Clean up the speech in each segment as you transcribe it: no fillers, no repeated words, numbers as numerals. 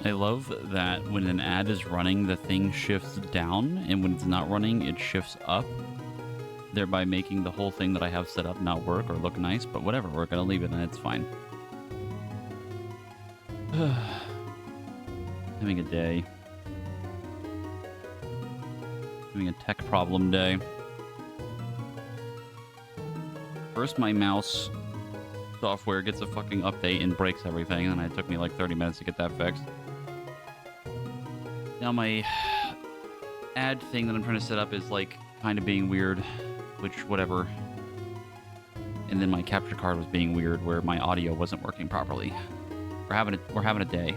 I love that when an ad is running, the thing shifts down, and when it's not running, it shifts up, thereby making the whole thing that I have set up not work or look nice, but whatever, we're gonna leave it and it's fine. Having a day. Having a tech problem day. First, my mouse software gets a fucking update and breaks everything, and it took me like 30 minutes to get that fixed. Now my ad thing that I'm trying to set up is like kind of being weird, which whatever. And then my capture card was being weird, where my audio wasn't working properly. We're having a day.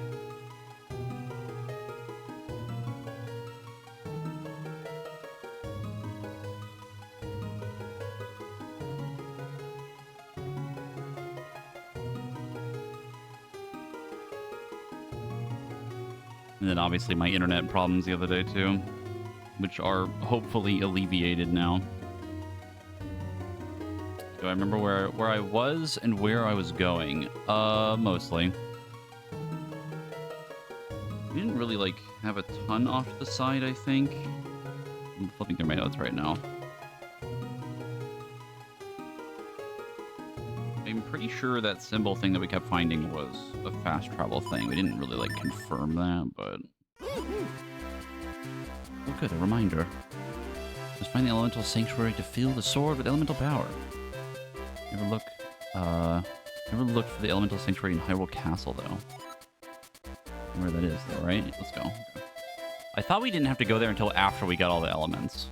And then obviously my internet problems the other day too, which are hopefully alleviated now. Do I remember where I was and where I was going? Mostly. We didn't really like have a ton off to the side, I think. I'm flipping through my notes right now. I'm pretty sure that symbol thing that we kept finding was a fast travel thing. We didn't really, like, confirm that, but... Oh, good, a reminder. Just find the elemental sanctuary to fill the sword with elemental power. Never looked for the elemental sanctuary in Hyrule Castle, though. Where that is, though, right? Let's go. Okay. I thought we didn't have to go there until after we got all the elements.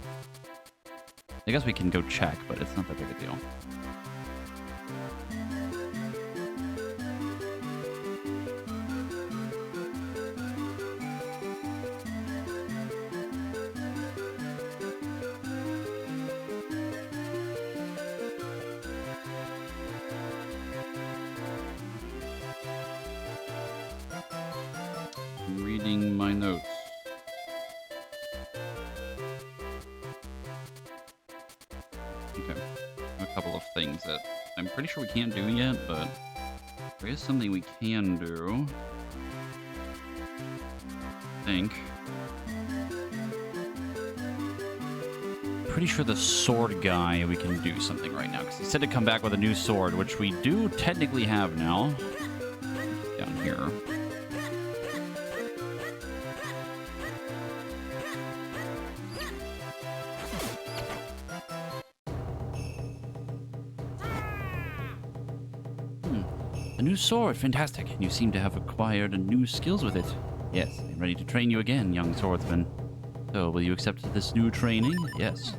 I guess we can go check, but it's not that big a deal. Reading my notes. Okay. A couple of things that I'm pretty sure we can't do yet, but there is something we can do. I think. Pretty sure the sword guy we can do something right now, because he said to come back with a new sword, which we do technically have now. Down here. A new sword, fantastic. You seem to have acquired new skills with it. Yes, I'm ready to train you again, young swordsman. So, will you accept this new training? Yes.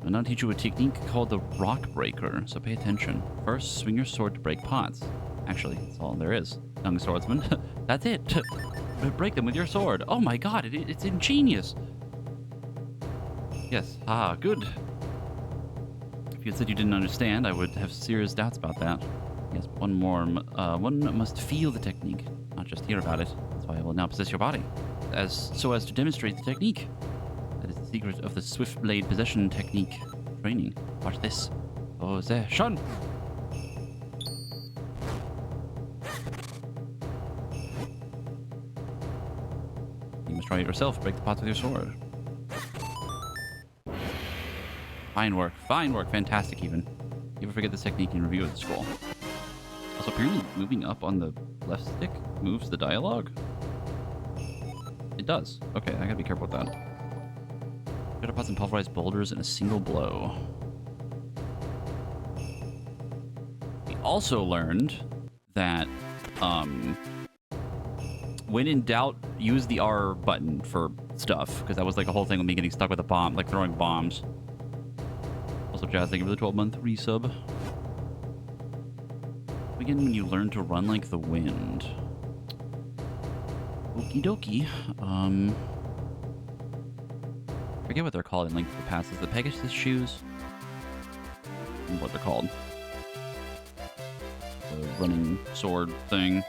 I'll now teach you a technique called the Rock Breaker, so pay attention. First, swing your sword to break pots. Actually, that's all there is, young swordsman. That's it. Break them with your sword. Oh my god, it's ingenious. Yes, good. If you had said you didn't understand, I would have serious doubts about that. Yes, but one more. One must feel the technique, not just hear about it. That's why I will now possess your body, so as to demonstrate the technique. That is the secret of the Swift Blade Possession Technique training. Watch this. Oh, there, Shun! You must try it yourself. Break the pots with your sword. Fine work, fantastic even. You ever forget this technique and review it at school? Also, apparently moving up on the left stick moves the dialogue. It does. Okay, I gotta be careful with that. Shatter pots and pulverized boulders in a single blow. We also learned that, when in doubt, use the R button for stuff, because that was like a whole thing with me getting stuck with a bomb, like throwing bombs. Also, Jazz, thank you for the 12-month resub. Begin when you learn to run like the wind. Okie dokie. Forget what they're called in Link to the Past. Is the Pegasus shoes? I don't know what they're called. The running sword thing.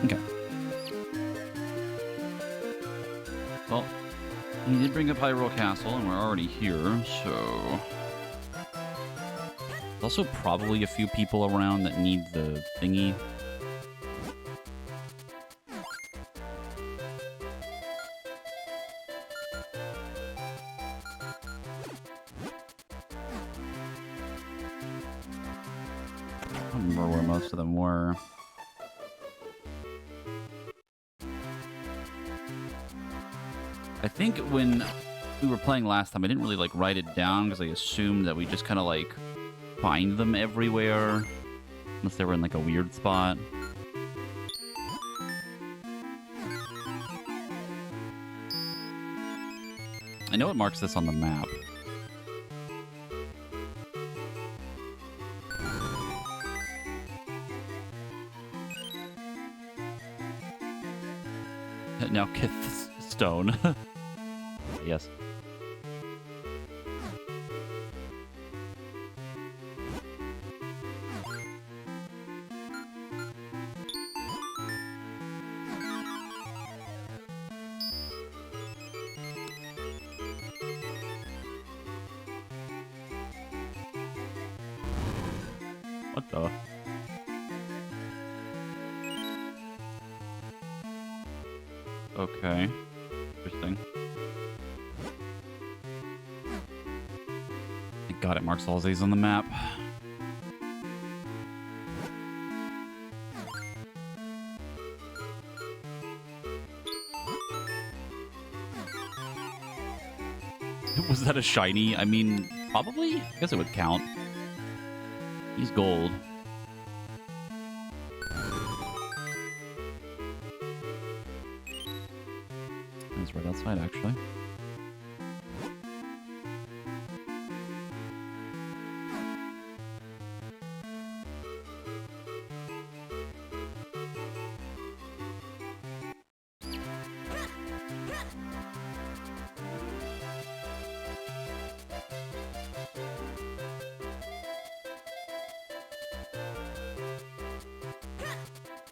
Okay. Well, he did bring up Hyrule Castle, and we're already here, so... There's also probably a few people around that need the thingy. I don't remember where most of them were. I think when we were playing last time, I didn't really like write it down because I assumed that we just kind of like find them everywhere, unless they were in like a weird spot. I know it marks this on the map. Now Kith Stone. Yes. What the? Okay. Interesting. Thank God it marks all these on the map. Was that a shiny? I mean, probably? I guess it would count. He's gold. It's right outside, actually.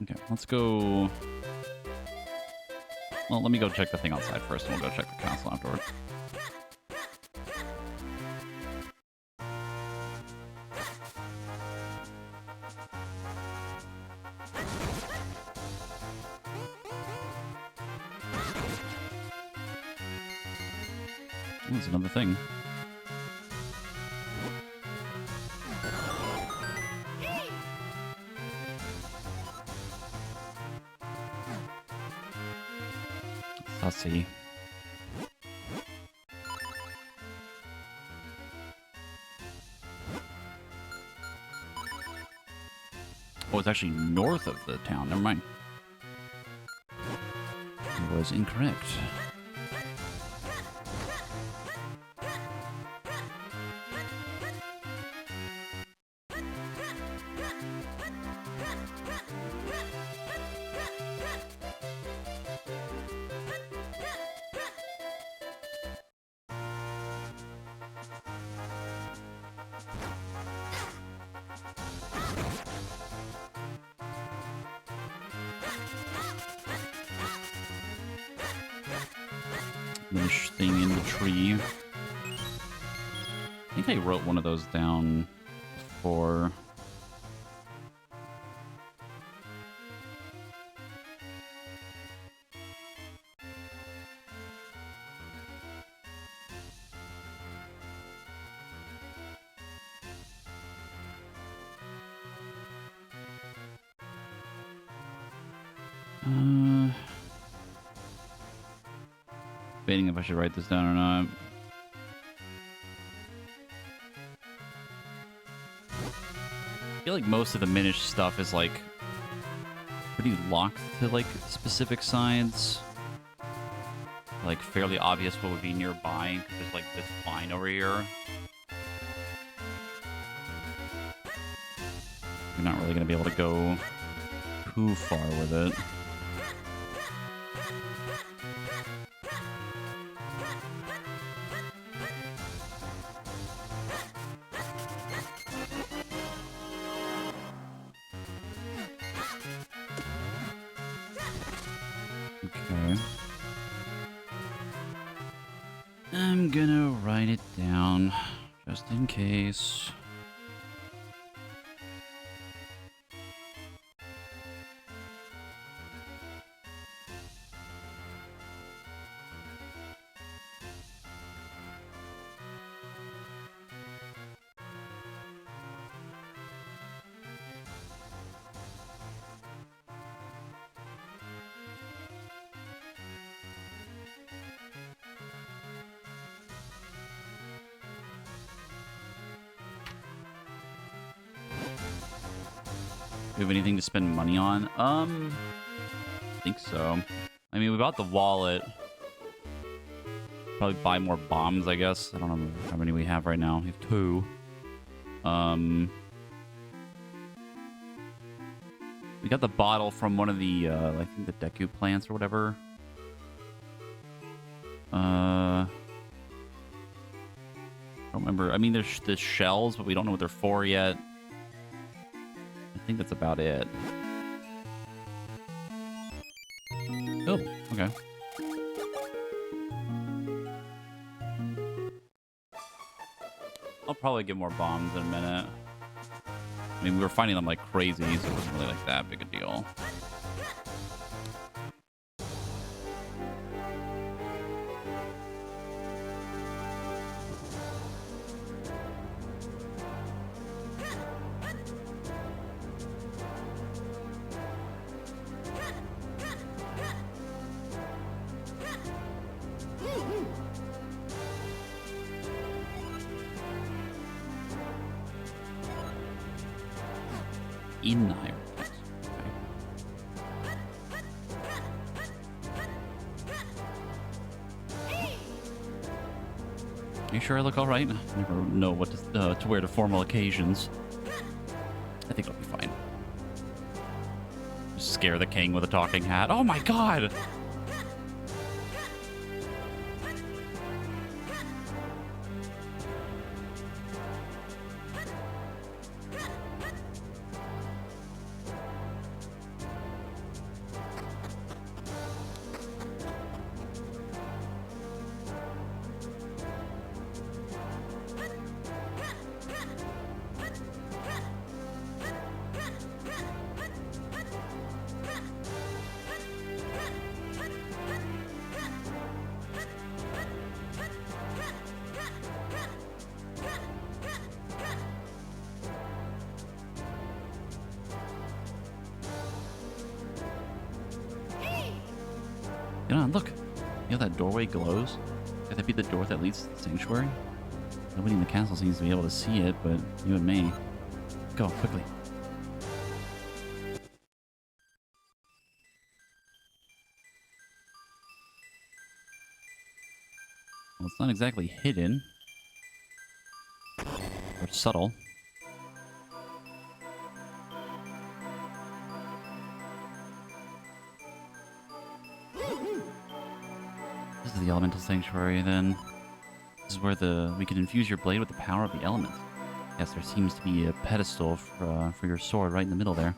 Okay, let's go... Well, let me go check the thing outside first, and we'll go check the castle afterwards. Oh, there's another thing. Sussy. Oh, it's actually north of the town. Never mind. I was incorrect. Minish thing in the tree. I think I wrote one of those down before. Debating if I should write this down or not. I feel like most of the Minish stuff is like pretty locked to like specific sides. Like fairly obvious what would be nearby. There's like this vine over here. You're not really gonna be able to go too far with it. Okay. I'm gonna write it down just in case. Do we have anything to spend money on? I think so. I mean, we bought the wallet. Probably buy more bombs, I guess. I don't know how many we have right now. We have 2. We got the bottle from one of the, I think the Deku plants or whatever. I don't remember. I mean, there's the shells, but we don't know what they're for yet. I think that's about it. Oh, okay. I'll probably get more bombs in a minute. I mean, we were finding them like crazy, so it wasn't really like that big a deal. In Iron. Are you sure I look all right? I never know what to wear to formal occasions. I think I'll be fine. Just scare the king with a talking hat. Oh my god! You know, look. You know that doorway glows? Could that be the door that leads to the sanctuary? Nobody in the castle seems to be able to see it, but you and me. Go, quickly. Well, it's not exactly hidden. Or subtle. This is the elemental sanctuary, then. This is where we can infuse your blade with the power of the elements. Yes, there seems to be a pedestal for your sword right in the middle there.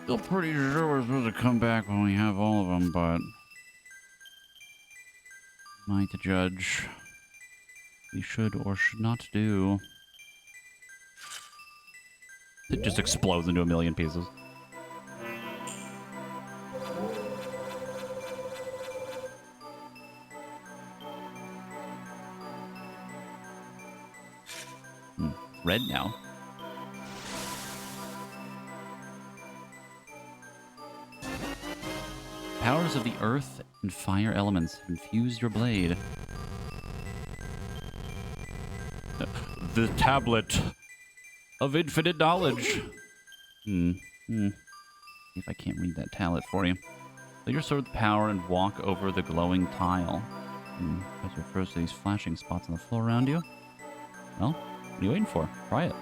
Still pretty sure we're supposed to come back when we have all of them, but... Am I to judge? We should or should not do. It just explodes into a million pieces. Red now. Powers of the earth and fire elements infuse your blade. The tablet of infinite knowledge. See if I can't read that tablet for you. Let your sword with power and walk over the glowing tile. This refers to these flashing spots on the floor around you. Well, what are you waiting for? Try it.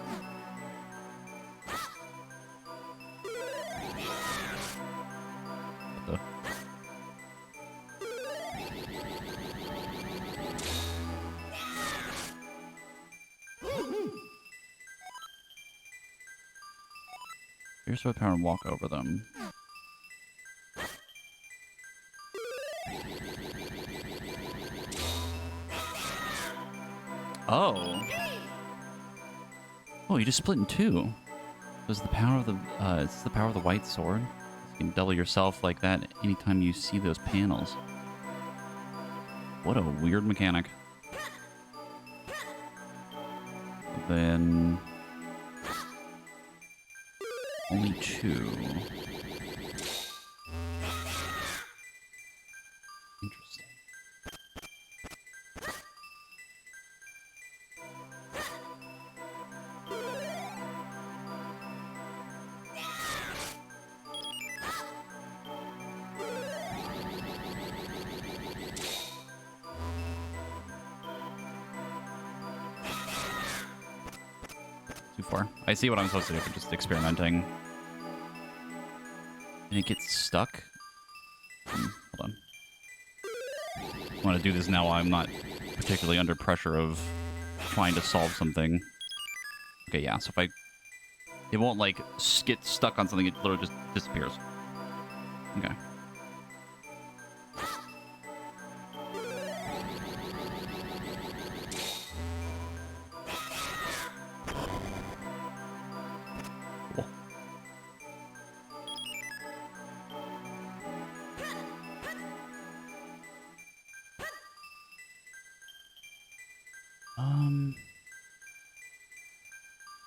What the? Here's what power and walk over them. Oh. Oh, you just split in two. It's the power of the it's the power of the white sword. You can double yourself like that anytime you see those panels. What a weird mechanic. Then only two. Interesting. Too far. I see what I'm supposed to do for just experimenting. And it gets stuck. Hold on. I want to do this now while I'm not particularly under pressure of trying to solve something. Okay, yeah, so if I... It won't, like, get stuck on something, it literally just disappears. Okay. Cool.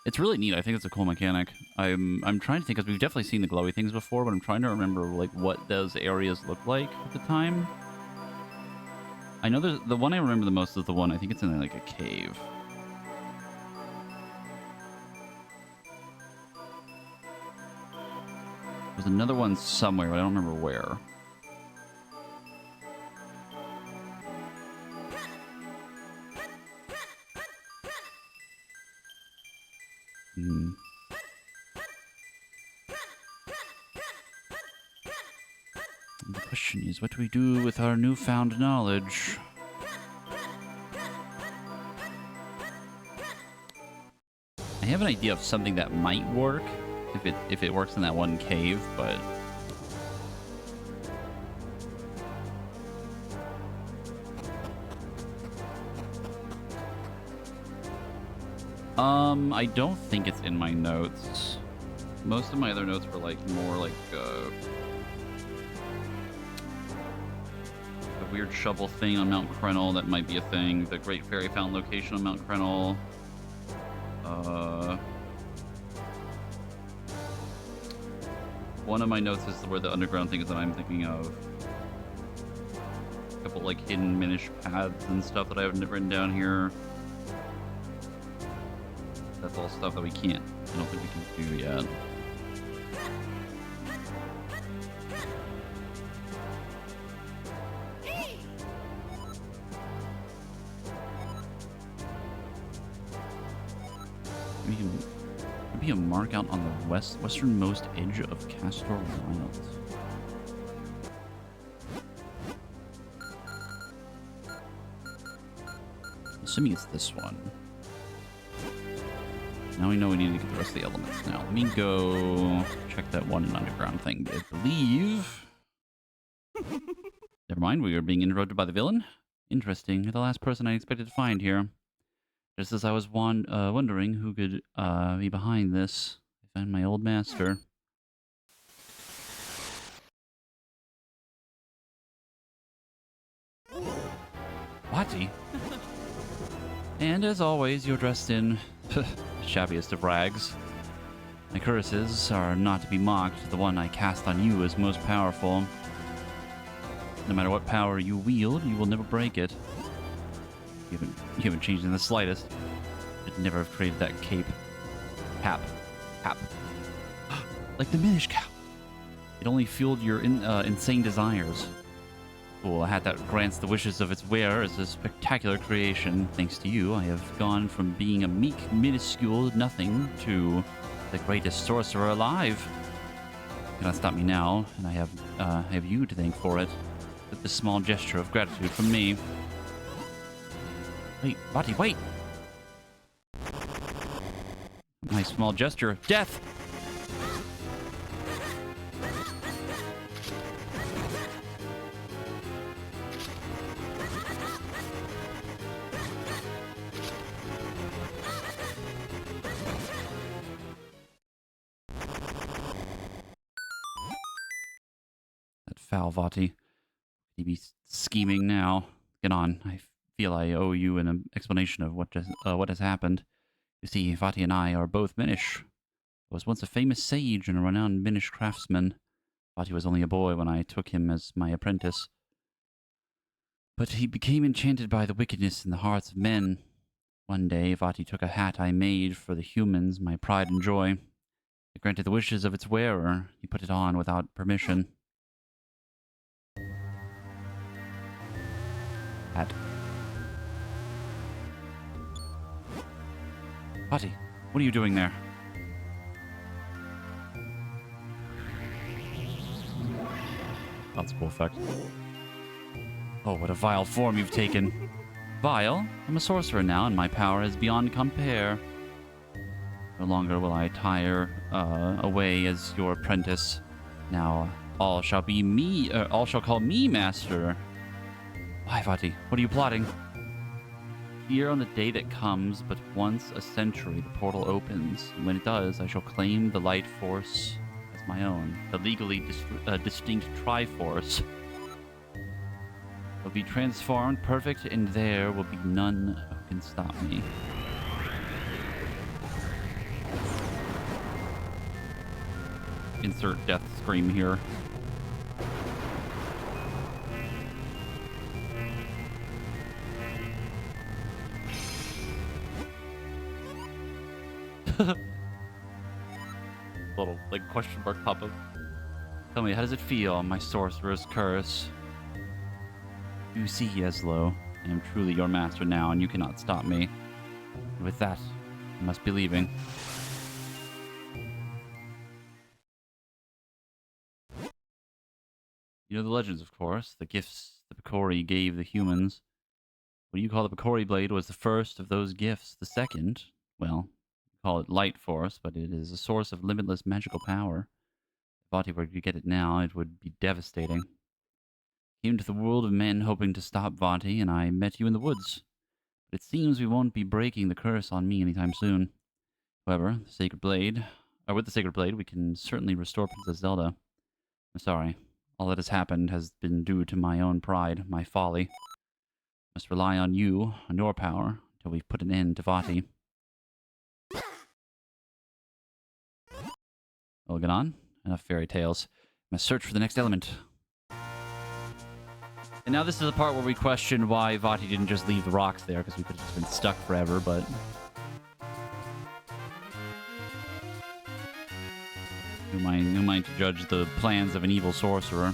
It's really neat. I think it's a cool mechanic. I'm trying to think, because we've definitely seen the glowy things before, but I'm trying to remember like what those areas look like at the time. I know there's the one I remember the most is the one I think it's in like a cave. There's another one somewhere, but I don't remember where. The question is, what do we do with our newfound knowledge? I have an idea of something that might work if it works in that one cave, but I don't think it's in my notes. Most of my other notes were like more like a weird shovel thing on Mount Crenel that might be a thing. The Great Fairy Fountain location on Mount Crenel. One of my notes is where the underground thing is that I'm thinking of. A couple like hidden Minish paths and stuff that I haven't written down here. That's all stuff that we can't, I don't think we can do yet. Maybe a mark out on the westernmost edge of Castor Wilds. Assuming it's this one. Now we know we need to get the rest of the elements. Now, let me go check that one underground thing. I believe... Never mind, we are being interrupted by the villain. Interesting. You're the last person I expected to find here. Just as I was wondering who could be behind this, I found my old master. Wati? And as always, you're dressed in the shabbiest of rags. My curses are not to be mocked. The one I cast on you is most powerful. No matter what power you wield, you will never break it. You haven't changed in the slightest. I'd never have created that cape. Cap. Like the Minish cap. It only fueled your insane desires. Cool, a hat that grants the wishes of its wearer is a spectacular creation. Thanks to you, I have gone from being a meek, minuscule nothing to the greatest sorcerer alive. You cannot stop me now, and I have you to thank for it. With this small gesture of gratitude from me. Wait, Vati, wait! My small gesture of death! foul, Vati. You be scheming now. Get on. I feel I owe you an explanation of what has happened. You see, Vati and I are both Minish. I was once a famous sage and a renowned Minish craftsman. Vati was only a boy when I took him as my apprentice. But he became enchanted by the wickedness in the hearts of men. One day, Vati took a hat I made for the humans, my pride and joy. It granted the wishes of its wearer. He put it on without permission. Hat. Vati, what are you doing there? That's a cool effect. Oh, what a vile form you've taken. Vile? I'm a sorcerer now, and my power is beyond compare. No longer will I tire away as your apprentice. Now all shall be me. All shall call me master. Why, Vati? What are you plotting? Here on the day that comes, but once a century, the portal opens. And when it does, I shall claim the light force as my own. The legally distinct Triforce will be transformed perfect, and there will be none who can stop me. Insert death scream here. Little, like, question mark pop up. Tell me, how does it feel, my sorcerer's curse? You see, Yeslo, I am truly your master now, and you cannot stop me. And with that, I must be leaving. You know the legends, of course, the gifts the Picori gave the humans. What you call the Picori Blade was the first of those gifts. The second, well, you call it Light Force, but it is a source of limitless magical power. If Vati were to get it now, it would be devastating. Came to the world of men hoping to stop Vati, and I met you in the woods. But it seems we won't be breaking the curse on me anytime soon. However, with the Sacred Blade, we can certainly restore Princess Zelda. I'm sorry. All that has happened has been due to my own pride, my folly. I must rely on you, on your power, until we've put an end to Vati. We'll get on. Enough fairy tales. I must search for the next element. And now this is the part where we question why Vati didn't just leave the rocks there, because we could have just been stuck forever, but... Who am I to judge the plans of an evil sorcerer?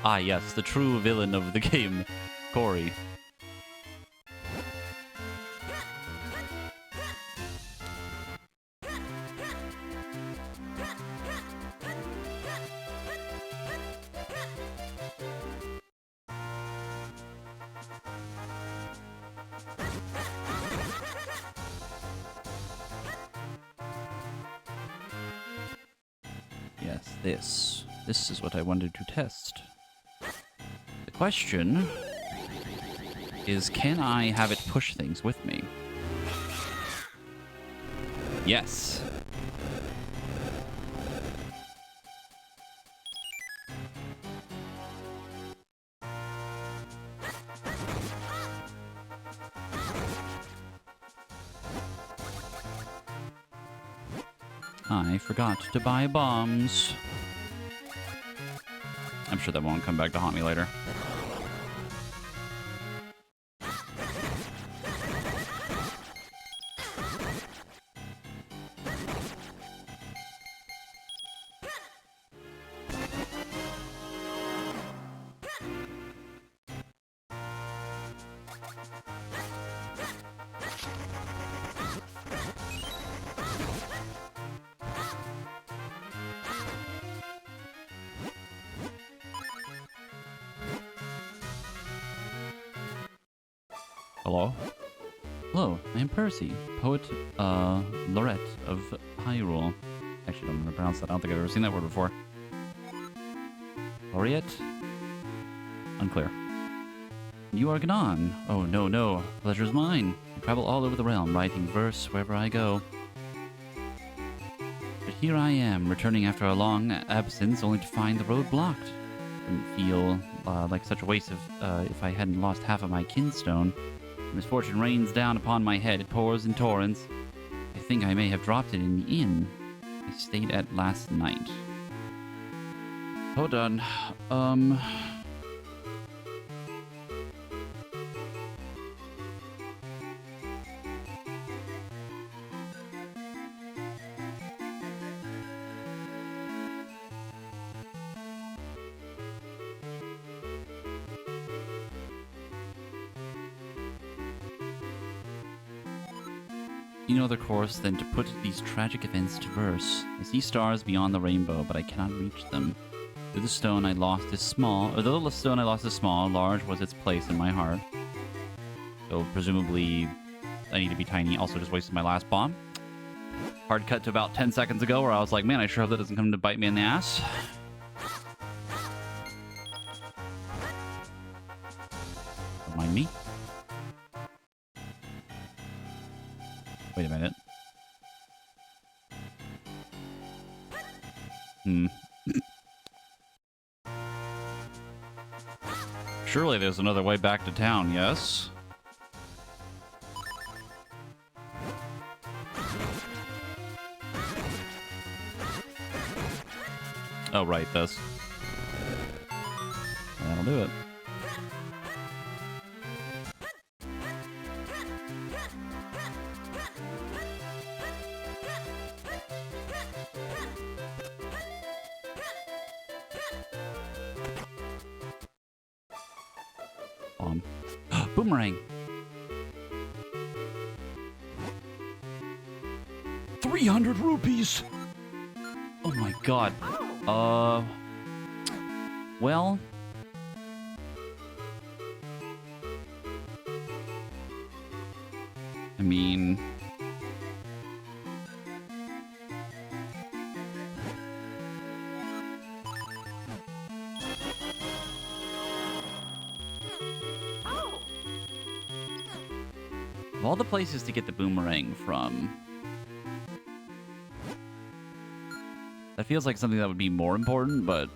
Ah, yes, the true villain of the game, Corey. Yes, this is what I wanted to test. The question is, can I have it push things with me? Yes. I forgot to buy bombs. I'm sure that won't come back to haunt me later. Hello? Hello, I am Percy, poet, Lorette of Hyrule. Actually, I don't know how to pronounce that. I don't think I've ever seen that word before. Laureate? Unclear. You are gone. Oh, no. Pleasure's mine. I travel all over the realm, writing verse wherever I go. But here I am, returning after a long absence, only to find the road blocked. Wouldn't feel like such a waste if I hadn't lost half of my kinstone. Misfortune rains down upon my head, it pours in torrents. I think I may have dropped it in the inn I stayed at last night. Hold on. No other course than to put these tragic events to verse. I see stars beyond the rainbow, but I cannot reach them. Though the stone I lost is small, large was its place in my heart. So presumably, I need to be tiny. Also, just wasted my last bomb. Hard cut to about 10 seconds ago, where I was like, man, I sure hope that doesn't come to bite me in the ass. Don't mind me. Wait a minute. Surely there's another way back to town, yes? Oh, right, this. That'll do it. Boomerang. 300 rupees. Oh my god. Well. I mean. Of all the places to get the boomerang from, that feels like something that would be more important, but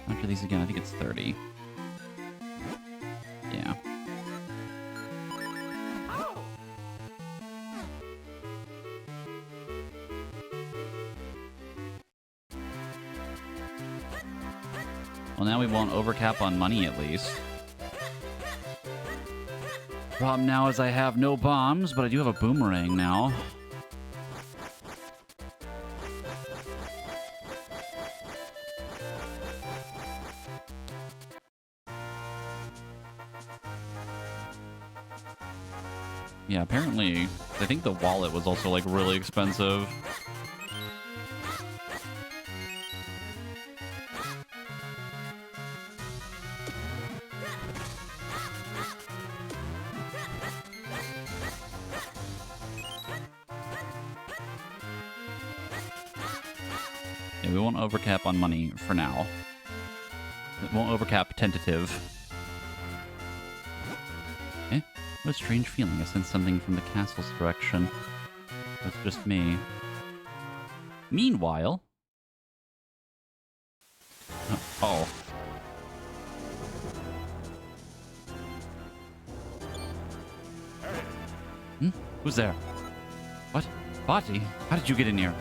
after these again, I think it's 30. Yeah. Well, now we won't overcap on money, at least. Problem now is I have no bombs, but I do have a boomerang now. Yeah, apparently, I think the wallet was also, like, really expensive. Yeah, we won't overcap on money for now. It won't overcap tentative. Eh? What a strange feeling. I sense something from the castle's direction. That's just me. Meanwhile... Oh. Hmm? Who's there? What? Bati? How did you get in here?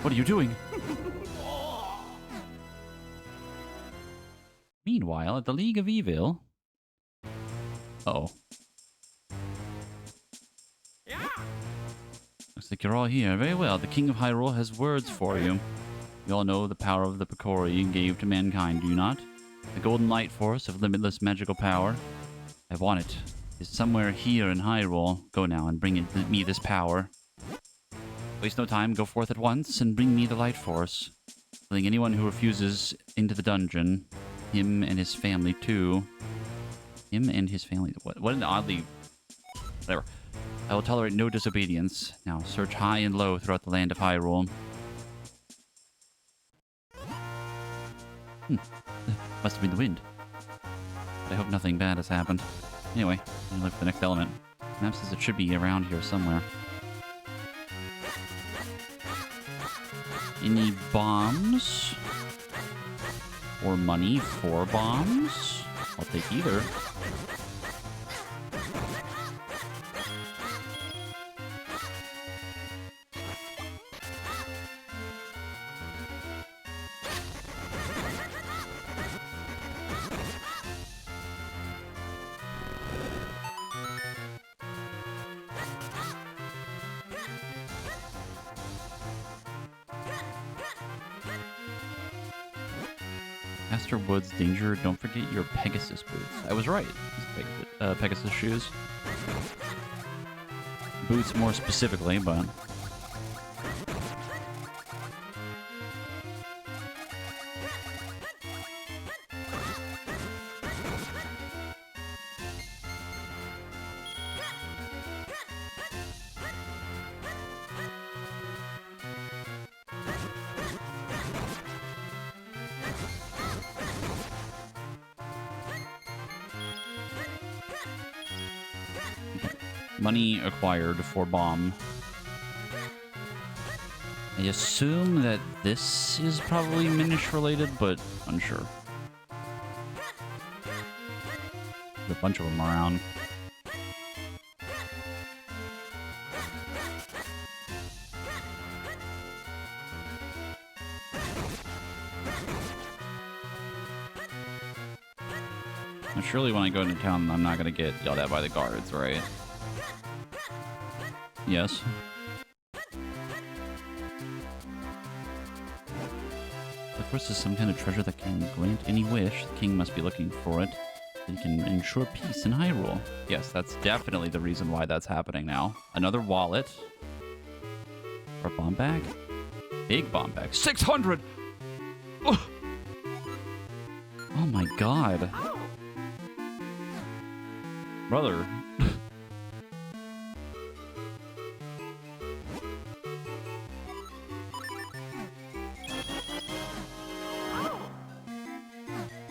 What are you doing? Meanwhile, at the League of Evil... Uh-oh. Yeah. Looks like you're all here. Very well. The King of Hyrule has words for you. You all know the power of the Picori gave to mankind, do you not? The golden light force of limitless magical power. I want it. It's somewhere here in Hyrule. Go now and bring me this power. Waste no time, go forth at once, and bring me the light force. Killing anyone who refuses into the dungeon. Him and his family, too. Him and his family. What an oddly Whatever. I will tolerate no disobedience. Now search high and low throughout the land of Hyrule. Must have been the wind. But I hope nothing bad has happened. Anyway, let me look for the next element. Map says it should be around here somewhere. Any bombs? Or money for bombs? I'll take either. Castor Woods, danger. Don't forget your Pegasus boots. I was right. Pegasus shoes. Boots more specifically, but... Money acquired for bomb. I assume that this is probably Minish related, but unsure. There's a bunch of them around. Now, surely when I go into town, I'm not going to get yelled at by the guards, right? Yes. Of course, there's some kind of treasure that can grant any wish. The king must be looking for it. It can ensure peace in Hyrule. Yes, that's definitely the reason why that's happening now. Another wallet. Or a bomb bag? Big bomb bag. 600! Oh, oh my god. Brother.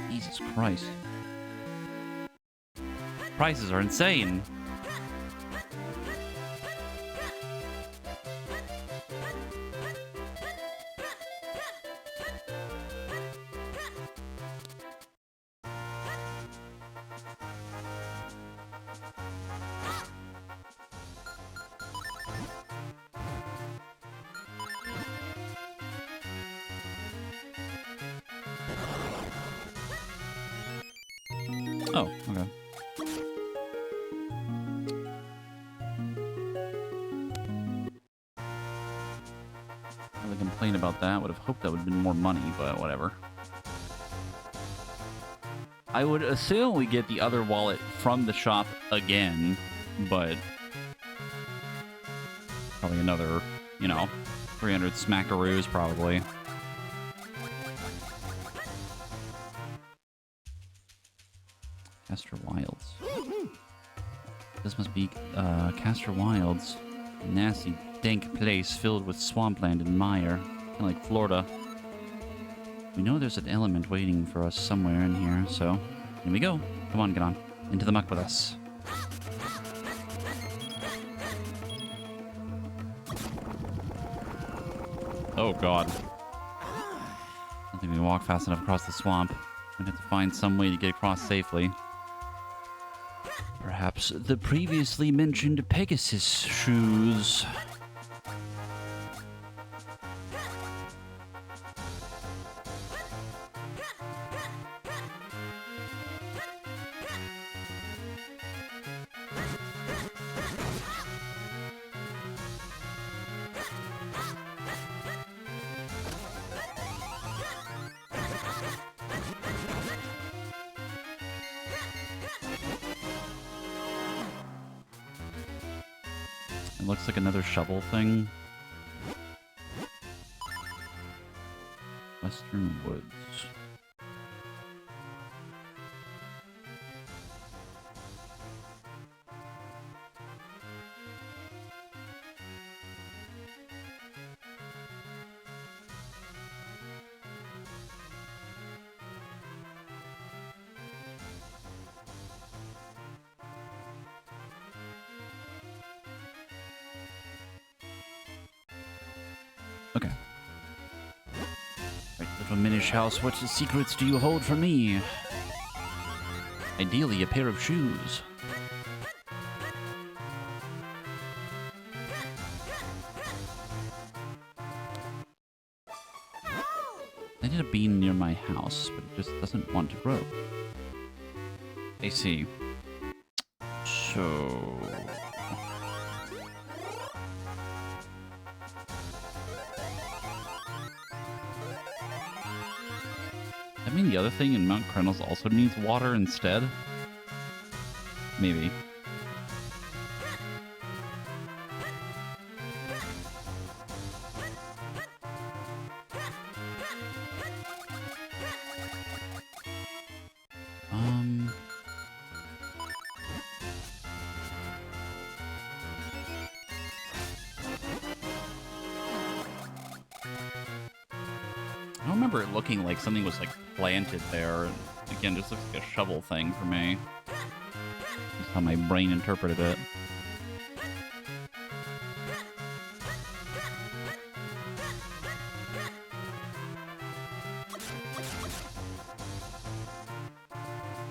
Jesus Christ. Prices are insane. Oh, okay. Really complain about that. Would have hoped that would have been more money, but whatever. I would assume we get the other wallet from the shop again, but probably another, 300 smackaroos probably. Castor Wilds. This must be Castor Wilds. A nasty, dank place filled with swampland and mire. Kind of like Florida. We know there's an element waiting for us somewhere in here, so here we go. Come on, get on. Into the muck with us. Oh, God. I don't think we can walk fast enough across the swamp. We'd have to find some way to get across safely. Perhaps the previously mentioned Pegasus shoes. It looks like another shovel thing. Western Woods. Okay. Right, little Minish house, what secrets do you hold from me? Ideally, a pair of shoes. I need a bean near my house, but it just doesn't want to grow. I see. So... I mean, the other thing in Mount Krenels also needs water instead? Maybe. I don't remember it looking like something was like planted there. Again, just looks like a shovel thing for me. That's how my brain interpreted it.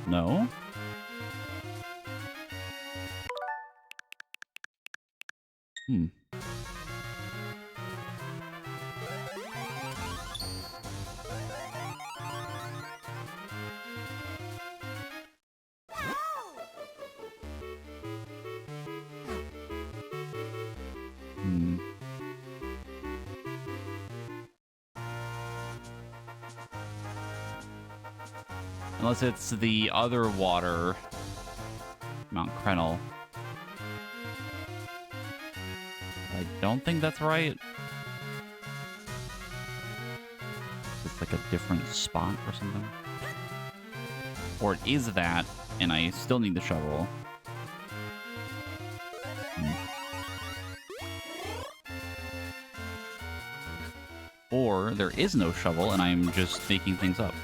No? Hmm. Hmm. Unless it's the other water, Mount Krenel. I don't think that's right. It's like a different spot or something. Or it is that, and I still need the shovel. Or there is no shovel, and I'm just making things up.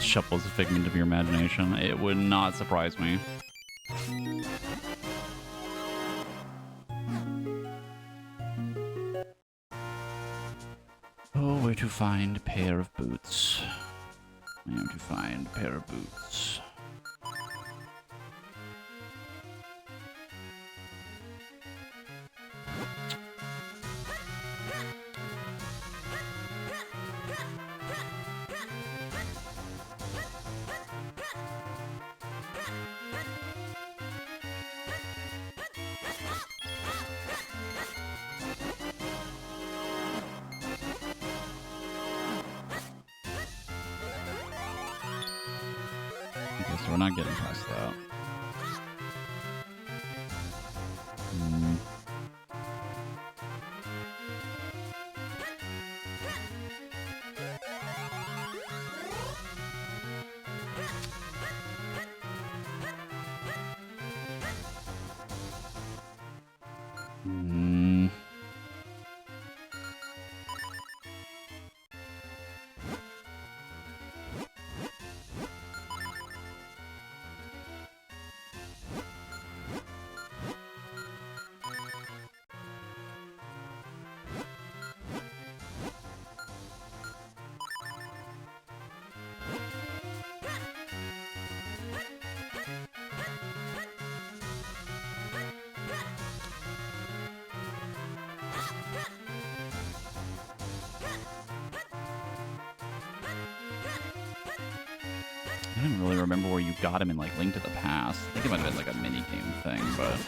Shovel's a figment of your imagination. It would not surprise me. Oh, where to find a pair of boots? I am to find a pair of boots. Okay, so we're not getting past that. I don't really remember where you got him in like Link to the Past. I think it might have been like a mini game thing, but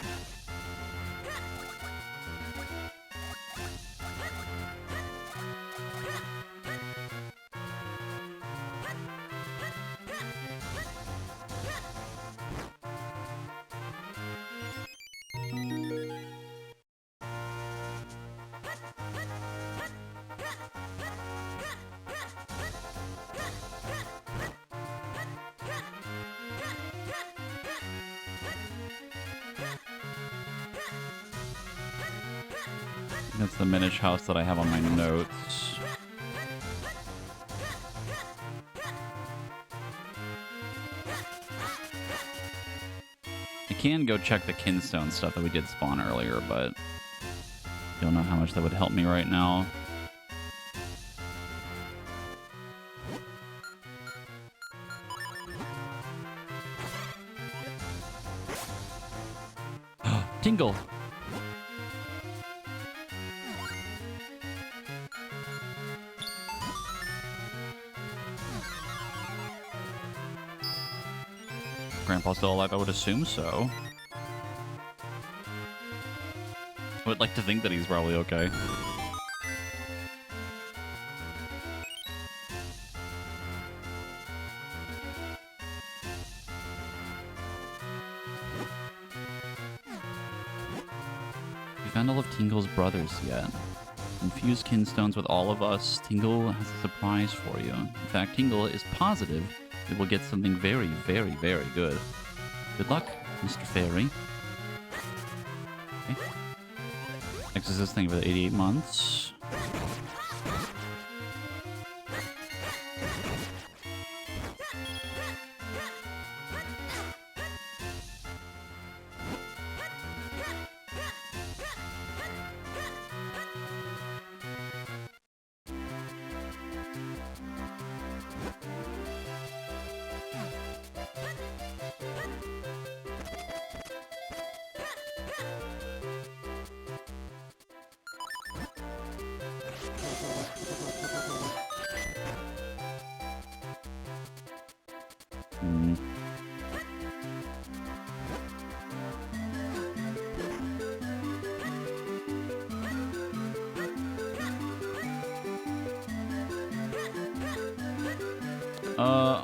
That's the Minish house that I have on my notes. I can go check the Kinstone stuff that we did spawn earlier, but don't know how much that would help me right now. Tingle! Grandpa's still alive? I would assume so. I would like to think that he's probably okay. We found all of Tingle's brothers yet. Infuse Kinstones with all of us. Tingle has a surprise for you. In fact, Tingle is positive it will get something very, very, very good. Good luck, Mr. Fairy. Okay. Exorcist thing for the 88 months.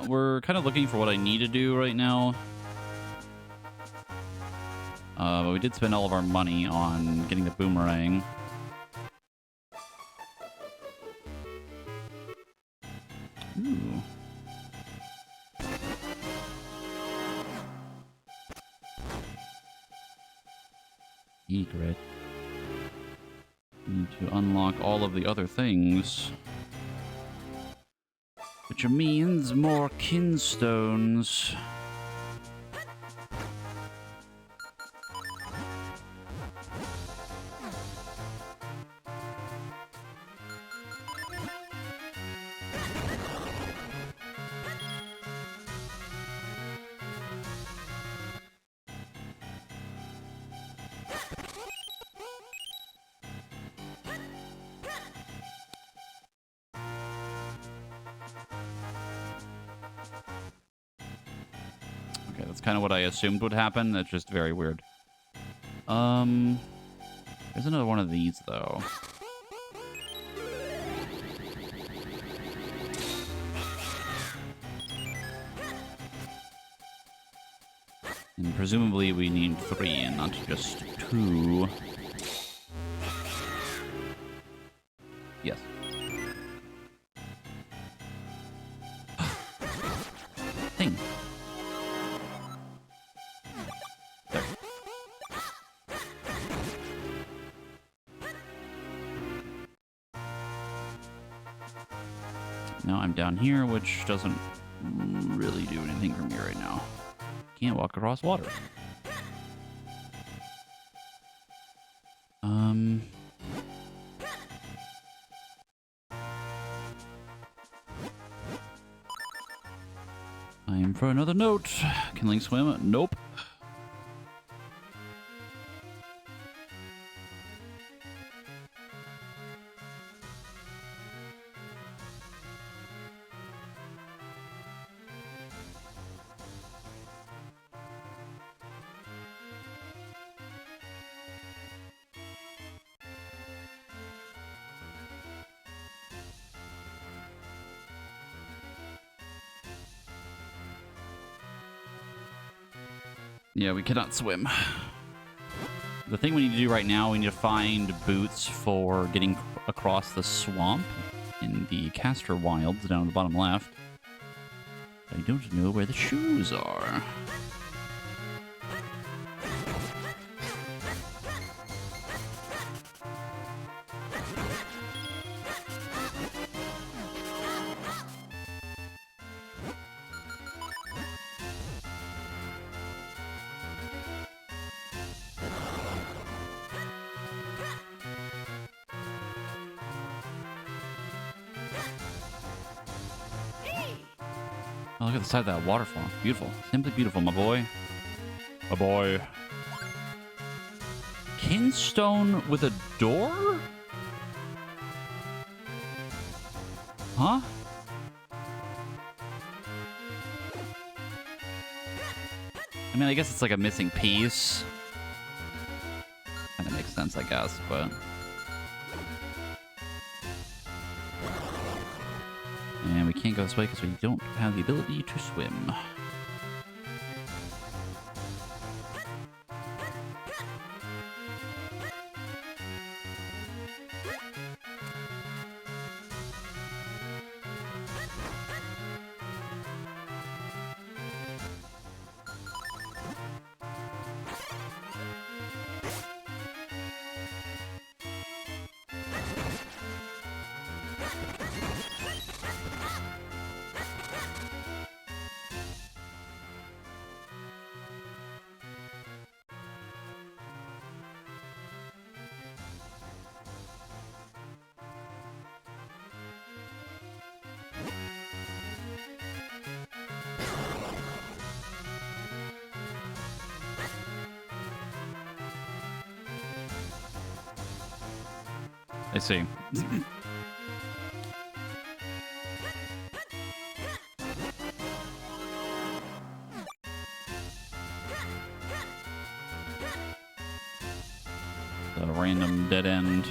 We're kind of looking for what I need to do right now. But we did spend all of our money on getting the boomerang. Ooh. Egret. Need to unlock all of the other things. Which means more kinstones. That's kind of what I assumed would happen. That's just very weird. There's another one of these, though. And presumably we need 3 and not just 2. Yes. Thing. There. Now I'm down here, which doesn't really do anything for me right now. Can't walk across water. Time for another note. Can Link swim? Nope. Yeah, we cannot swim. The thing we need to do right now, we need to find boots for getting across the swamp in the Castor Wilds down at the bottom left. I don't know where the shoes are. Oh, look at the side of that waterfall. Beautiful. Simply beautiful, my boy. My boy. Kinstone with a door? Huh? I mean, I guess it's like a missing piece. Kind of makes sense, I guess, but... And we can't go this way because we don't have the ability to swim. I see. A random dead end.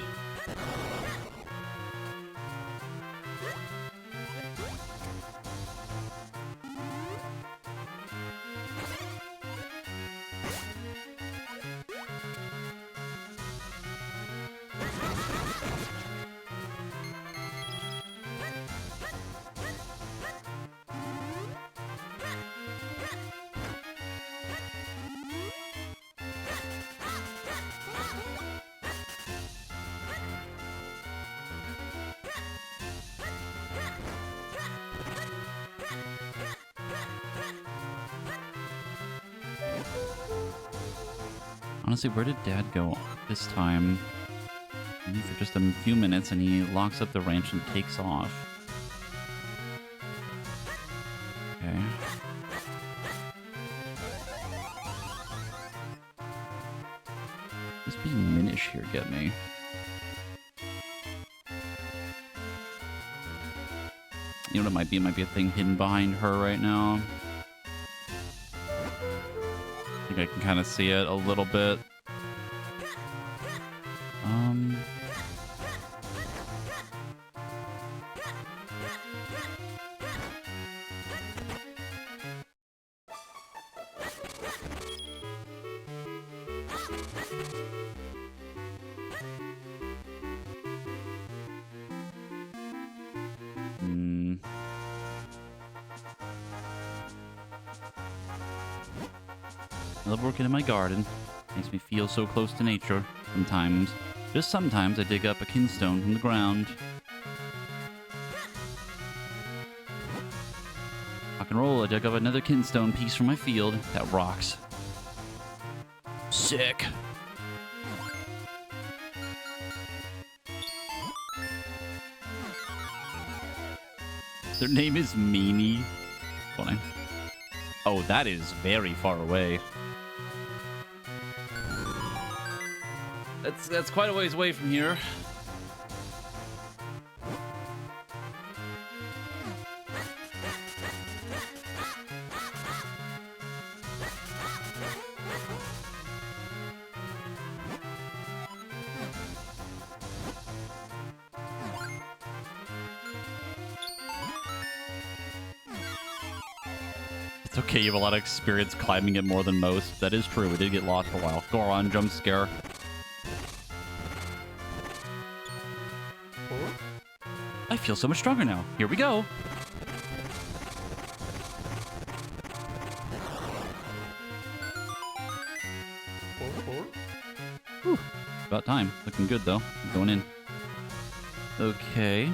Honestly, where did Dad go this time? Only for just a few minutes, and he locks up the ranch and takes off. Okay. This being Minish here get me. You know what it might be? It might be a thing hidden behind her right now. I think I can kind of see it a little bit. I love working in my garden. Makes me feel so close to nature. Sometimes, just sometimes, I dig up a kinstone from the ground. Rock and roll, I dug up another kinstone piece from my field. That rocks. Sick. Their name is Meanie. Funny. Oh, that is very far away. That's quite a ways away from here. It's okay, you have a lot of experience climbing it more than most. That is true, we did get lost for a while. Goron, jump scare. I feel so much stronger now. Here we go. Whew. About time. Looking good, though. I'm going in. Okay.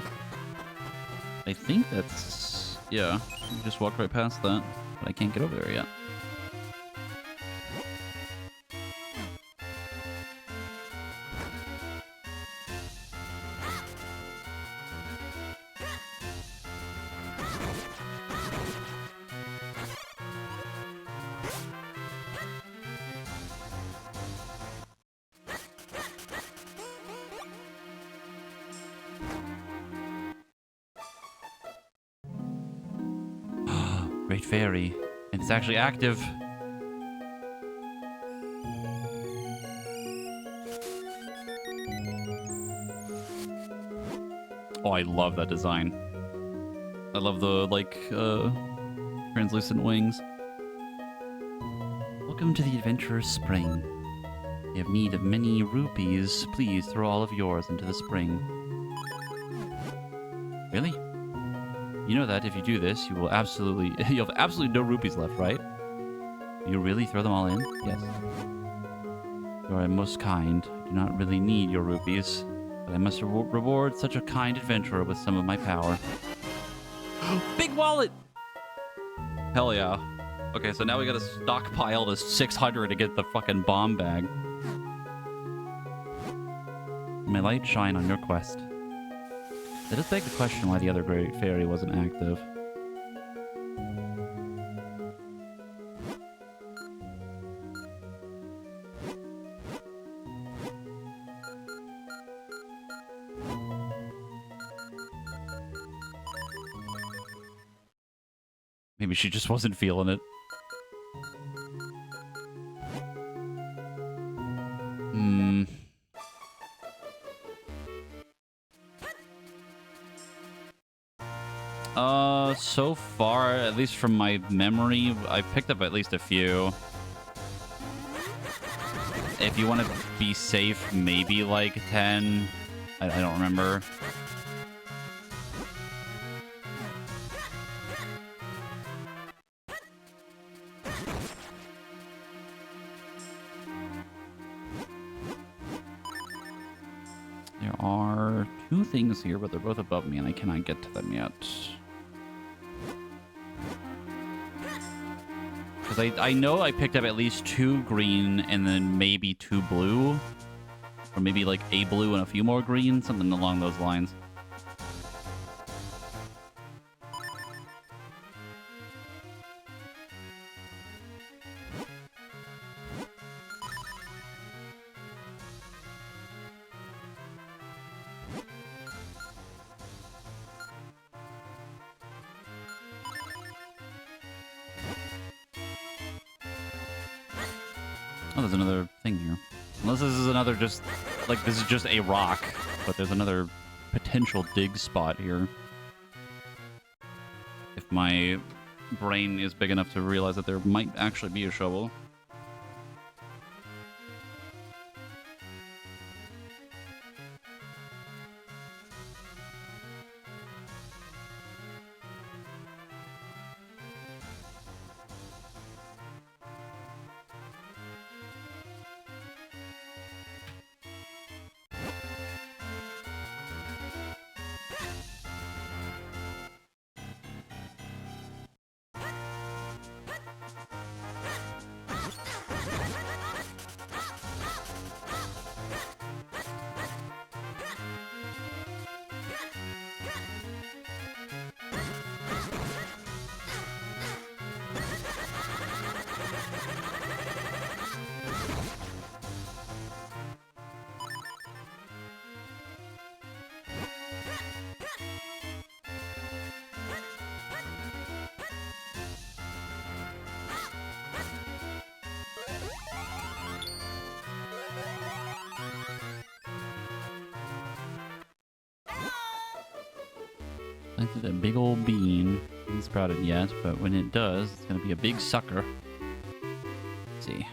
I think that's... yeah. We just walked right past that. But I can't get over there yet. fairy, and it's actually active. Oh, I love that design. I love the, like, translucent wings. Welcome to the Adventurer's Spring. You have need of many rupees. Please throw all of yours into the spring. Really? You know that if you do this, you'll have absolutely no rupees left, right? You really throw them all in? Yes. You are most kind. I do not really need your rupees, but I must reward such a kind adventurer with some of my power. Big wallet! Hell yeah. Okay, so now we gotta stockpile to 600 to get the fucking bomb bag. May light shine on your quest. That does beg the question why the other great fairy wasn't active. Maybe she just wasn't feeling it. So far, at least from my memory, I picked up at least a few. If you want to be safe, maybe like 10. I don't remember. There are 2 things here, but they're both above me, and I cannot get to them yet. Because I know I picked up at least 2 green and then maybe 2 blue. Or maybe like a blue and a few more green, something along those lines. Oh, there's another thing here. Unless this is another just... Like, this is just a rock. But there's another potential dig spot here. If my brain is big enough to realize that there might actually be a shovel. Planted a big old bean. Hasn't sprouted yet, but when it does, it's gonna be a big sucker. Let's see.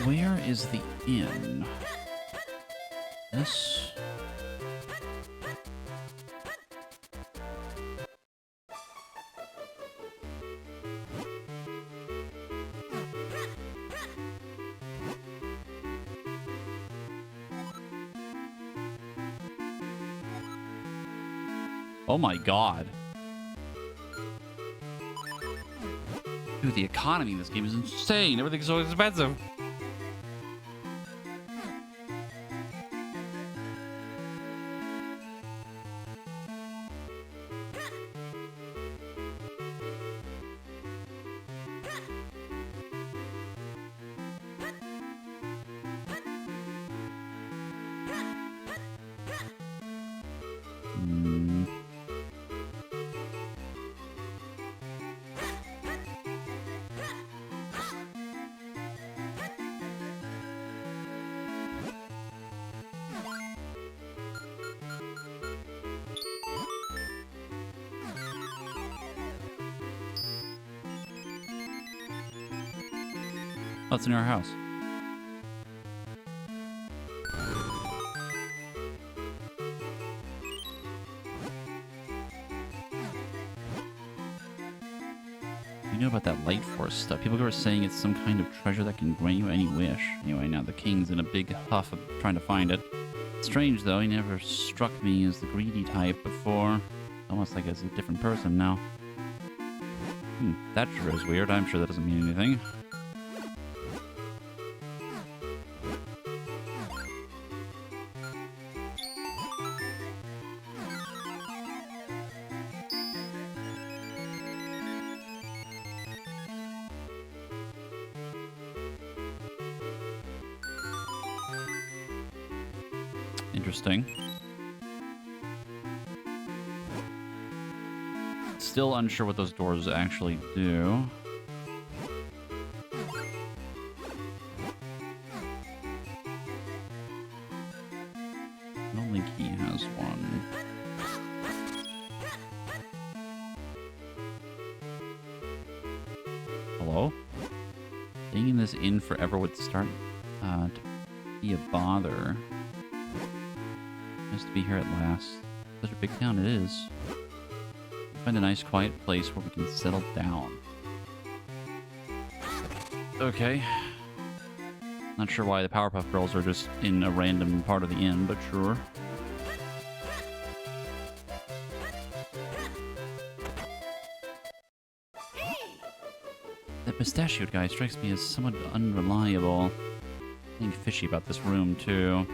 Where is the inn? This? Oh my god. Dude, the economy in this game is insane. Everything's so expensive. Oh, it's in our house. You know about that light force stuff? People were saying it's some kind of treasure that can grant you any wish. Anyway, now the king's in a big huff of trying to find it. Strange, though, he never struck me as the greedy type before. Almost like he's a different person now. That sure is weird. I'm sure that doesn't mean anything. Interesting. Still unsure what those doors actually do. Only key has one. Hello? Staying this inn forever would start to be a bother. Nice to be here at last. Such a big town it is. Find a nice quiet place where we can settle down. Okay. Not sure why the Powerpuff Girls are just in a random part of the inn, but sure. That mustachioed guy strikes me as somewhat unreliable. Something fishy about this room, too.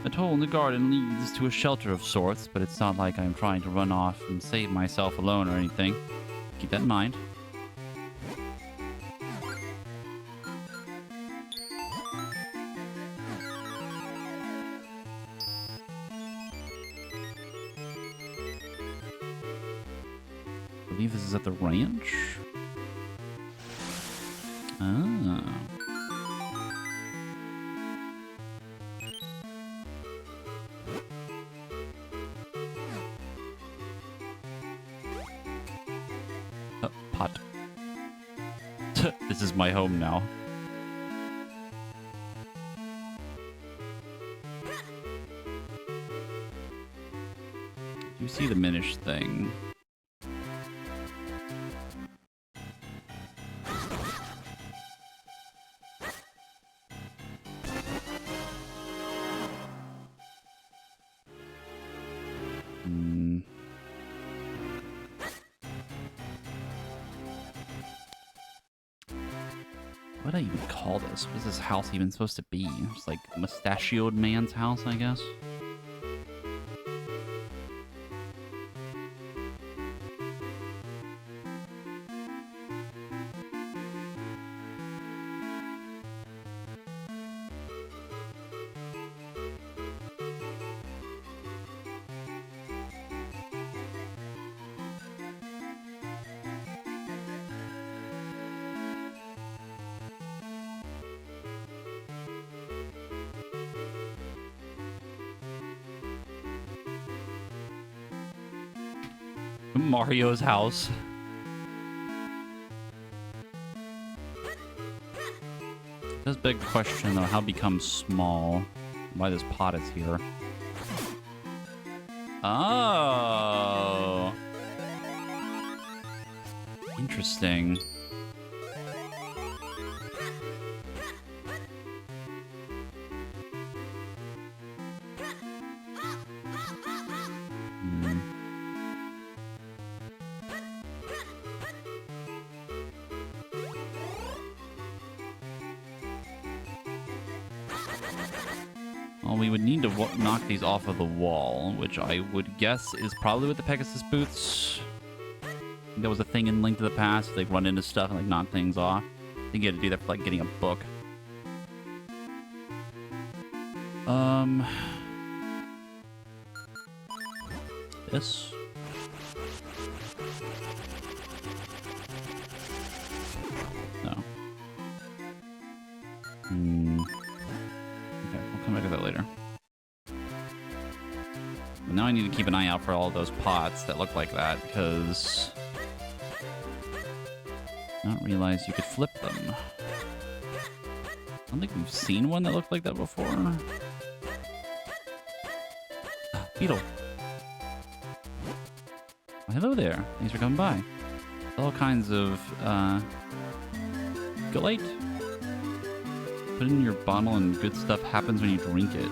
A hole in the garden leads to a shelter of sorts, but it's not like I'm trying to run off and save myself alone or anything. Keep that in mind. I believe this is at the ranch. Ah. Pot. This is my home now. You see the Minish thing. What do I even call this? What is this house even supposed to be? It's like a mustachioed man's house, I guess. Mario's house. It does beg the question, though, how it becomes small. Why this pot is here. Oh. Interesting. Well, we would need to knock these off of the wall, which I would guess is probably with the Pegasus boots. I think that was a thing in Link to the Past. Like, run into stuff and, like, knock things off. I think you had to do that for, like, getting a book. This. No. Okay, we'll come back to that later. But now I need to keep an eye out for all those pots that look like that, because I don't realize you could flip them. I don't think we've seen one that looked like that before. Beetle. Oh, hello there. Thanks for coming by. All kinds of, Galite. Put it in your bottle and good stuff happens when you drink it.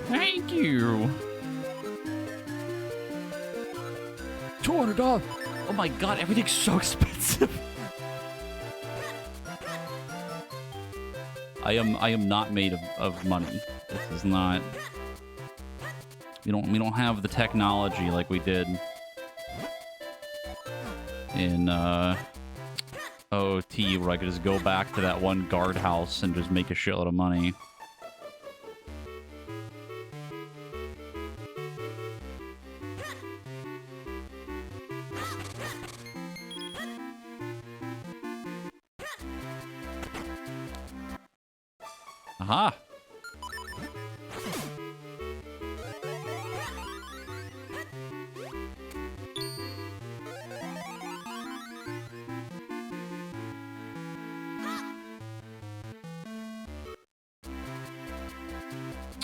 Thank you. $200. Oh my god, everything's so expensive. I am not made of money. This is not. We don't have the technology like we did in OT, where I could just go back to that one guardhouse and just make a shitload of money. Aha!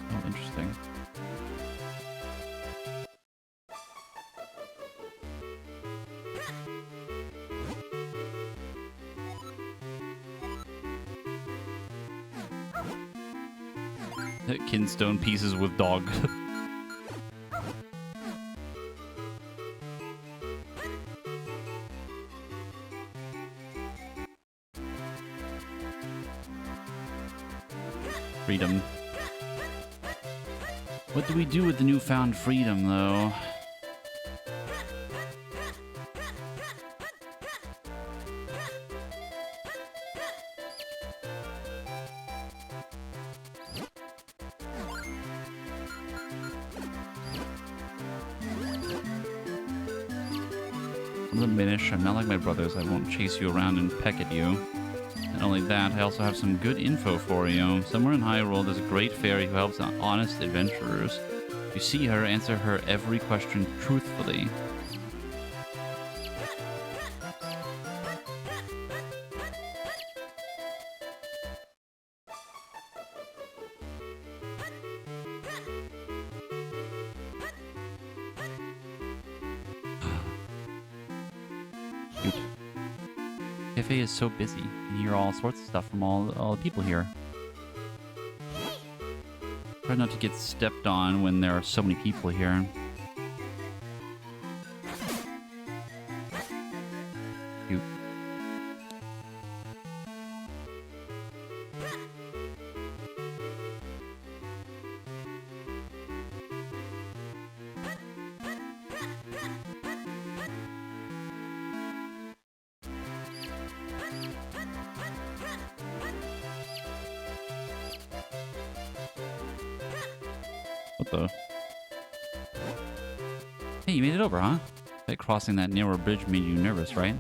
Oh, interesting. Kinstone pieces with dog. Freedom. What do we do with the newfound freedom, though? I'm the Minish. I'm not like my brothers. I won't chase you around and peck at you. Not only that, I also have some good info for you. Somewhere in Hyrule, there's a great fairy who helps honest adventurers. If you see her, answer her every question truthfully. Cafe is so busy. You can hear all sorts of stuff from all the people here. Try not to get stepped on when there are so many people here. Cute. What the? Hey, you made it over, huh? Bet crossing that narrow bridge made you nervous, right?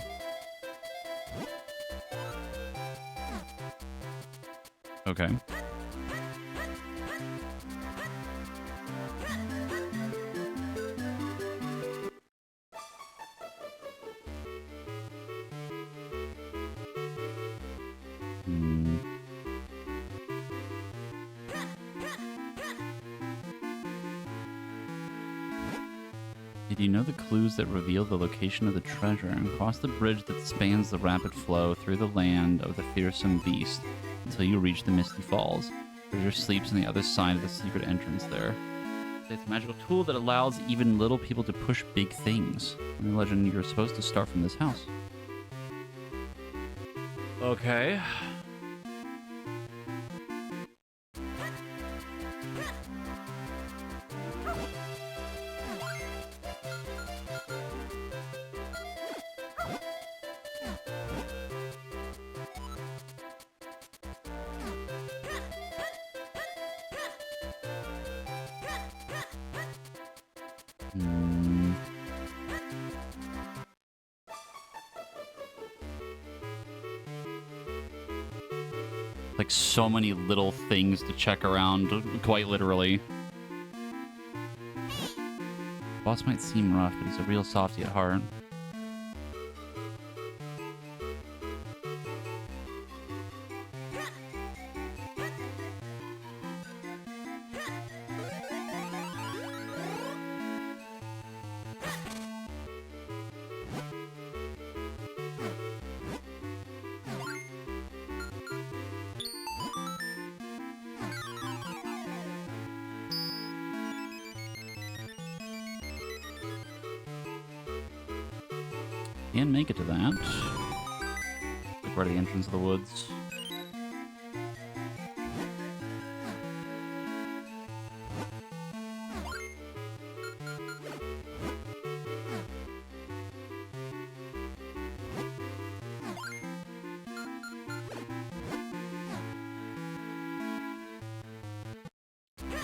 Okay. Did you know the clues that reveal the location of the treasure? Cross the bridge that spans the rapid flow through the land of the fearsome beast until you reach the Misty Falls. Treasure sleeps on the other side of the secret entrance there. It's a magical tool that allows even little people to push big things. In the legend, you're supposed to start from this house. Okay. Hmm. Like so many little things to check around, quite literally. Boss might seem rough, but he's a real softie at heart. Can't make it to that. Like right at the entrance of the woods.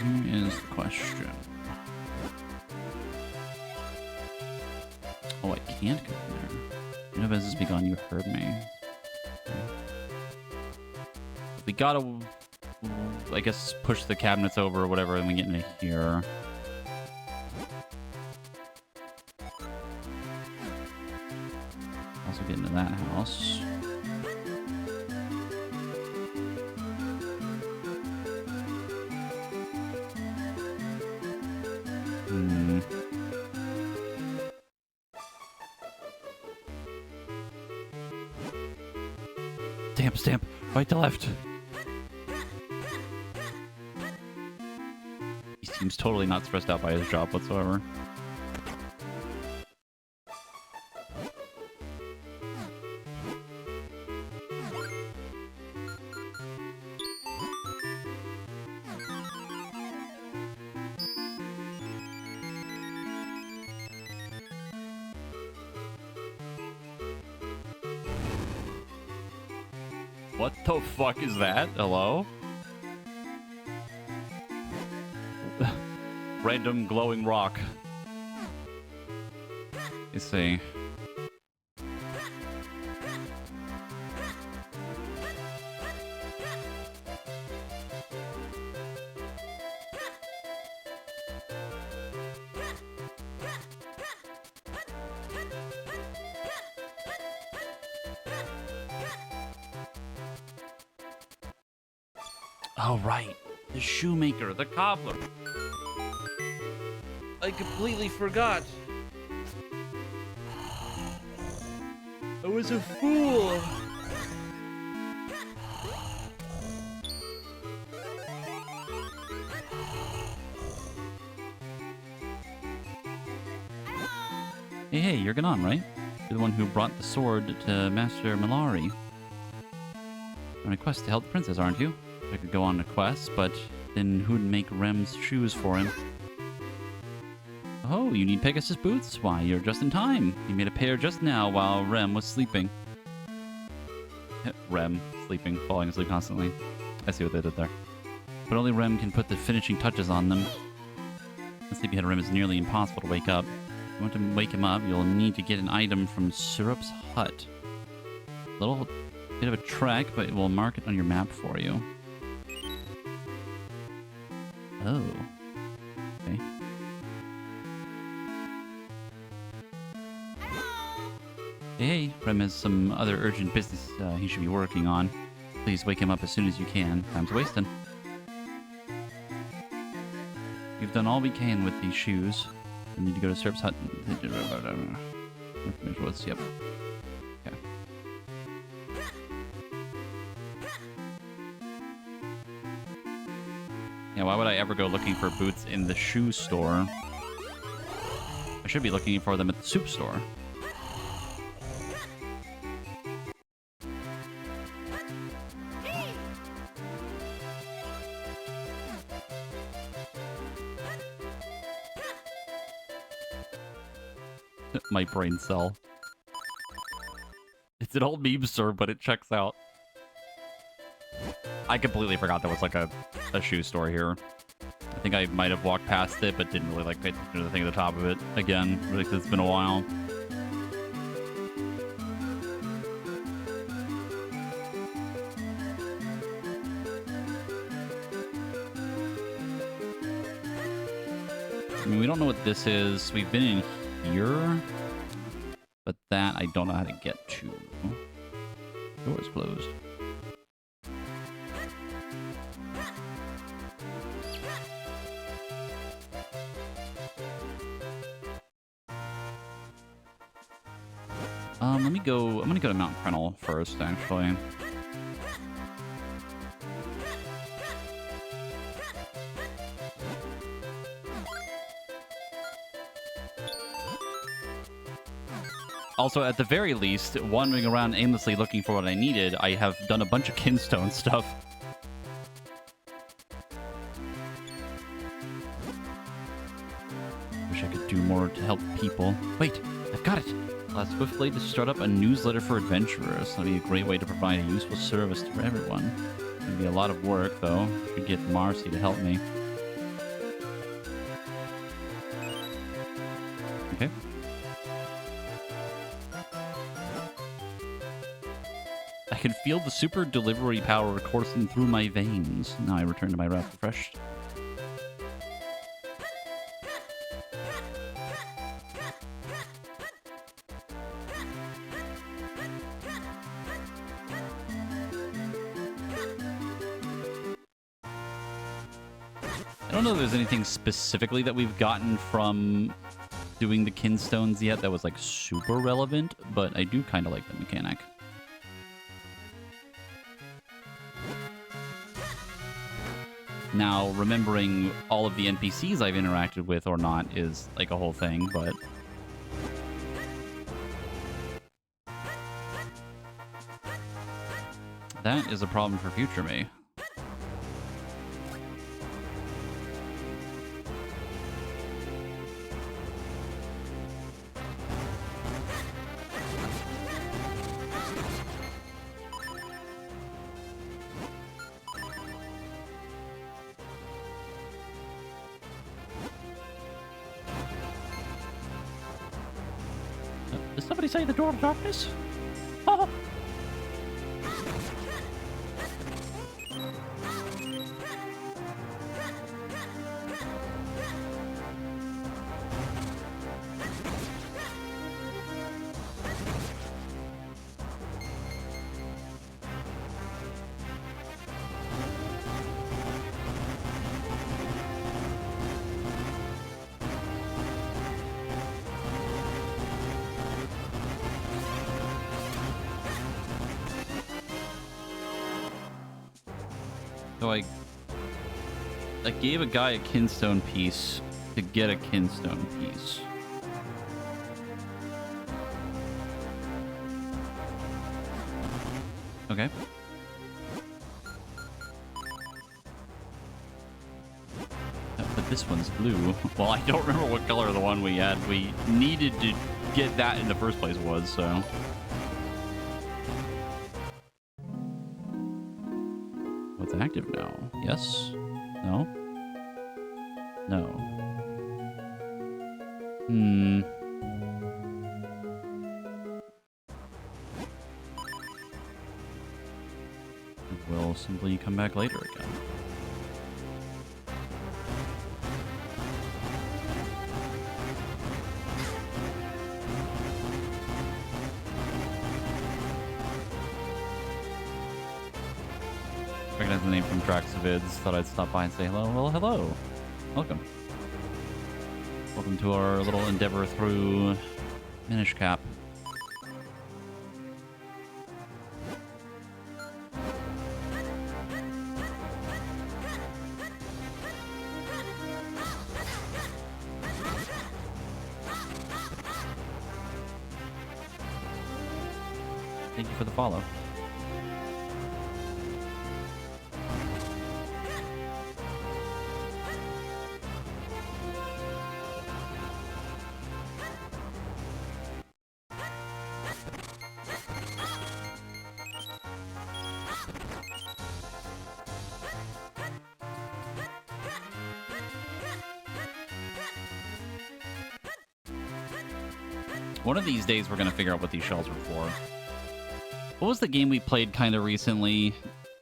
Here is the question. Oh, I can't go there. You know, business begun, you heard me. We gotta, I guess, push the cabinets over or whatever, and we get into here. Also get into that house. Stamp, right to left. He seems totally not stressed out by his job whatsoever. What the fuck is that? Hello? Random glowing rock. Let's see. Oh, right. The shoemaker, the cobbler. I completely forgot. I was a fool. Hey, you're Ganon, right? You're the one who brought the sword to Master Malari. On a quest to help the princess, aren't you? I could go on a quest, but then who'd make Rem's shoes for him? Oh, you need Pegasus boots? Why, you're just in time. You made a pair just now while Rem was sleeping. Rem, sleeping, falling asleep constantly. I see what they did there. But only Rem can put the finishing touches on them. A sleepyhead Rem is nearly impossible to wake up. If you want to wake him up, you'll need to get an item from Syrup's hut. A little bit of a trek, but we'll mark it on your map for you. Oh. Okay. Hey, Rem has some other urgent business he should be working on. Please wake him up as soon as you can. Time's wasting. We've done all we can with these shoes. We need to go to Syrup's hut. Woods, yep. Okay. Yeah, why would I ever go looking for boots in the shoe store? I should be looking for them at the soup store. My brain cell. It's an old meme, sir, but it checks out. I completely forgot there was like a shoe store here. think I might have walked past it, but didn't really like pay attention to the thing at the top of it again, because it's been a while. I mean, we don't know what this is. We've been in here, but that I don't know how to get to. Door is closed. Let me go. I'm gonna go to Mount Krennel first, actually. Also, at the very least, wandering around aimlessly looking for what I needed, I have done a bunch of kinstone stuff. Wish I could do more to help people. Wait, I've got it! I'll ask Swiftblade to start up a newsletter for adventurers. That'll be a great way to provide a useful service to everyone. It'll be a lot of work, though. Should get Marcy to help me. Okay. I can feel the super delivery power coursing through my veins. Now I return to my route refreshed. I don't know if there's anything specifically that we've gotten from doing the kinstones yet that was like super relevant, but I do kind of like the mechanic. Now, remembering all of the NPCs I've interacted with or not is like a whole thing, but... that is a problem for future me. Did somebody say the door of darkness? Oh. So I gave a guy a kinstone piece to get a kinstone piece. Okay. But this one's blue. Well, I don't remember what color the one we had. We needed to get that in the first place was, so... What's active now? Yes? No? No. We'll simply come back later again. Recognize the name from Traxavids. Thought I'd stop by and say hello. Well, hello. Welcome. Welcome to our little endeavor through Minish Cap. Thank you for the follow. One of these days, we're going to figure out what these shells are for. What was the game we played kind of recently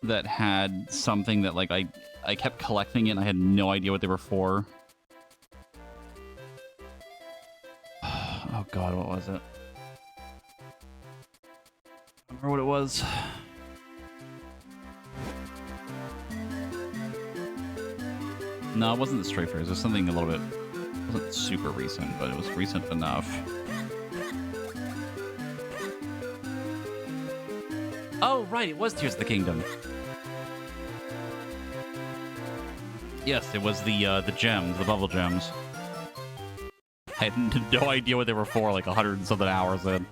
that had something that, like, I kept collecting it and I had no idea what they were for? Oh, God, what was it? I remember what it was. No, it wasn't the Stray Fairies. It was something a little bit... It wasn't super recent, but it was recent enough. Oh, right, it was Tears of the Kingdom. Yes, it was the gems, the bubble gems. I had no idea what they were for, like 100 and something hours in.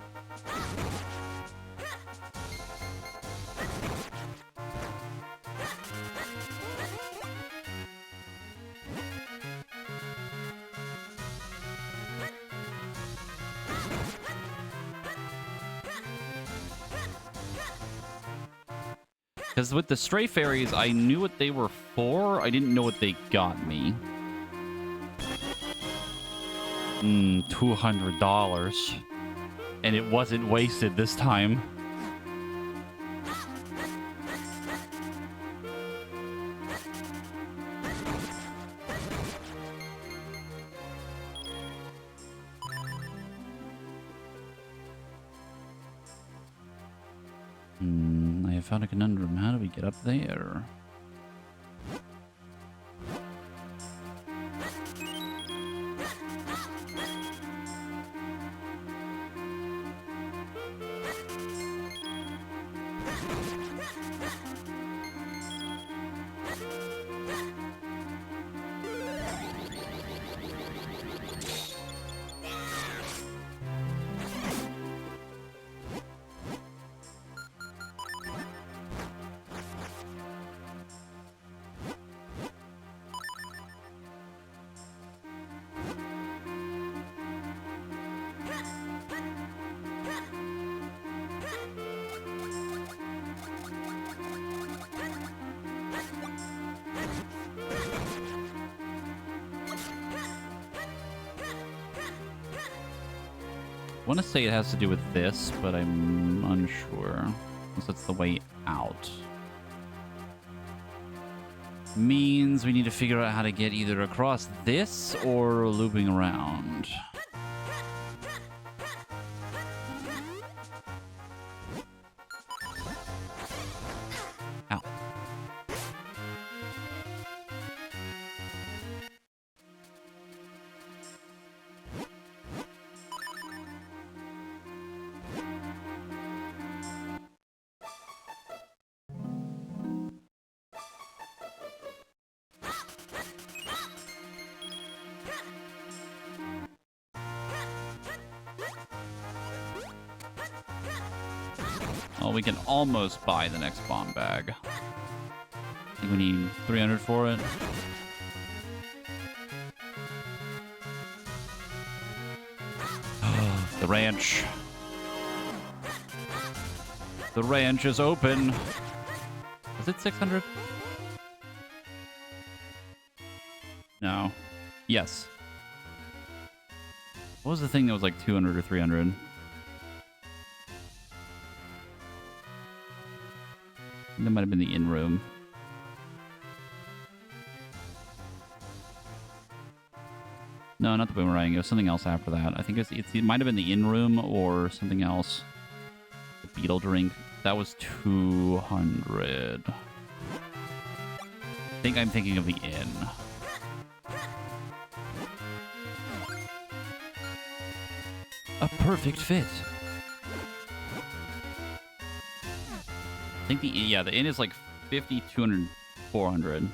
Because with the Stray Fairies, I knew what they were for. I didn't know what they got me. $200. And it wasn't wasted this time. I found a conundrum. How do we get up there? I want to say it has to do with this, but I'm unsure. Unless that's the way out. Means we need to figure out how to get either across this or looping around. Ow. Well, we can almost buy the next bomb bag. I think we need 300 for it. The ranch. The ranch is open. Was it 600? No. Yes. What was the thing that was like 200 or 300? That might have been the in-room. No, not the boomerang. It was something else after that. I think it might have been the in-room or something else. The beetle drink. That was 200. I think I'm thinking of the inn. A perfect fit. I think the inn is like 50, 200, 400.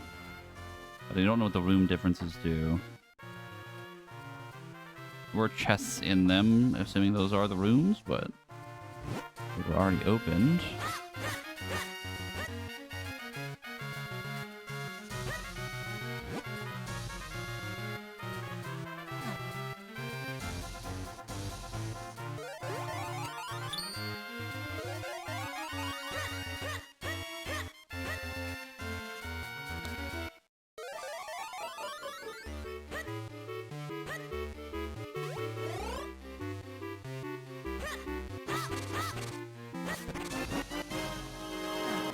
But I don't know what the room differences do. There were chests in them, assuming those are the rooms, but they were already opened.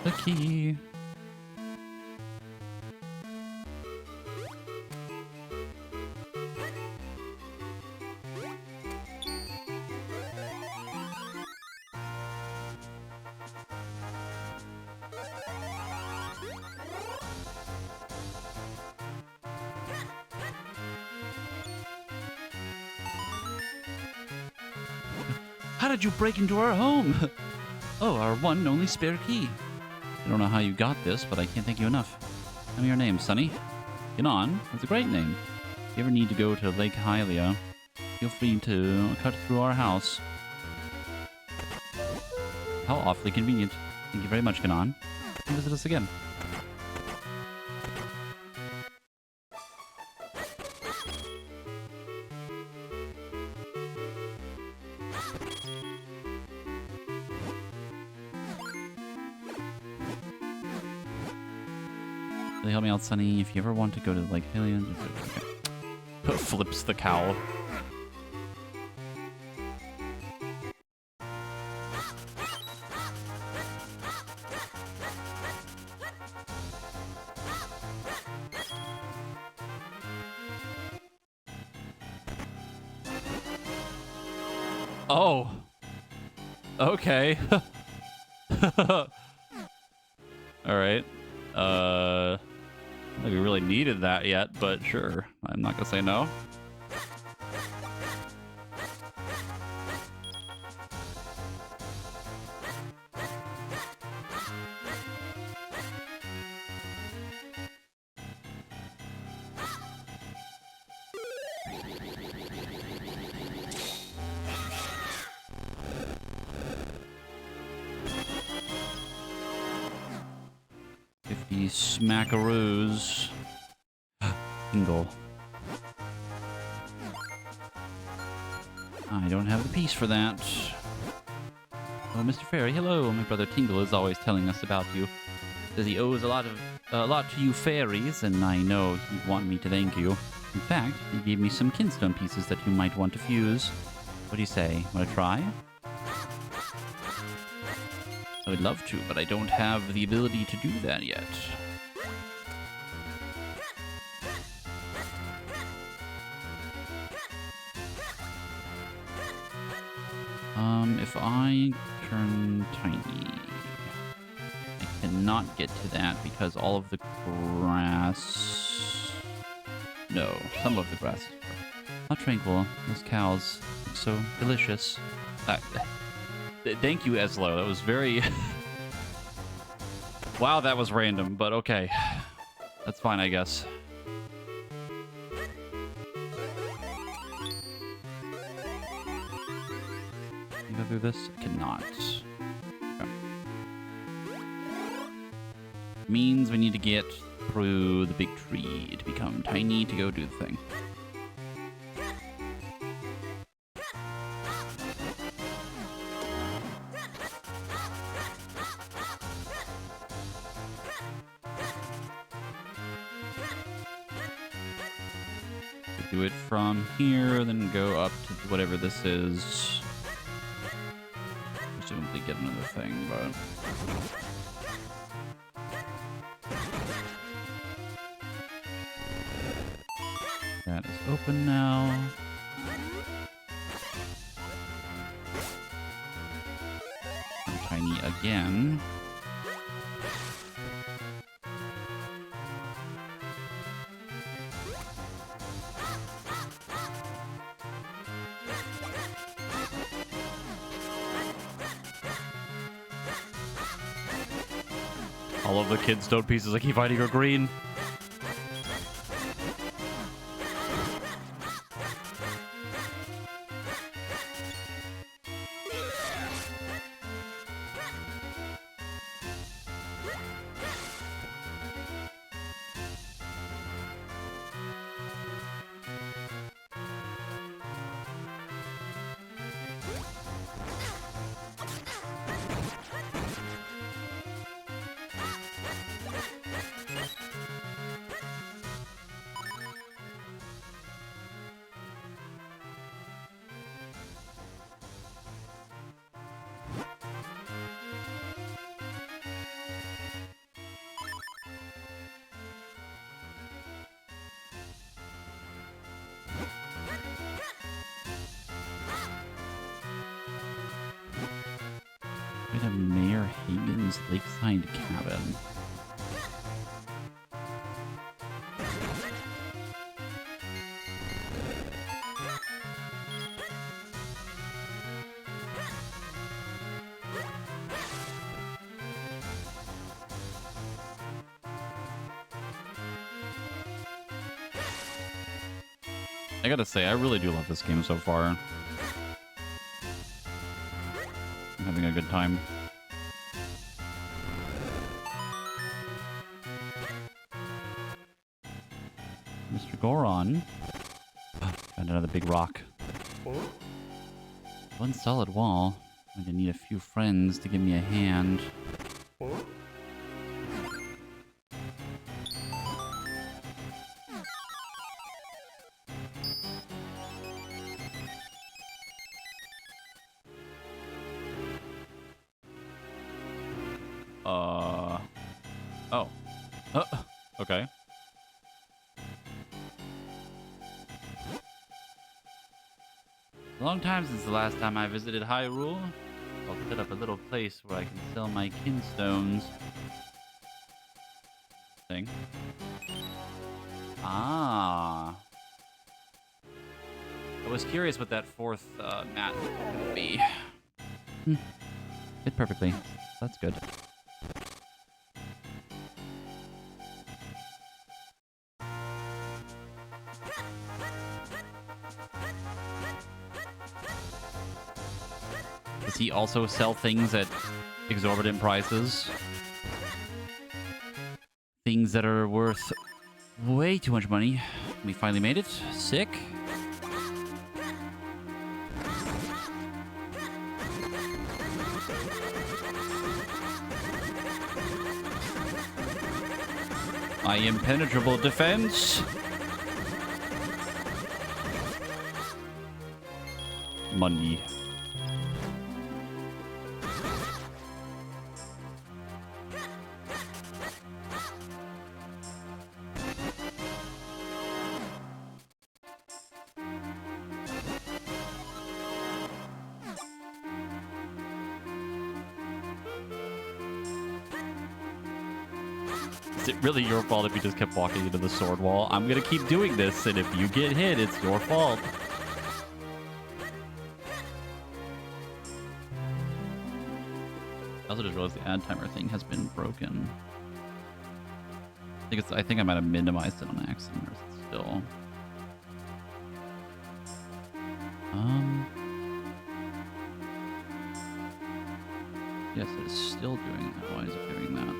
The key. How did you break into our home? Oh, our one and only spare key. I don't know how you got this, but I can't thank you enough. Tell me your name, Sonny. Get on. That's a great name. If you ever need to go to Lake Hylia, feel free to cut through our house. How awfully convenient. Thank you very much, Ganon. Come visit us again. Really help me out, Sonny. If you ever want to go to Lake Hylia... Okay. Flips the cowl. Oh. Okay. Alright. I don't think we really needed that yet, but sure. I'm not gonna say no. Smackaroos. Tingle. I don't have the piece for that. Oh, Mr. Fairy, hello. My brother Tingle is always telling us about you. Says he owes a lot to you fairies, and I know he'd want me to thank you. In fact, he gave me some kinstone pieces that you might want to fuse. What do you say? Want to try? I would love to, but I don't have the ability to do that yet. If I turn tiny, I cannot get to that because all of the grass... No, some of the grass is not tranquil. Those cows look so delicious. Thank you, Eslo. That was very... Wow, that was random, but okay. That's fine, I guess. Can I go through this? I cannot. Okay. Means we need to get through the big tree to become tiny to go do the thing. Do it from here, then go up to whatever this is. Presumably get another thing, but... That is open now. I'm tiny again. All of the kidstone pieces I keep finding are green. Outside of Mayor Hagen's lakeside cabin. I gotta say, I really do love this game so far. I'm having a good time. Mr. Goron. Oh, got another big rock. One solid wall. I'm gonna need a few friends to give me a hand. Oh. Okay. A long time since the last time I visited Hyrule. I'll set up a little place where I can sell my kinstones. Thing. Ah. I was curious what that fourth mat would be. Fit perfectly. That's good. Does he also sell things at exorbitant prices? Things that are worth way too much money. We finally made it. Sick. My impenetrable defense. Money. Is it really your fault if you just kept walking into the sword wall? I'm gonna keep doing this, and if you get hit, it's your fault. I also just realized the ad timer thing has been broken. I think I might have minimized it on accident, or is it still? Yes, it is still doing that. Why is it doing that?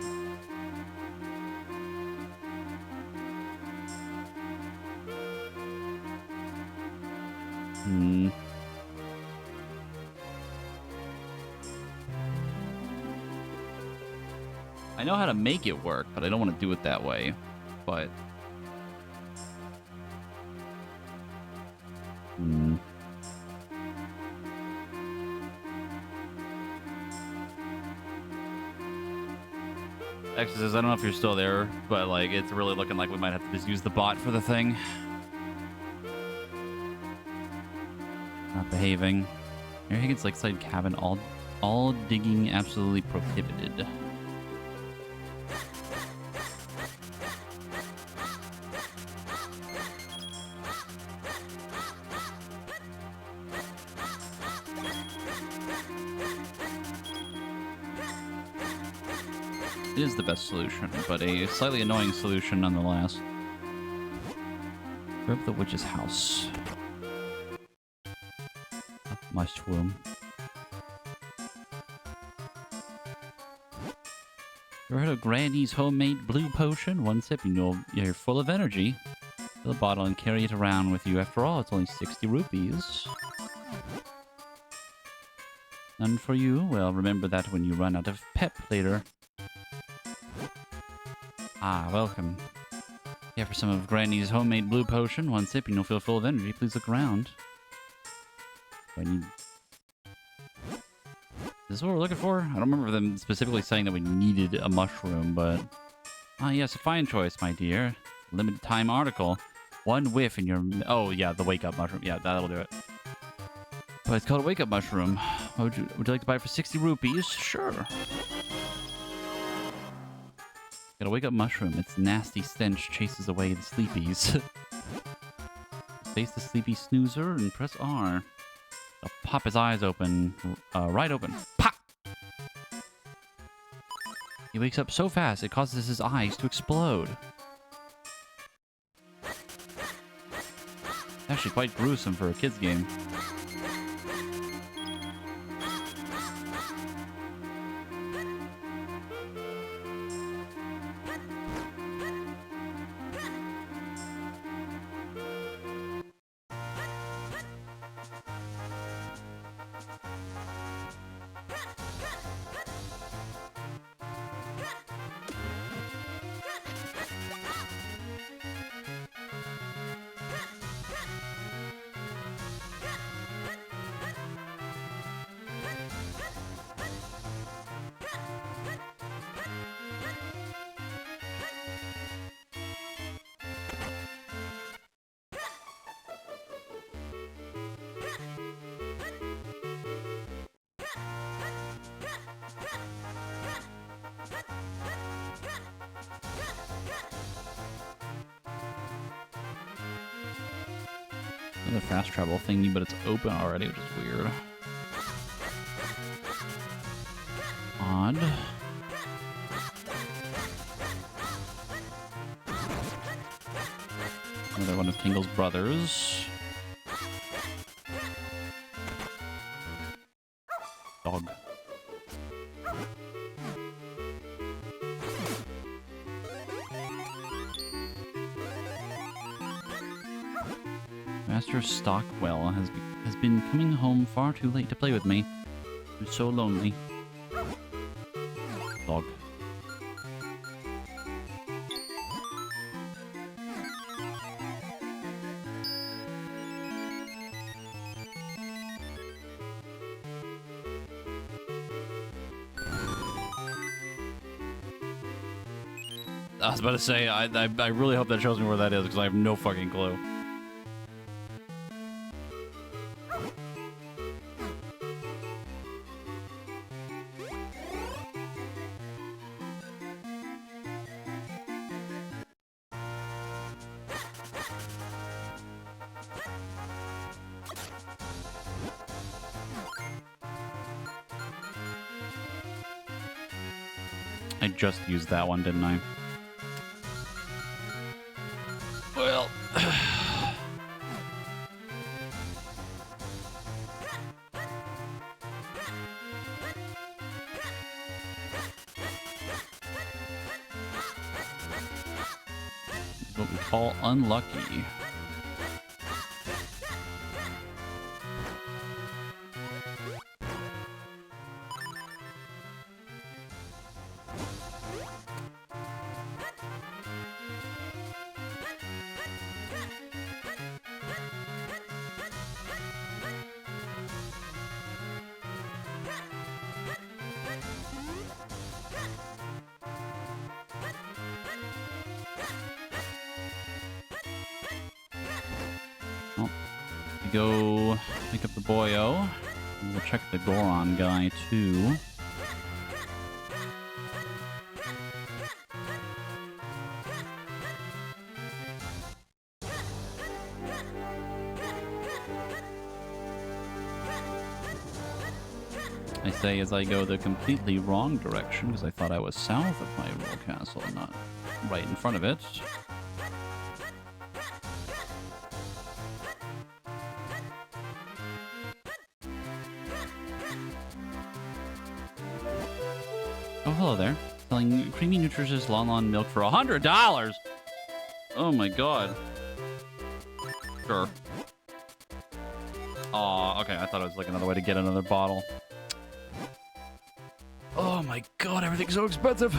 I know how to make it work, but I don't want to do it that way. But... Exorcist, I don't know if you're still there, but like it's really looking like we might have to just use the bot for the thing. Not behaving. Mayor Hagen's lakeside cabin, all digging absolutely prohibited. It is the best solution, but a slightly annoying solution nonetheless. Grab the witch's house. Mushroom. You ever heard of Granny's homemade blue potion? One sip and you're full of energy. Fill a bottle and carry it around with you. After all, it's only 60 rupees. None for you? Well, remember that when you run out of pep later. Ah, welcome. Here for some of Granny's homemade blue potion. One sip and you'll feel full of energy. Please look around. I need... Is this what we're looking for? I don't remember them specifically saying that we needed a mushroom, but... Ah, yes, a fine choice, my dear. Limited time article. One whiff in your... Oh, yeah, the wake-up mushroom. Yeah, that'll do it. But it's called a wake-up mushroom. would you like to buy it for 60 rupees? Sure. Gotta wake up Mushroom. Its nasty stench chases away the sleepies. Face the sleepy snoozer and press R. I'll pop his eyes open. Right open. Pop! He wakes up so fast, it causes his eyes to explode. Actually quite gruesome for a kid's game. Another fast travel thingy, but it's open already, which is weird. Odd. Another one of Tingle's brothers. Dog. Master Stockwell has been coming home far too late to play with me. I'm so lonely. Dog. I was about to say, I really hope that shows me where that is, because I have no fucking clue. I just used that one, didn't I? Well... what we call unlucky. Go pick up the boyo. We'll check the Goron guy too. I say as I go the completely wrong direction because I thought I was south of Hyrule Castle, not right in front of it. Oh, hello there. Selling creamy, nutritious Lon milk for $100! Oh my god. Sure. Aw, okay, I thought it was like another way to get another bottle. Oh my god, everything's so expensive!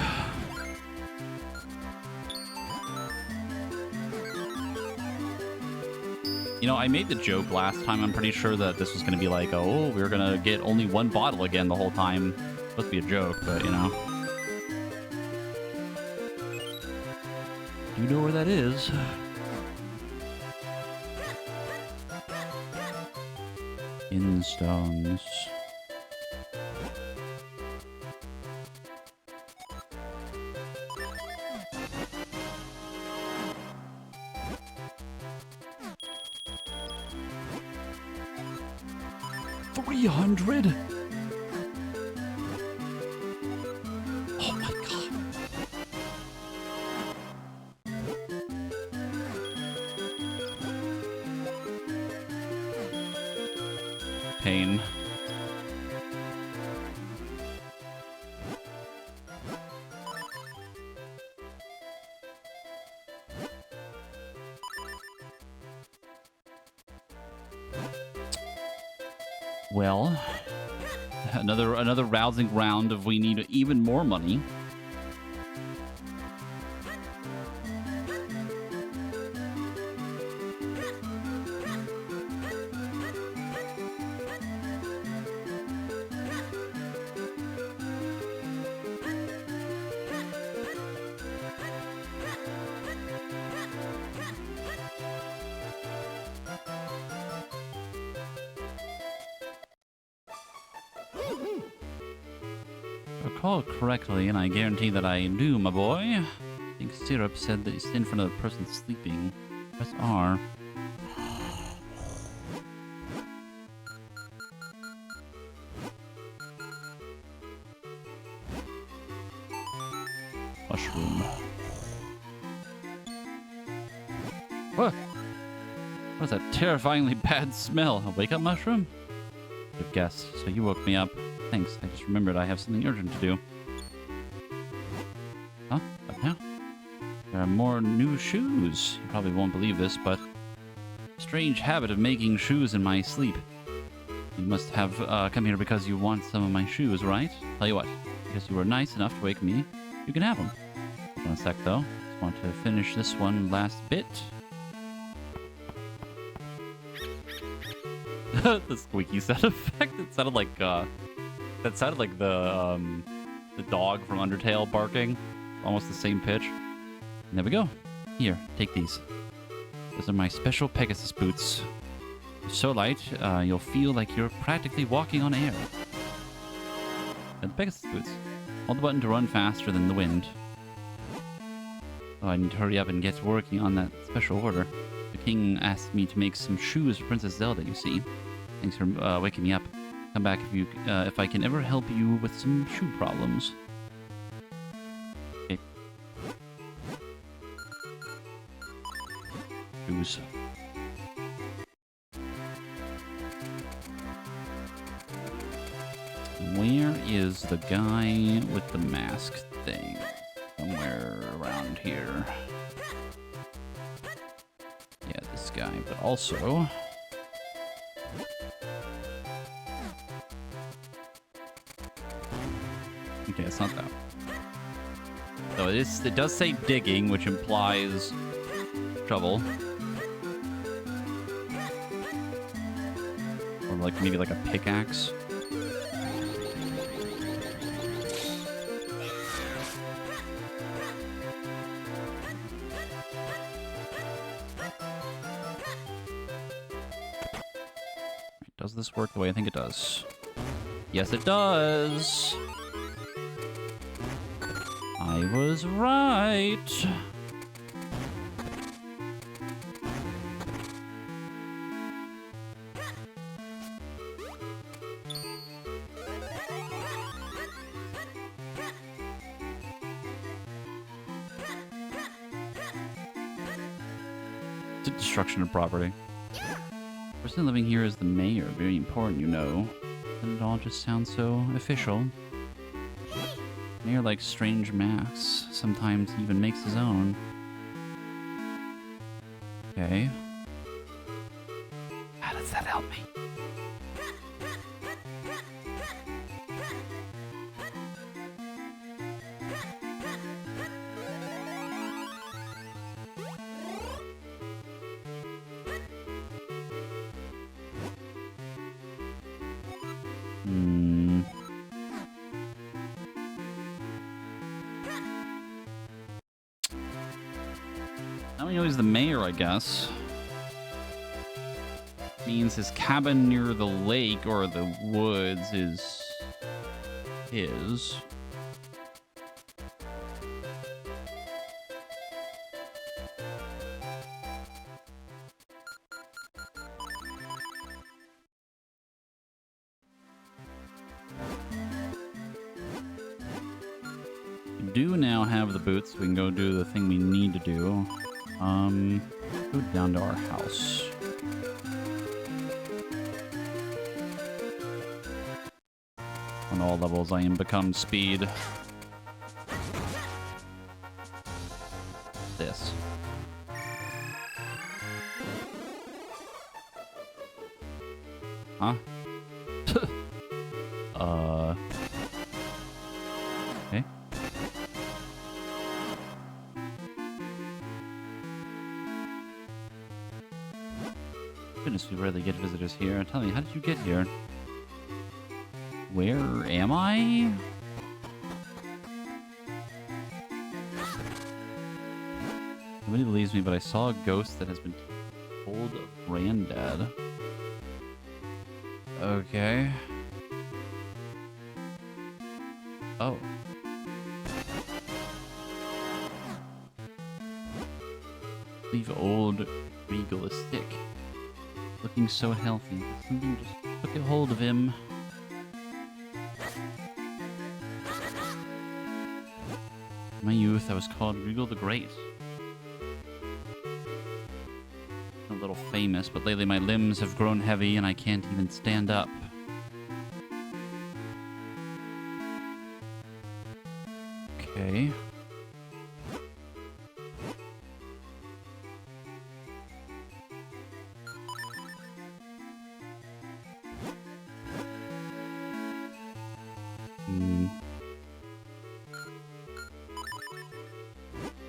You know, I made the joke last time. I'm pretty sure that this was going to be like, oh, we're going to get only one bottle again the whole time. Supposed to be a joke, but you know. You know where that is. Instongs. 300? Oh my god. Pain. Well, another rousing round of we need even more money. Recall correctly, and I guarantee that I do, my boy. I think Syrup said that you stand in front of the person sleeping. Press R. Mushroom. What? What is that terrifyingly bad smell? A wake-up mushroom? Could have guessed, so you woke me up. Thanks, I just remembered I have something urgent to do. Huh? What now? There are more new shoes. You probably won't believe this, but strange habit of making shoes in my sleep. You must have come here because you want some of my shoes, right? Tell you what, because you were nice enough to wake me, you can have them. Hold on a sec, though. Just want to finish this one last bit. The squeaky sound effect. It sounded like that sounded like the dog from Undertale barking, almost the same pitch. And there we go. Here, take these. Those are my special Pegasus boots. They're so light, you'll feel like you're practically walking on air. And the Pegasus boots. Hold the button to run faster than the wind. Oh, I need to hurry up and get working on that special order. The king asked me to make some shoes for Princess Zelda, you see. Thanks for waking me up. Come back if I can ever help you with some shoe problems. Okay. Shoes. Where is the guy with the mask thing? Somewhere around here. Yeah, this guy, but also... Okay, it's not that. So it does say digging, which implies trouble. Or like maybe like a pickaxe. Does this work the way I think it does? Yes, it does! I was right! Destruction of property. The person living here is the mayor. Very important, you know. And it all just sounds so official. Mayor likes strange masks. Sometimes he even makes his own. Okay. How does that help me? Now we know he's the mayor, I guess. Means his cabin near the lake or the woods is his. do now have the boots. We can go do the thing we need to do. Go down to our house. On all levels, I am become speed. This. Huh? Okay. Goodness, we rarely get visitors here. Tell me, how did you get here? Where am I? Nobody believes me, but I saw a ghost that has been told of Granddad. Okay. Oh. Leave old Regal is sick. Looking so healthy. Something just took a hold of him. In my youth, I was called Regal the Great. A little famous, but lately my limbs have grown heavy and I can't even stand up. Okay.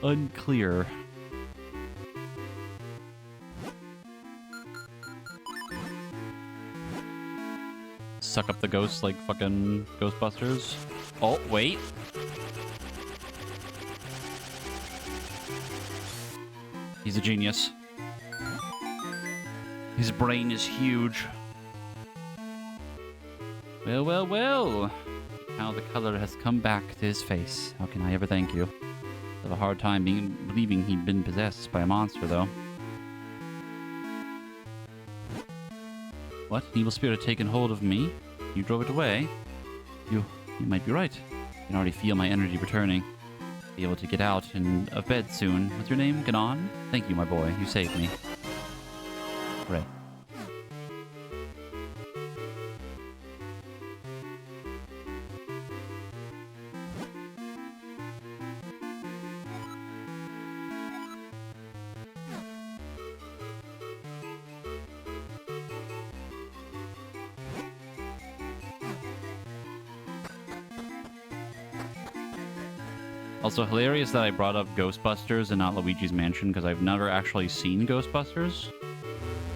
Unclear. Suck up the ghosts like fucking Ghostbusters. Oh, wait. He's a genius. His brain is huge. Well, well, well. How the color has come back to his face. How can I ever thank you? I have a hard time believing he'd been possessed by a monster, though. What? An evil spirit had taken hold of me? You drove it away? You might be right. I can already feel my energy returning. Be able to get out and of bed soon. What's your name? Ganon? Thank you, my boy. You saved me. Right. Also hilarious that I brought up Ghostbusters and not Luigi's Mansion because I've never actually seen Ghostbusters.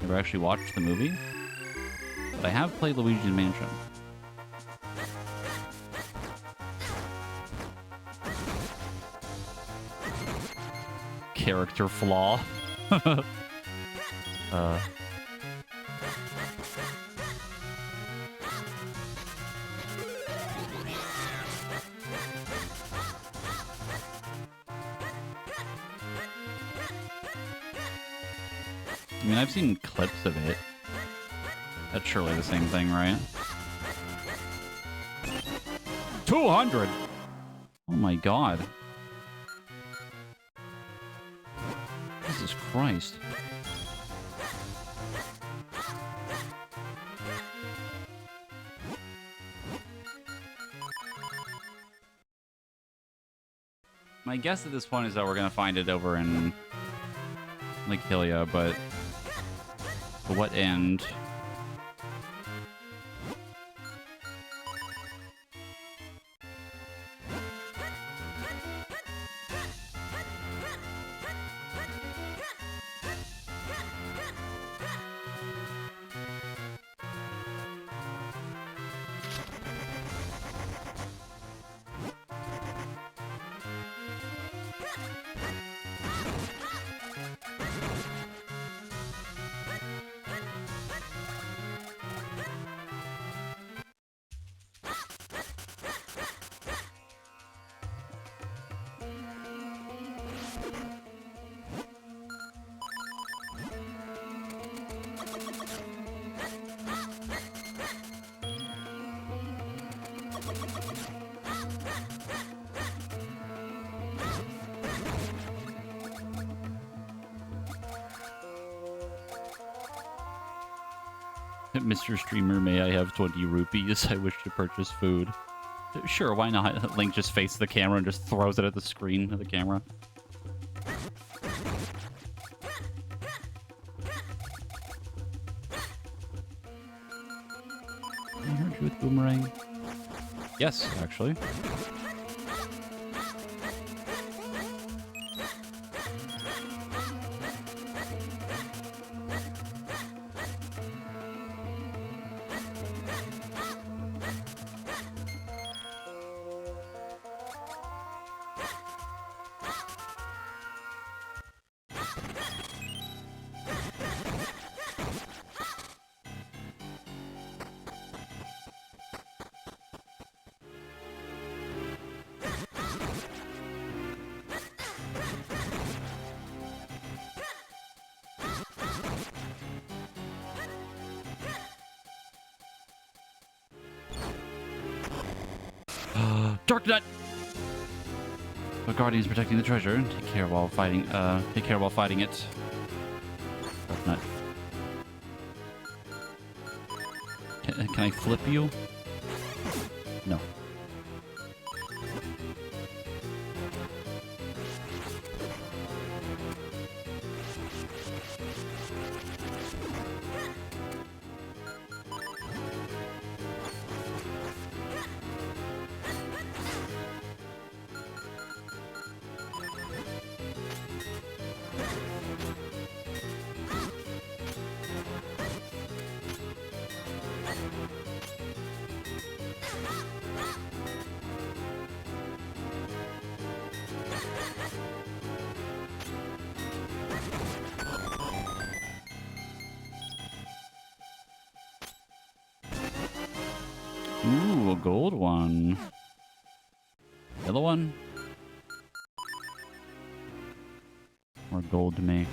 Never actually watched the movie. But I have played Luigi's Mansion. Character flaw. I mean, I've seen clips of it. That's surely the same thing, right? 200! Oh my god. Jesus Christ. My guess at this point is that we're gonna find it over in Lake Hylia, but to what end? Mr. Streamer, may I have 20 rupees? I wish to purchase food. Sure, why not? Link just faces the camera and just throws it at the screen of the camera. I heard you with Boomerang. Yes, actually. Dark Nut! The Guardian's protecting the treasure. Take care while fighting it. Dark Nut. Can I flip you? No. Ooh, a gold one. Yellow one? More gold to me.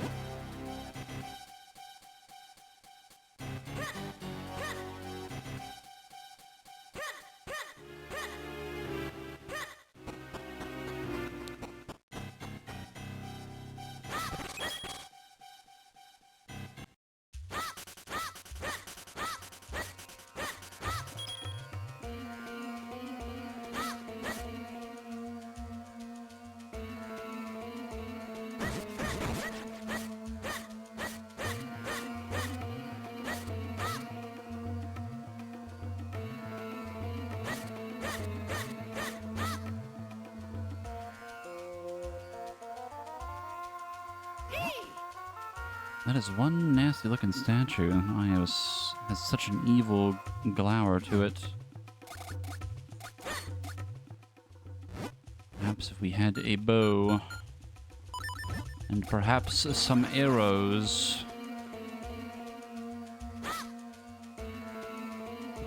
That is one nasty looking statue. Has such an evil glower to it. Perhaps if we had a bow and perhaps some arrows.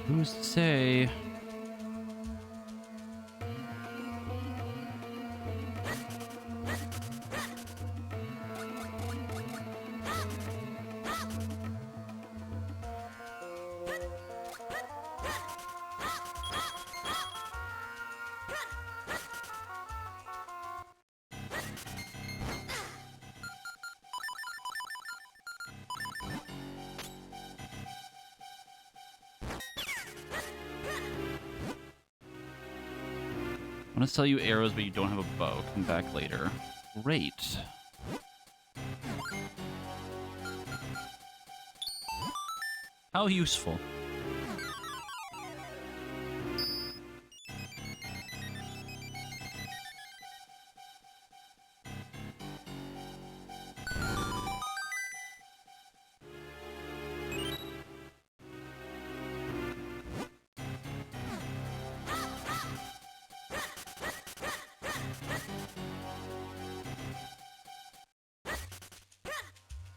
Who's to say? I want to sell you arrows, but you don't have a bow. Come back later. Great. How useful.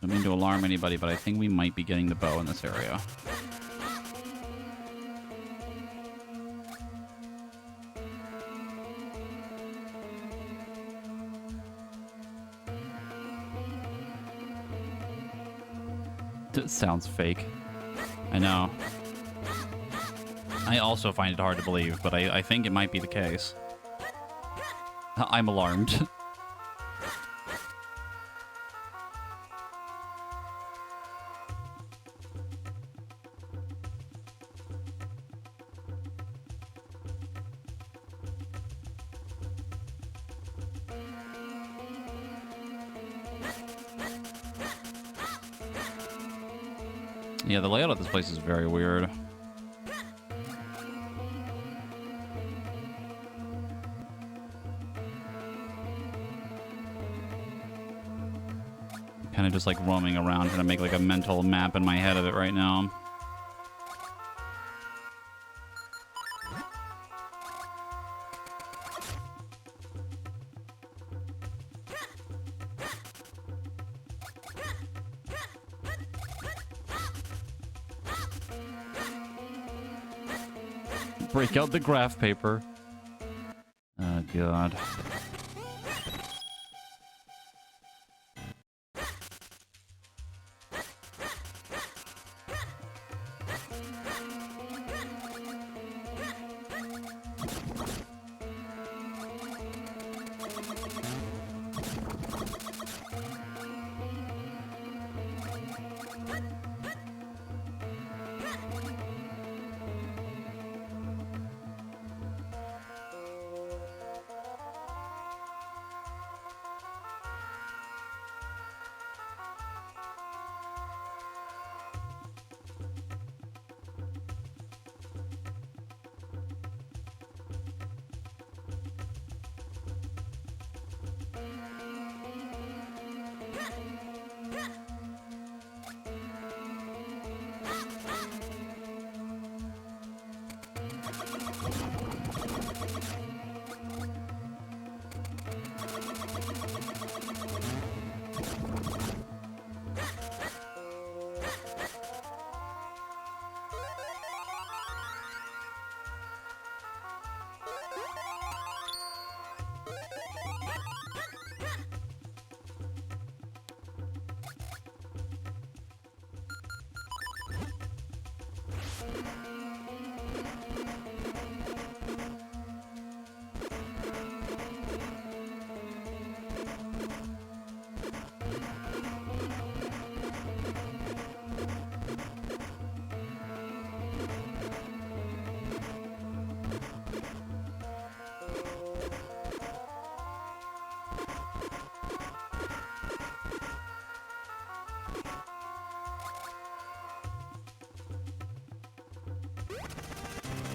I don't mean to alarm anybody, but I think we might be getting the bow in this area. That sounds fake. I know. I also find it hard to believe, but I think it might be the case. I'm alarmed. Yeah, the layout of this place is very weird. Kind of just like roaming around trying to make like a mental map in my head of it right now. Break out the graph paper. Oh, God.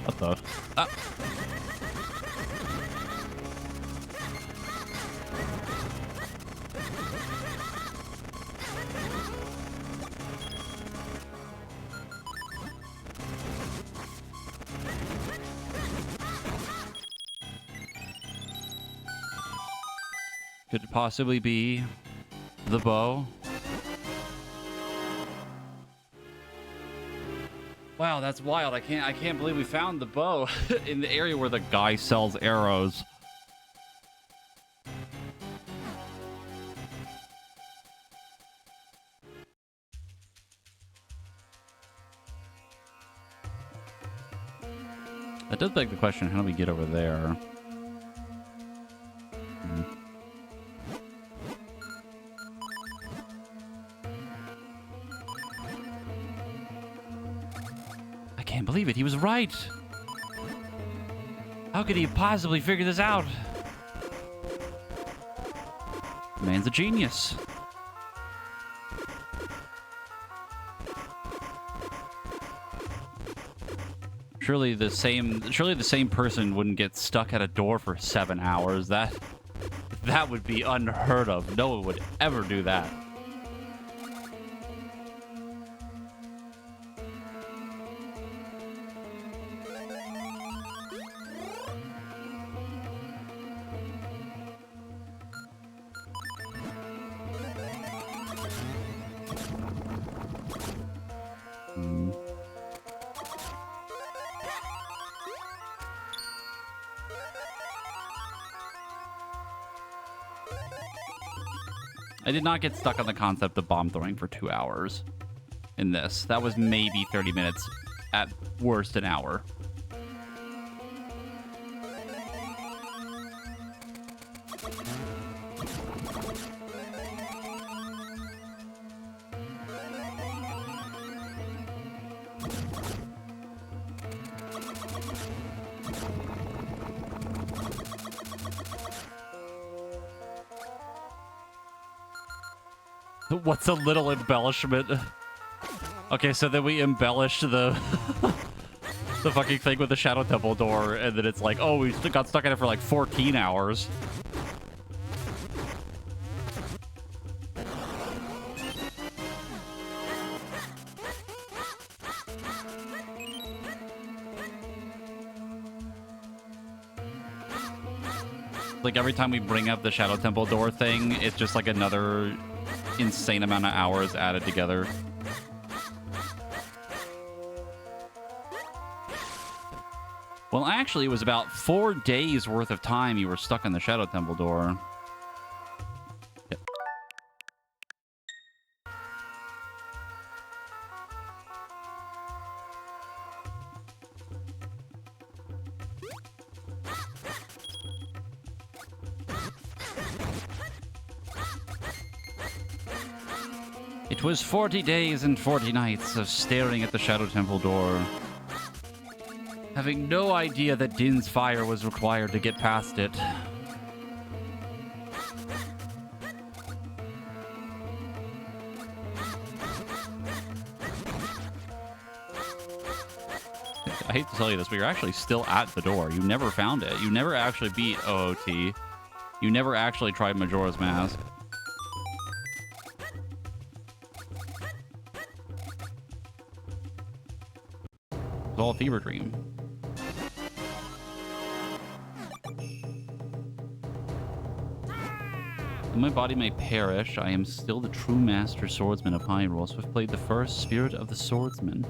What the? Ah. Could it possibly be the bow? Wow, that's wild. I can't believe we found the bow in the area where the guy sells arrows. That does beg the question, how do we get over there? I can't believe it. He was right. How could he possibly figure this out? Man's a genius. Surely the same person wouldn't get stuck at a door for 7 hours. That would be unheard of. No one would ever do that. I did not get stuck on the concept of bomb throwing for 2 hours in this. That was maybe 30 minutes, at worst an hour. What's a little embellishment? Okay, so then we embellished the the fucking thing with the Shadow Temple door, and then it's like, oh, we got stuck in it for like 14 hours. Like every time we bring up the Shadow Temple door thing, it's just like another insane amount of hours added together. Well, actually, it was about 4 days worth of time you were stuck in the Shadow Temple door. Yep. It was 40 days and 40 nights of staring at the Shadow Temple door, having no idea that Din's fire was required to get past it. I hate to tell you this, but you're actually still at the door. You never found it. You never actually beat OOT. You never actually tried Majora's Mask. It's all a fever dream. Though my body may perish, I am still the true master swordsman of Hyrule, so I've played the first Spirit of the Swordsman.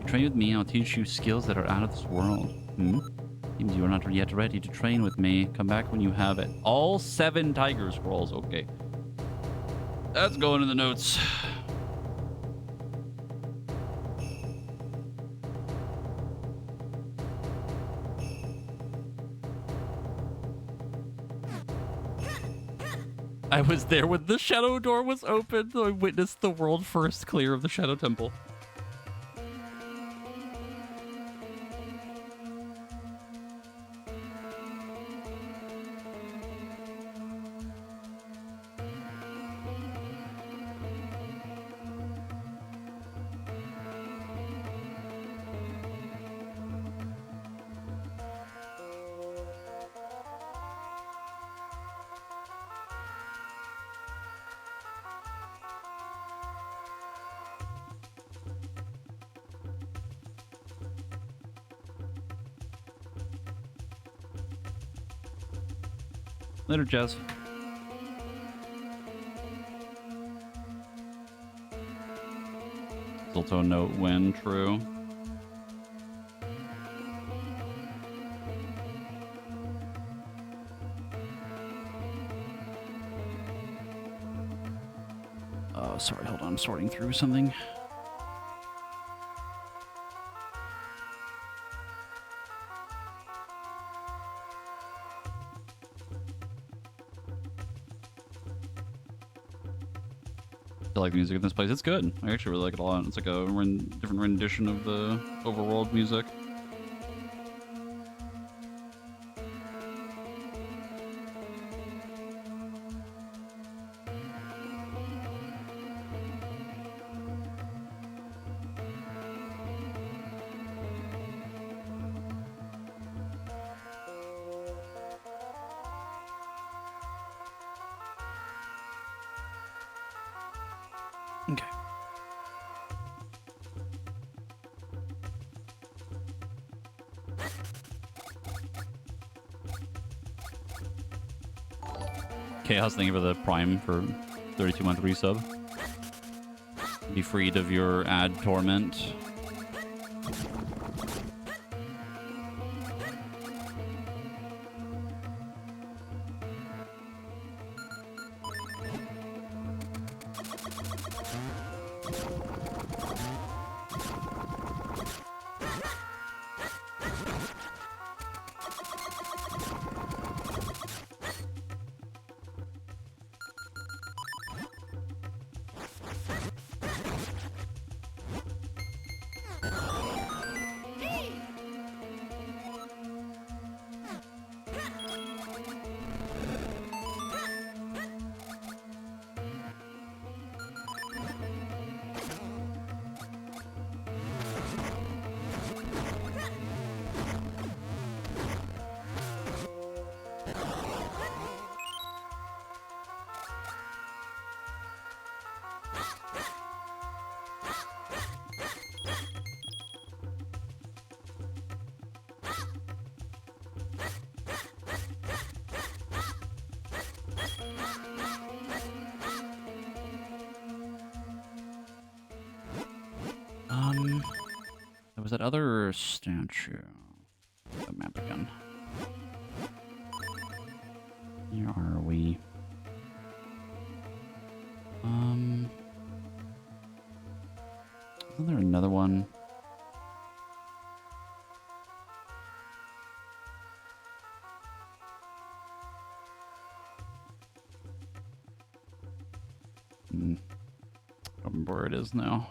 You train with me, I'll teach you skills that are out of this world. Seems you are not yet ready to train with me. Come back when you have it. All 7 Tiger Scrolls. Okay. That's going in the notes. I was there when the Shadow Door was opened. I witnessed the world first clear of the Shadow Temple. Later, Jess. Zolto note when true. Oh, sorry, hold on. I'm sorting through something. I like the music in this place. It's good. I actually really like it a lot. It's like a different rendition of the overworld music. Okay. Chaos, thank you for the Prime for 32-month resub. Be freed of your ad torment. was that other statue. The map again. Where are we? Isn't there another one? I don't remember where it is now.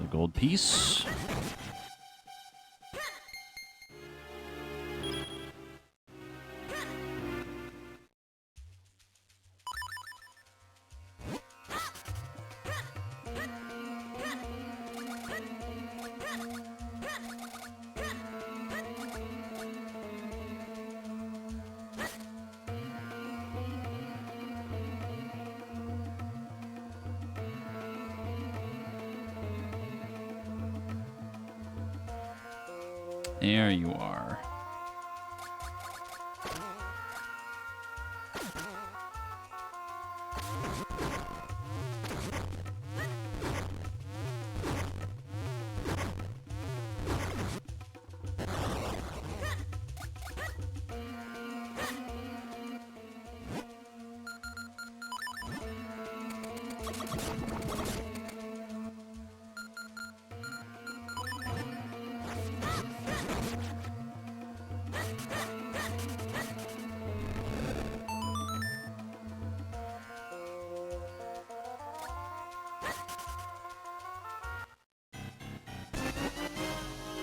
The gold piece. There you are.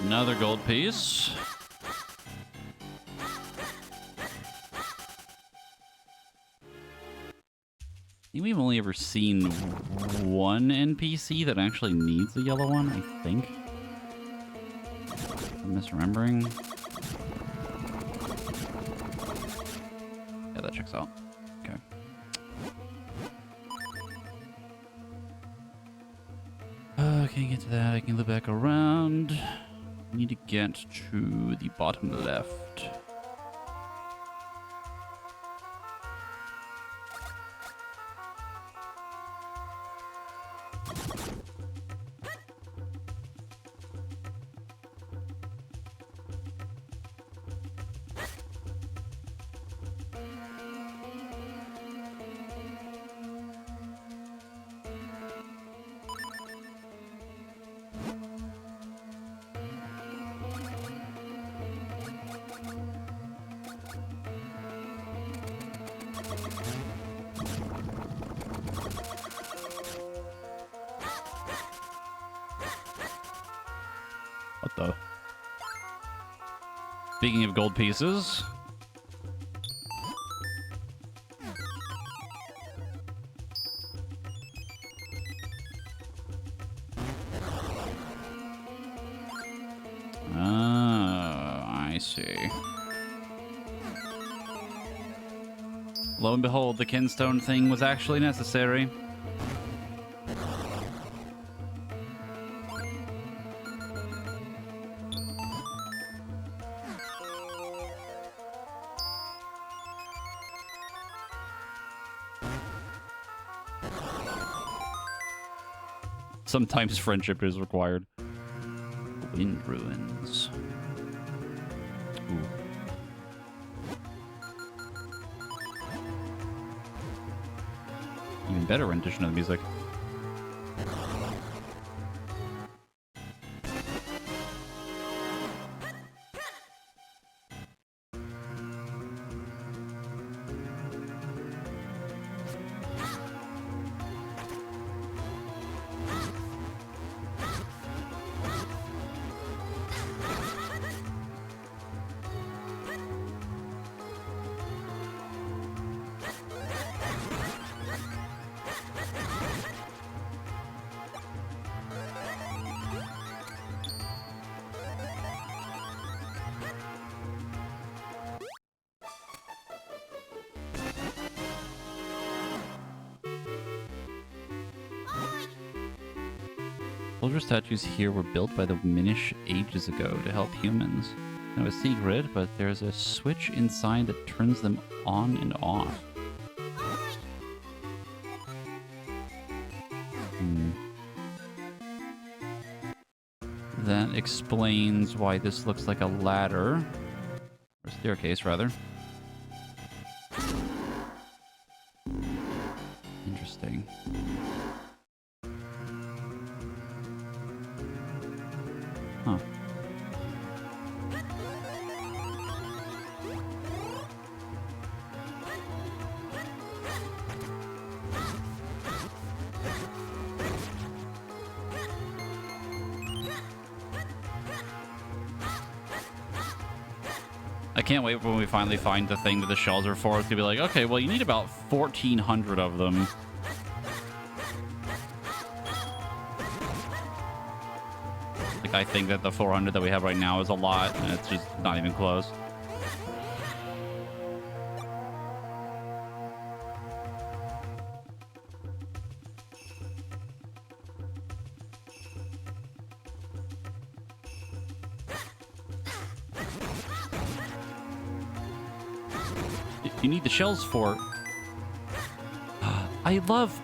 Another gold piece. I think we've only ever seen one NPC that actually needs a yellow one, I think. I'm misremembering. Yeah, that checks out. Okay. Can't get to that. I can loop back around. Need to get to the bottom left. What the? Speaking of gold pieces. I see. Lo and behold, the kinstone thing was actually necessary. Sometimes friendship is required. Wind ruins. Ooh. Even better rendition of the music. Soldier statues here were built by the Minish ages ago to help humans. No a secret, but there's a switch inside that turns them on and off. That explains why this looks like a ladder. Or staircase, rather. Interesting. Huh. I can't wait when we finally find the thing that the shells are for. It's gonna be like, okay, well, you need about 1,400 of them. Like, I think that the 400 that we have right now is a lot, and it's just not even close. You need the shells for... I love...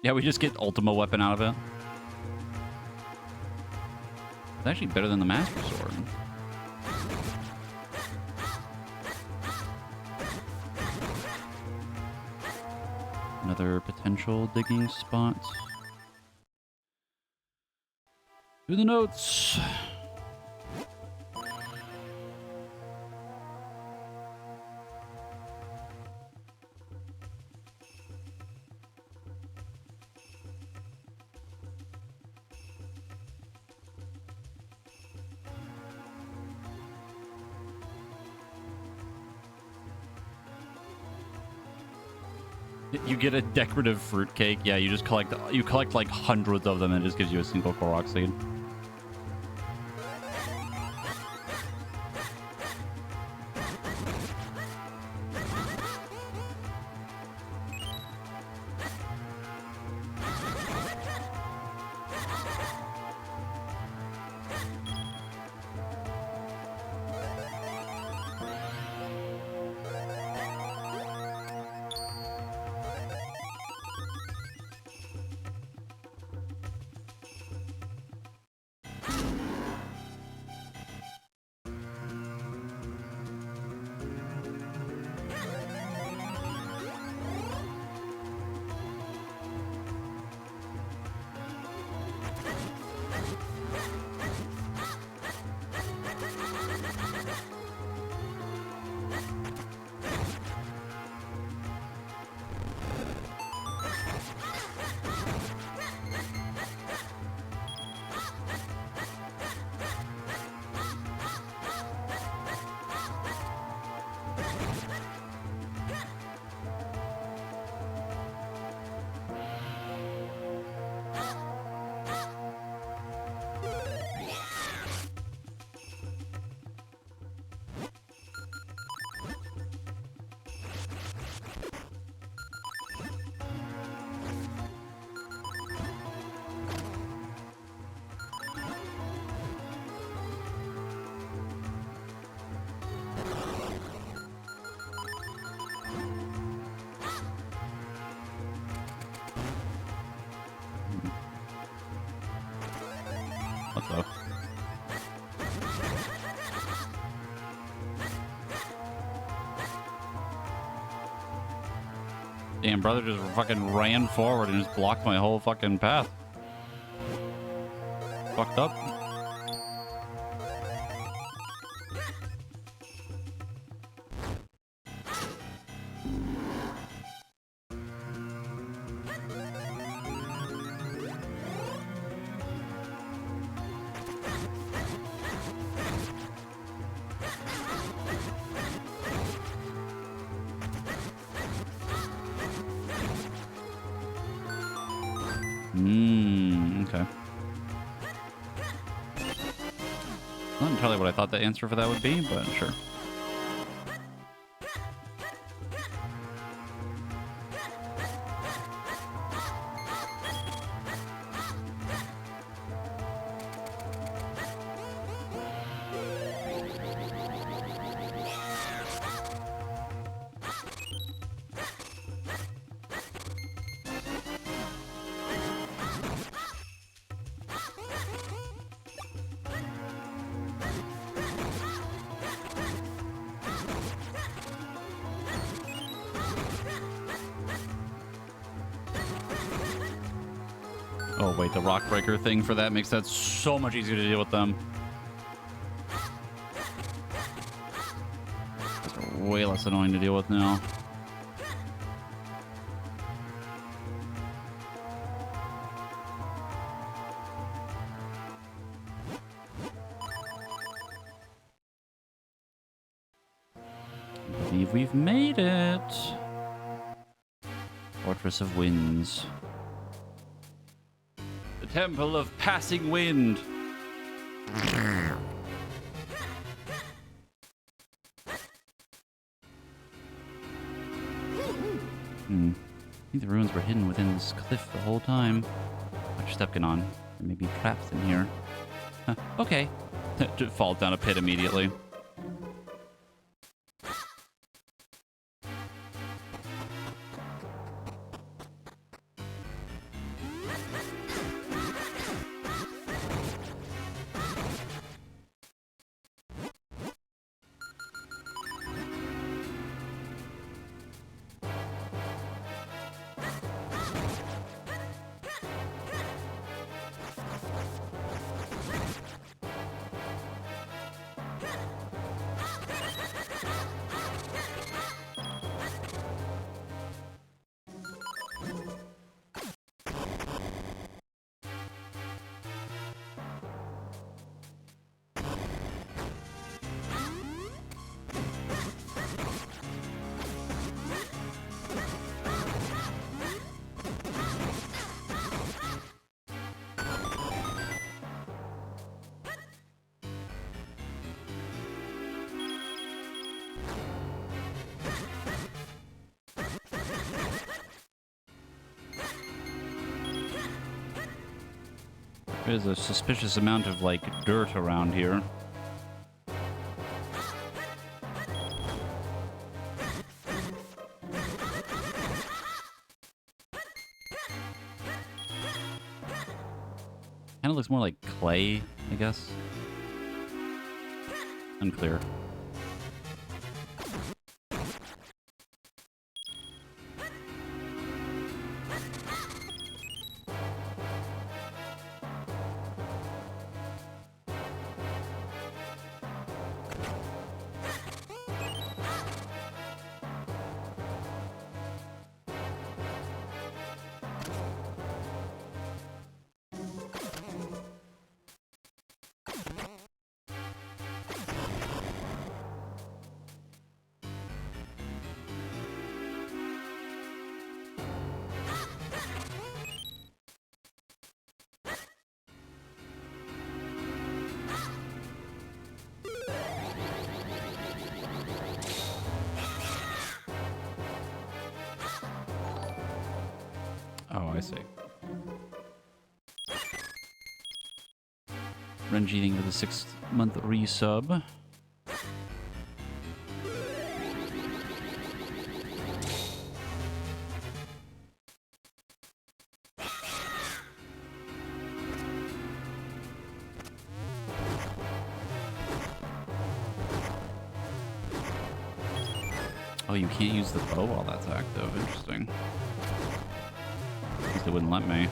Yeah, we just get Ultima weapon out of it. It's actually better than the Master Sword. Another potential digging spot. Do the notes. You get a decorative fruitcake. Yeah, you just collect like hundreds of them and it just gives you a single Korok seed. What the? Damn, brother just fucking ran forward and just blocked my whole fucking path. Fucked up. Okay. Not entirely what I thought the answer for that would be, but sure. Oh, wait, the rock breaker thing for that makes that so much easier to deal with them. Those are way less annoying to deal with now. I believe we've made it. Fortress of Winds. The Temple of Passing Wind. I think the ruins were hidden within this cliff the whole time. Watch your step get on. There may be traps in here. Huh, okay. Just fall down a pit immediately. There's a suspicious amount of, like, dirt around here. Kind of looks more like clay, I guess. Unclear. Oh, I see. Renji thing with a 6-month resub. Oh, you can't use the bow while that's active. Interesting. They wouldn't let me.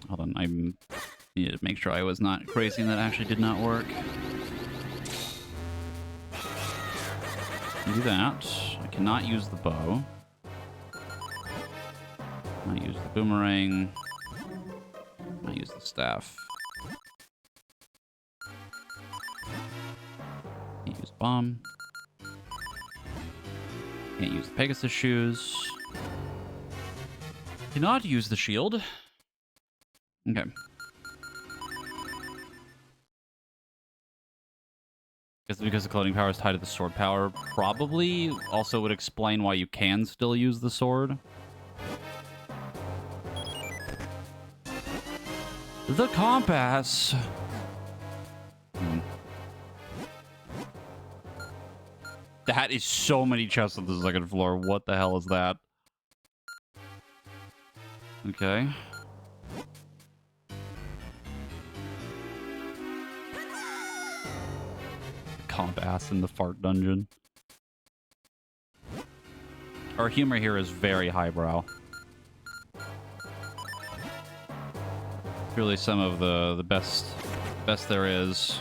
Hold on, I needed to make sure I was not crazy and that actually did not work. Do that. I cannot use the bow. Might use the boomerang. Might use the staff. Can't use bomb. Can't use the Pegasus shoes. Cannot use the shield. Okay. Guess because the clothing power is tied to the sword power, probably also would explain why you can still use the sword. The compass. That is so many chests on the second floor. What the hell is that? Okay. Comp ass in the fart dungeon. Our humor here is very highbrow. Really some of the best there is.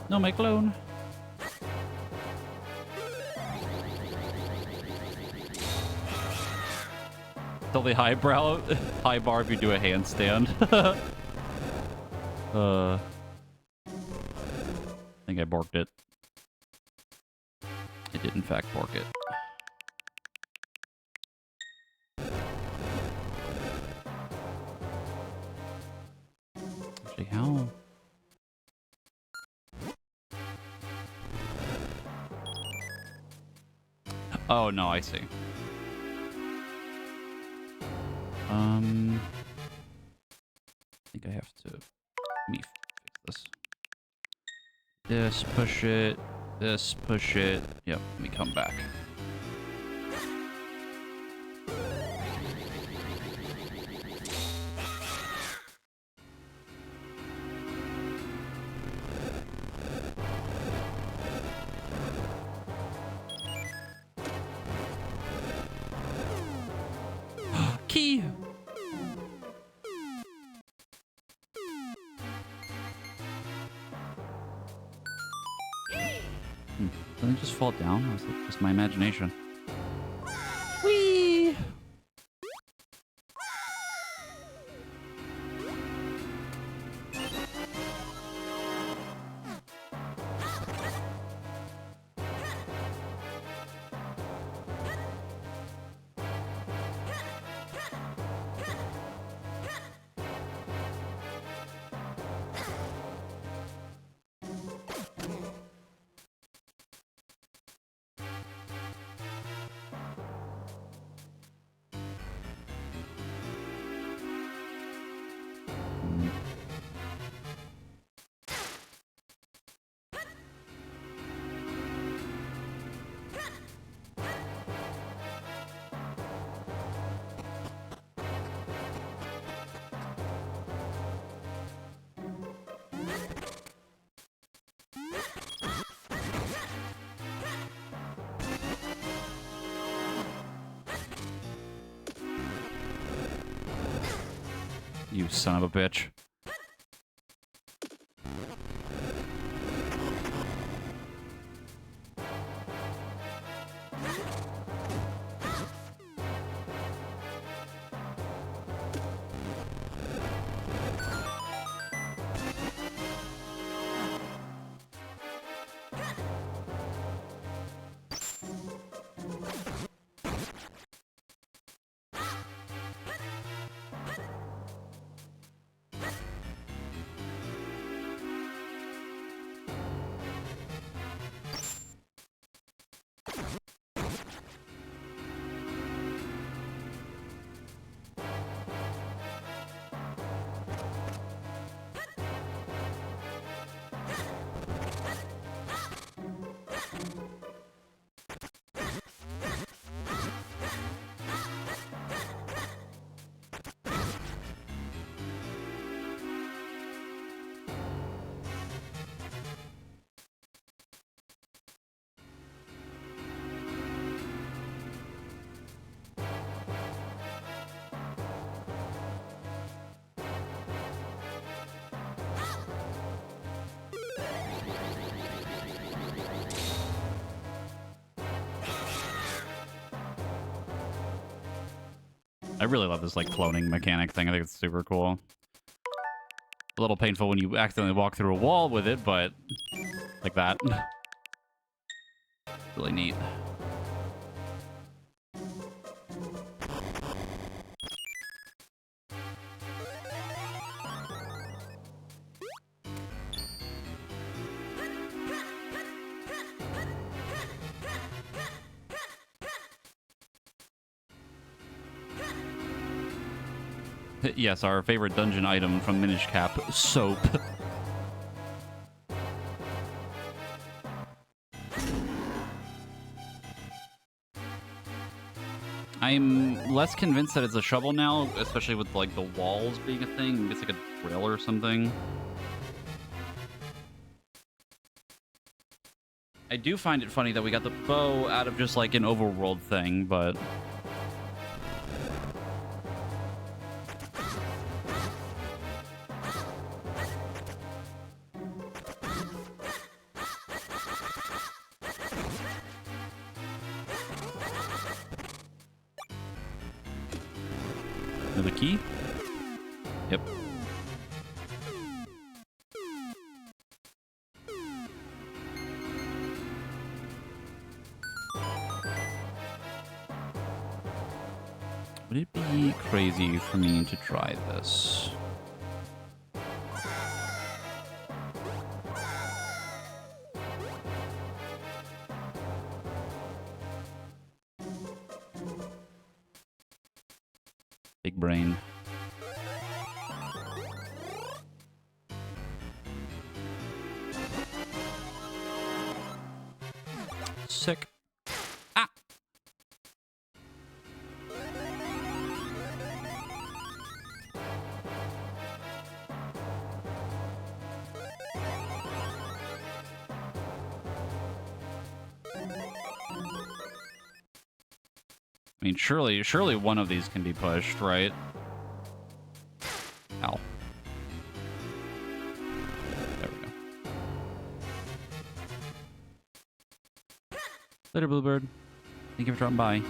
No, my clone. Totally highbrow, high bar if you do a handstand. I think I borked it. I did in fact bork it. Actually, how? Oh, no, I see. I think I have to... Let me fix this. This, push it. This, push it. Yep, let me come back. Key! Did it just fall down? Or was it just my imagination? Whee! You son of a bitch. I really love this, like, cloning mechanic thing. I think it's super cool. A little painful when you accidentally walk through a wall with it, but like that. Really neat. Yes, our favorite dungeon item from Minish Cap, soap. I'm less convinced that it's a shovel now, especially with like the walls being a thing. Maybe it's like a drill or something. I do find it funny that we got the bow out of just like an overworld thing, but... The key? Yep. Would it be crazy for me to try this? Big brain. Sick. Ah! I mean, surely one of these can be pushed, right? Ow. There we go. Later, Bluebird. Thank you for dropping by.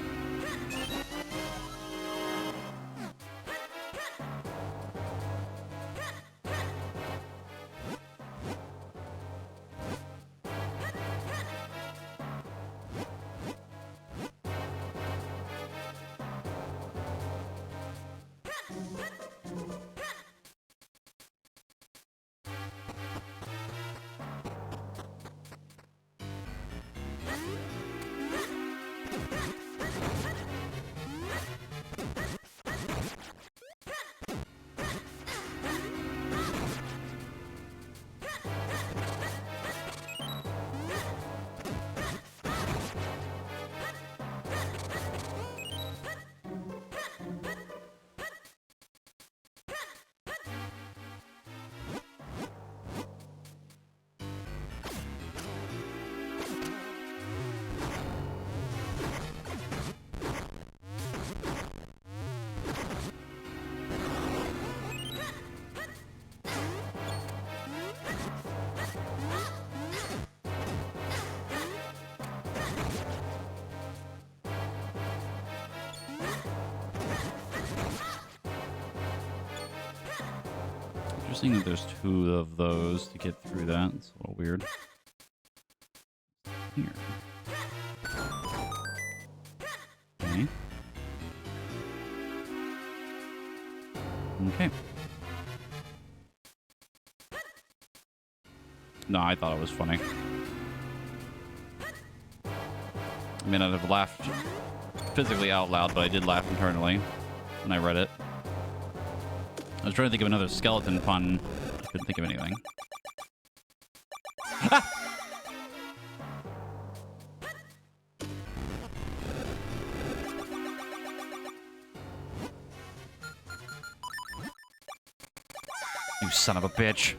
Interesting that there's two of those to get through that. It's a little weird. Here. Okay. Okay. No, I thought it was funny. I mean, I'd have laughed physically out loud, but I did laugh internally when I read it. I was trying to think of another skeleton pun. I couldn't think of anything. Ah! You son of a bitch.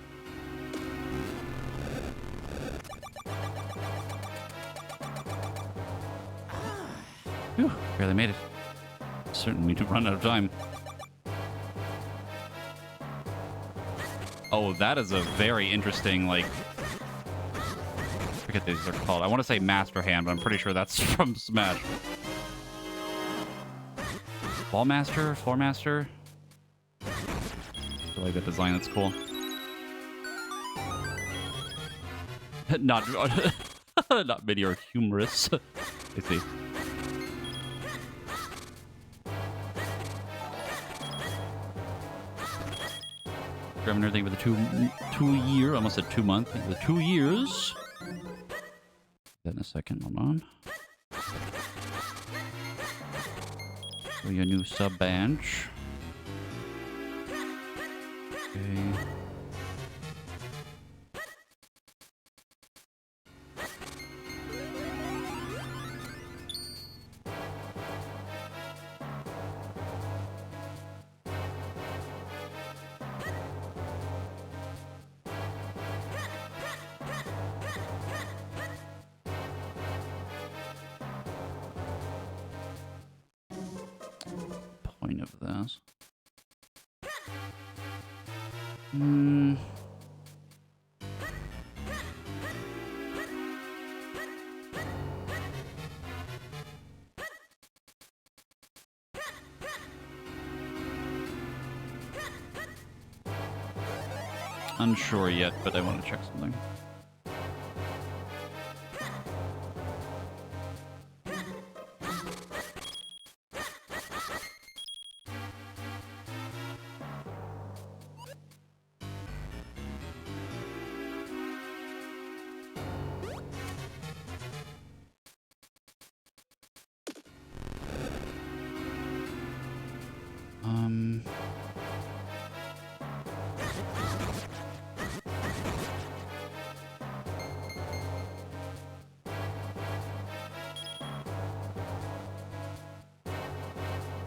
Whew, barely made it. Certainly to run out of time. Oh, that is a very interesting, like... I forget these are called. I want to say Master Hand, but I'm pretty sure that's from Smash. Ball Master? Floor Master? I like that design, that's cool. Not... not many are humorous. I see. Grabbing everything with the two year, almost said 2 month, the 2 years. That in a second, hold on. For your new sub bench. Okay. Point of this. Unsure yet, but I want to check something.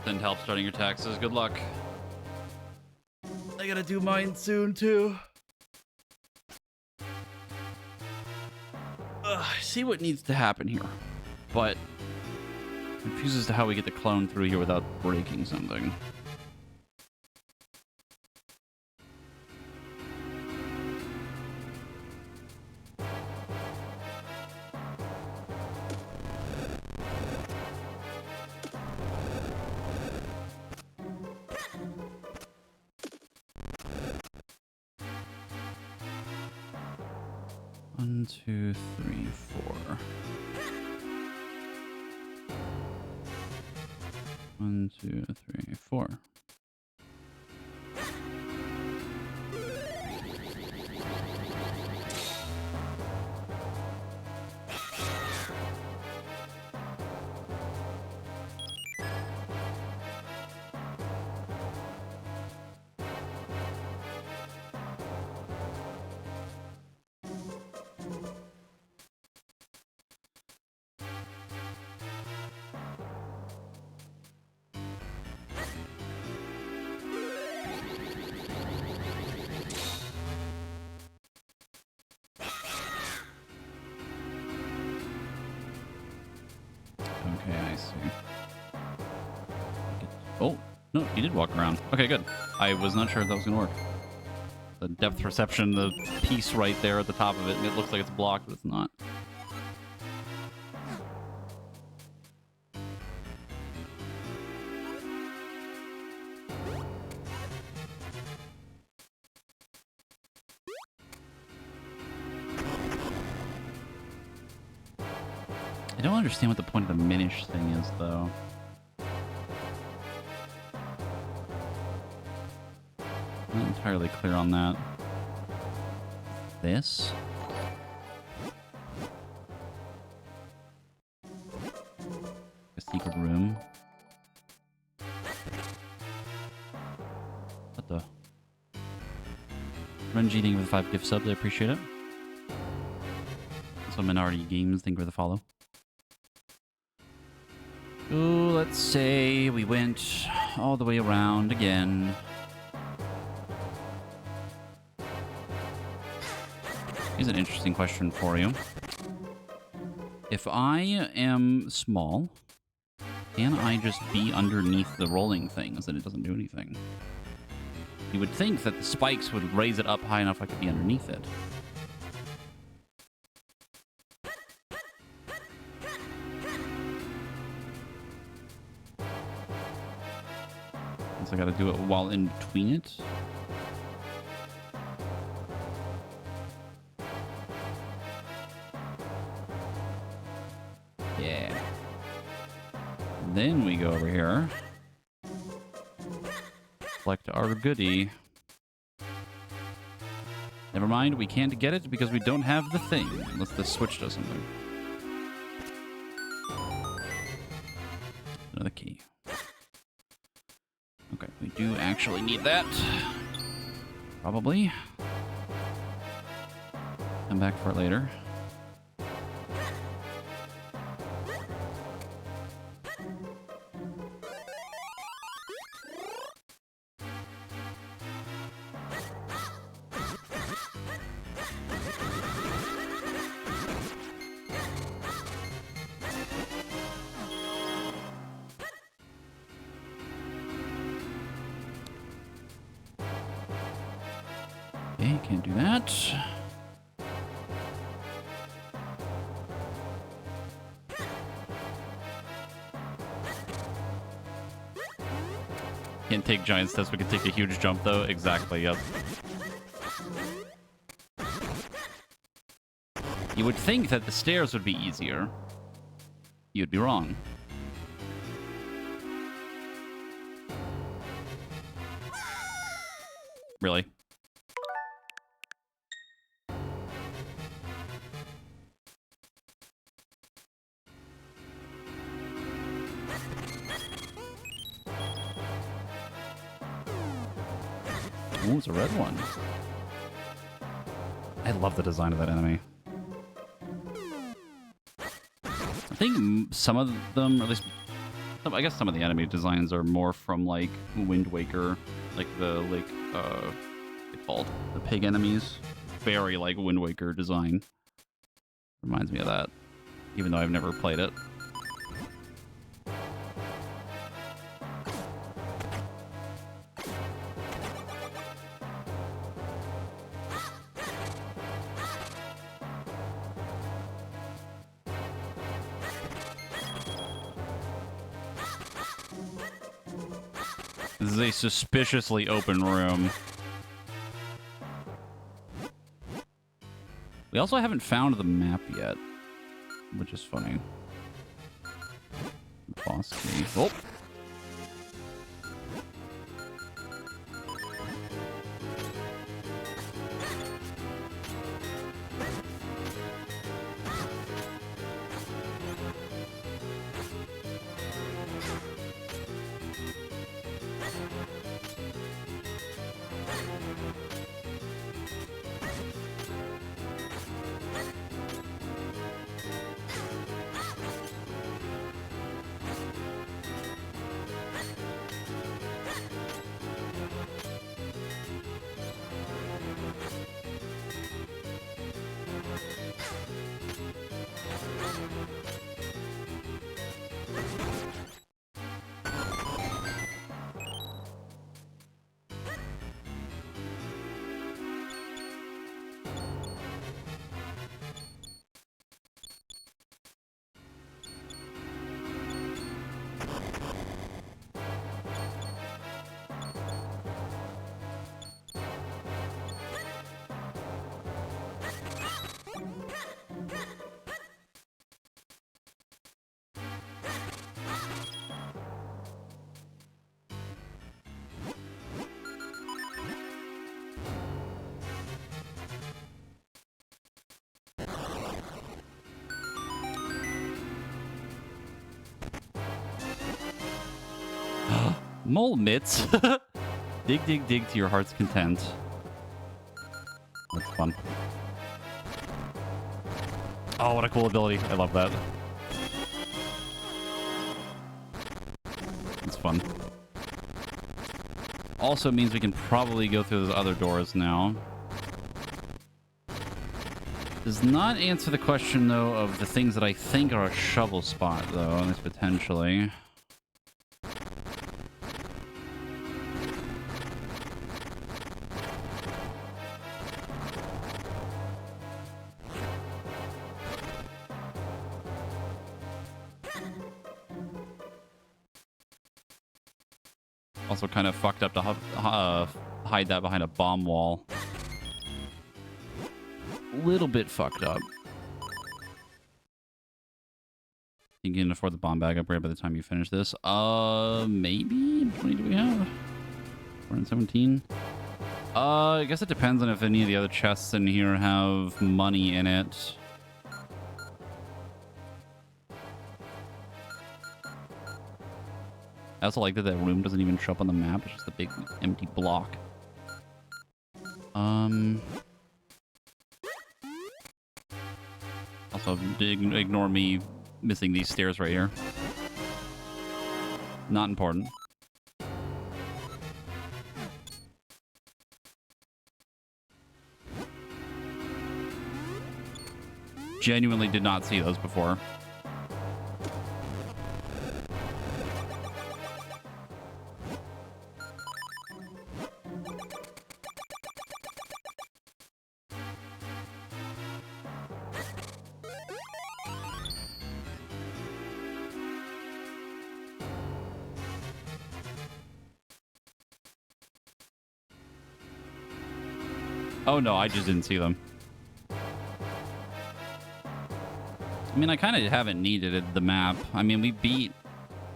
Send help starting your taxes. Good luck. I gotta do mine soon, too. I see what needs to happen here, but confused as to how we get the clone through here without breaking something. One, two, three, four. 1, 2, 3, 4. Okay, I see. Oh, no, he did walk around. Okay, good. I was not sure if that was going to work. The depth perception, the piece right there at the top of it, it looks like it's blocked, but it's not. I don't understand what the point of the Minish thing is, though. I'm not entirely clear on that. This? A secret room? What the? Renji, thank you for the 5 gift subs. I appreciate it. Also, Minority Games, thank you for the follow. Ooh, let's say we went all the way around again. Here's an interesting question for you. If I am small, can I just be underneath the rolling things and it doesn't do anything? You would think that the spikes would raise it up high enough I could be underneath it. I gotta do it while in between it. Yeah. Then we go over here. Select our goodie. Never mind, we can't get it because we don't have the thing. Unless the switch does something. Another key. Okay, we do actually need that. Probably. Come back for it later. Okay, can't do that. Can't take giant steps, we can take a huge jump though. Exactly, yep. You would think that the stairs would be easier. You'd be wrong. Really? Ooh, it's a red one. I love the design of that enemy. I think some of them, or at least, I guess some of the enemy designs are more from, like, Wind Waker. Like the, like, what's it called? The pig enemies. Very, like, Wind Waker design. Reminds me of that. Even though I've never played it. This is a suspiciously open room. We also haven't found the map yet, which is funny. Boss key. Oh! Mole mitts. Dig, dig, dig to your heart's content. That's fun. Oh, what a cool ability. I love that. It's fun. Also means we can probably go through those other doors now. Does not answer the question, though, of the things that I think are a shovel spot, though, at least potentially. Also kind of fucked up to hide that behind a bomb wall. Little bit fucked up. You can afford the bomb bag upgrade by the time you finish this. Maybe? How many do we have? 417? I guess it depends on if any of the other chests in here have money in it. I also like that that room doesn't even show up on the map. It's just a big empty block. Um. Also, ignore me missing these stairs right here. Not important. Genuinely did not see those before. Oh no, I just didn't see them. I mean, I kind of haven't needed the map. I mean, I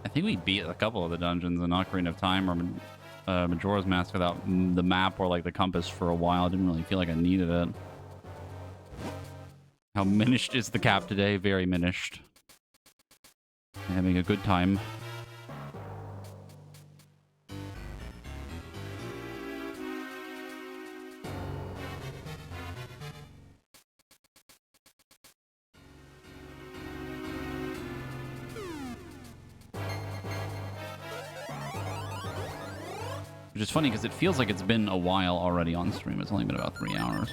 think we beat a couple of the dungeons in Ocarina of Time or Majora's Mask without the map or like the compass for a while. I didn't really feel like I needed it. How minished is the cap today? Very minished. Having a good time. Which is funny because it feels like it's been a while already on stream. It's only been about 3 hours.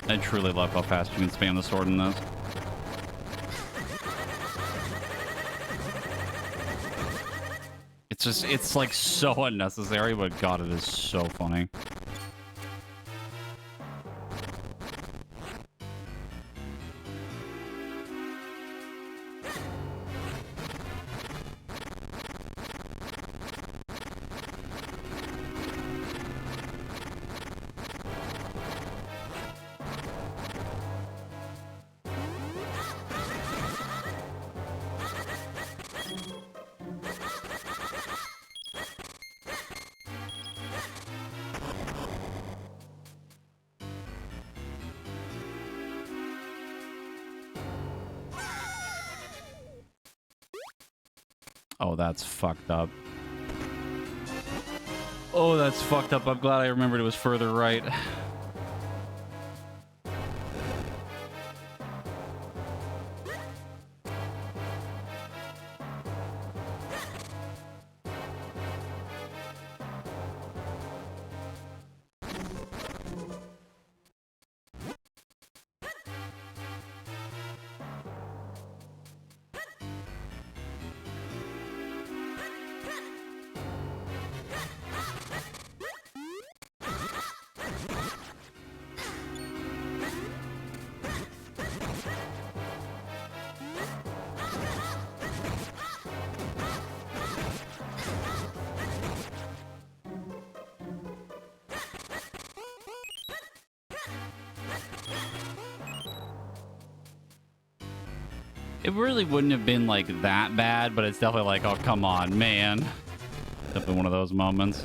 I truly love how fast you can spam the sword in this. It's like so unnecessary, but God, it is so funny. Oh, that's fucked up. Oh, that's fucked up. I'm glad I remembered it was further right. It really wouldn't have been like that bad, but it's definitely like, oh, come on, man. Definitely one of those moments.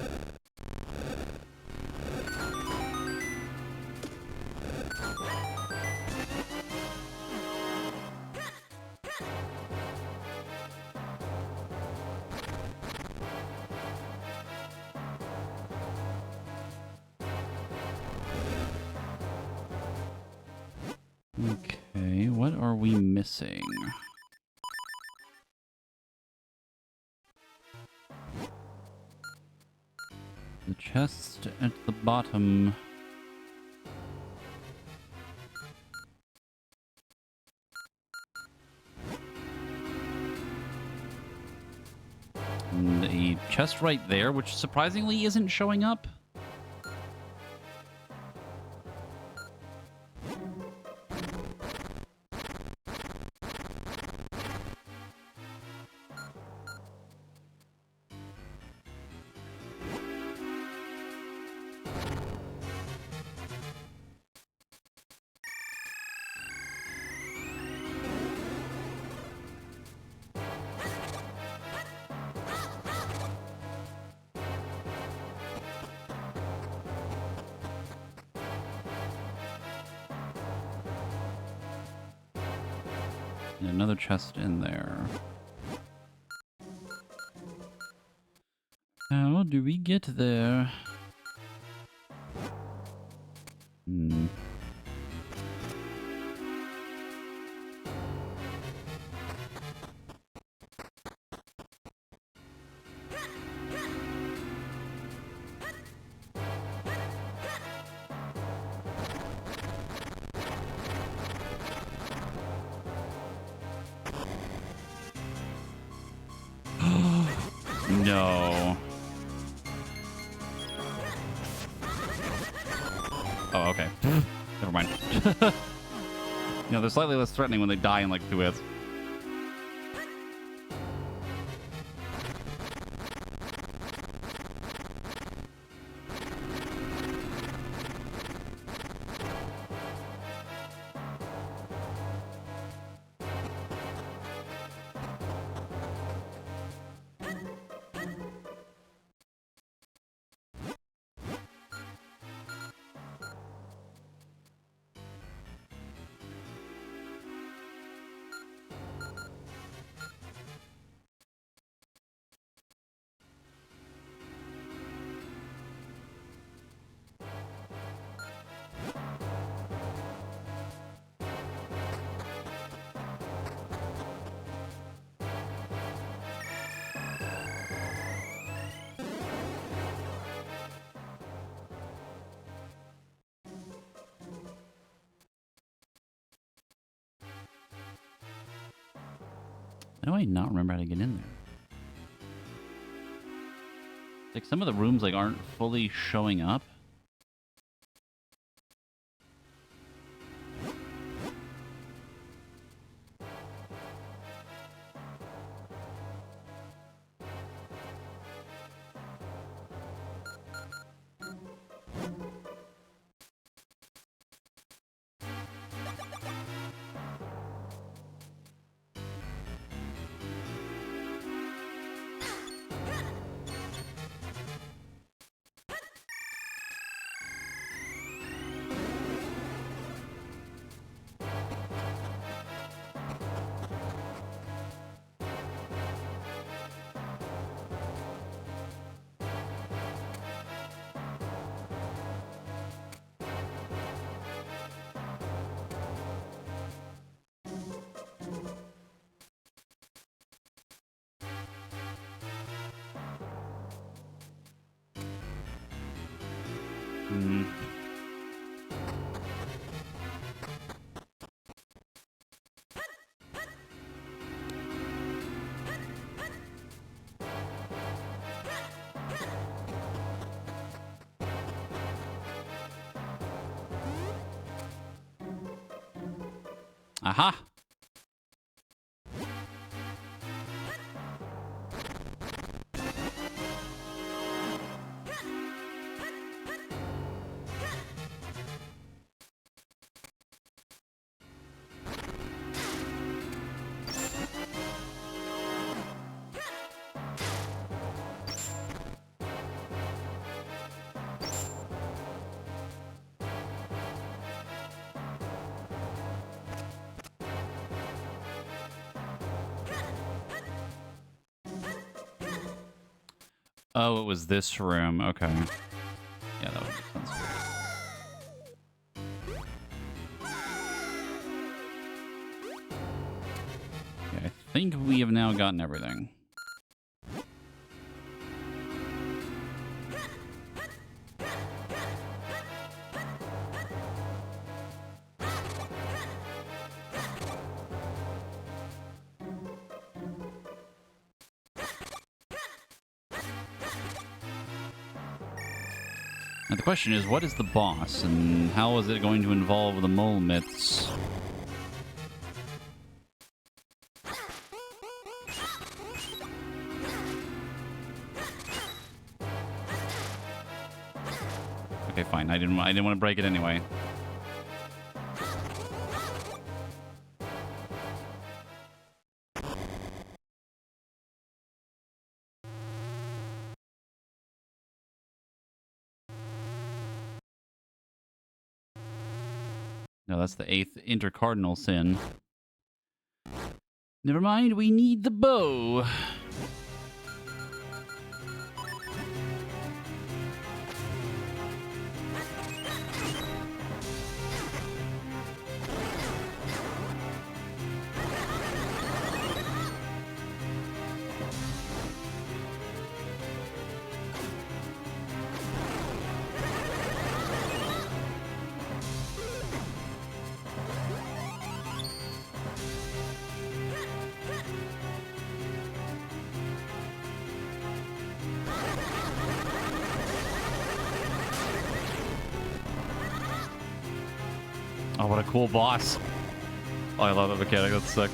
Okay, what are we missing? The chest at the bottom. And a chest right there, which surprisingly isn't showing up. And another chest in there. How do we get there? Hmm. No. Oh, okay. Never mind. You know, they're slightly less threatening when they die in like 2 hits. How do I not remember how to get in there? Like, some of the rooms, like, aren't fully showing up. Hmm. Aha! Oh, it was this room. Okay. Yeah, that would make sense. Okay, I think we have now gotten everything. Now the question is, what is the boss, and how is it going to involve the mole myths? Okay, fine. I didn't want to break it anyway. No, that's the 8th intercardinal sin. Never mind, we need the bow. Oh, what a cool boss. Oh, I love that mechanic. That's sick.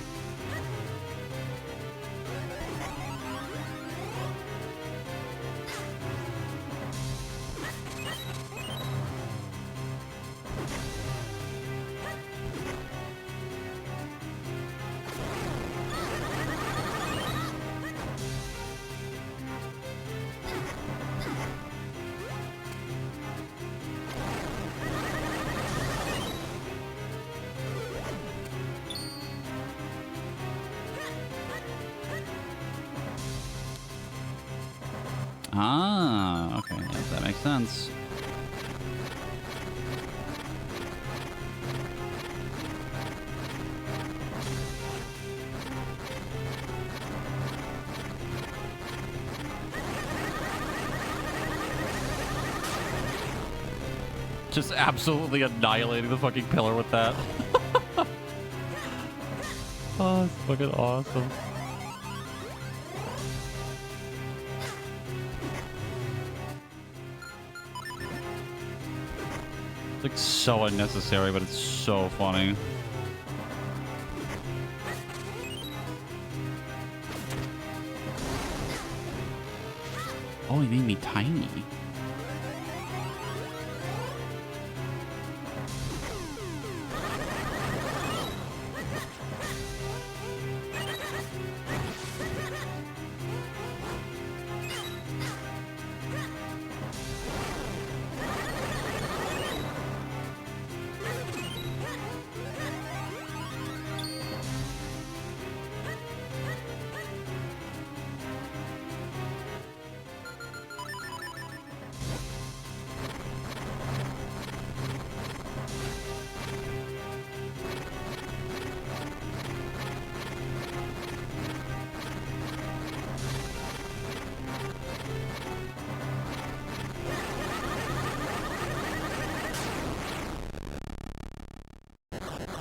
Ah, okay. Yeah, that makes sense. Just absolutely annihilating the fucking pillar with that. Oh, it's fucking awesome. It's like so unnecessary, but it's so funny. Oh, he made me tiny.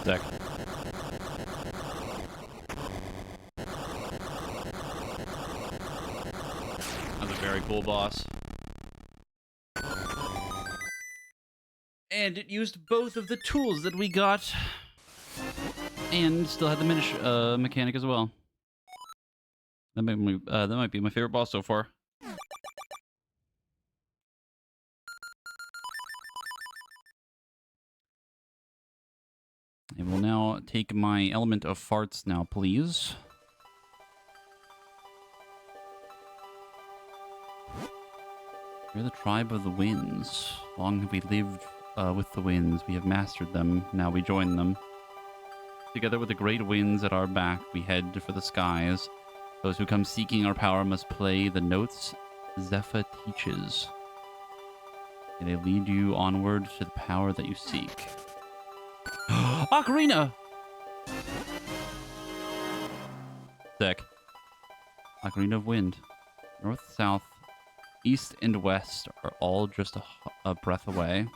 Sick. That's a very cool boss. And it used both of the tools that we got. And still had the Minish mechanic as well. That might be my favorite boss so far. I will now take my element of farts now, please. We're the tribe of the winds. Long have we lived with the winds. We have mastered them. Now we join them. Together with the great winds at our back, we head for the skies. Those who come seeking our power must play the notes Zephyr teaches. And they lead you onward to the power that you seek. Ocarina! Sick. Ocarina of Wind. North, south, east, and west are all just a breath away.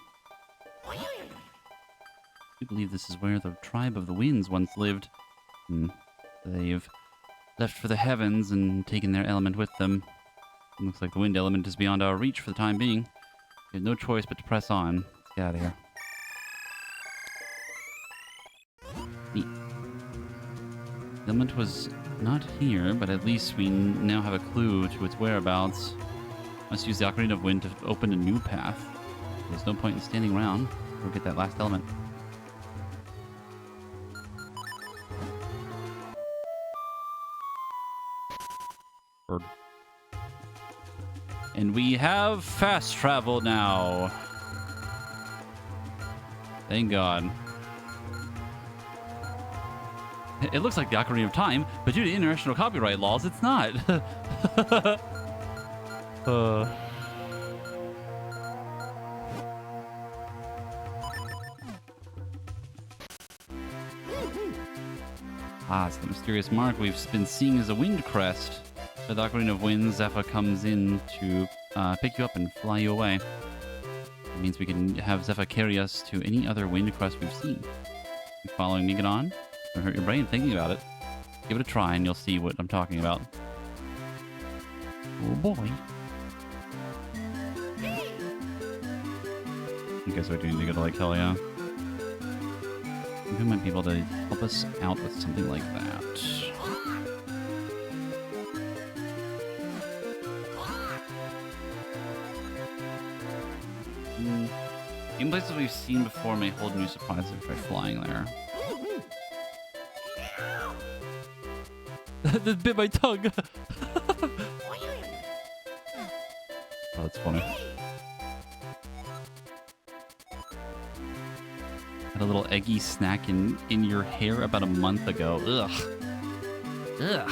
I believe this is where the tribe of the winds once lived. They've left for the heavens and taken their element with them. It looks like the wind element is beyond our reach for the time being. We have no choice but to press on. Let's get out of here. Neat. The element was not here, but at least we now have a clue to its whereabouts. Must use the Ocarina of Wind to open a new path. There's no point in standing around. We'll get that last element. Bird. And we have fast travel now. Thank God. It looks like the Ocarina of Time, but due to international copyright laws, it's not. It's the mysterious mark we've been seeing as a wind crest. The Ocarina of Wind, Zephyr comes in to pick you up and fly you away. It means we can have Zephyr carry us to any other wind crest we've seen. You following me, get on? Don't hurt your brain thinking about it. Give it a try and you'll see what I'm talking about. Oh boy. I guess we do need to go to Lake Hell, yeah. We might be able to help us out with something like that. Even places we've seen before may hold new surprises if we try flying there. That bit my tongue. Oh, that's funny. Had a little eggy snack in your hair about a month ago. Ugh. Ugh.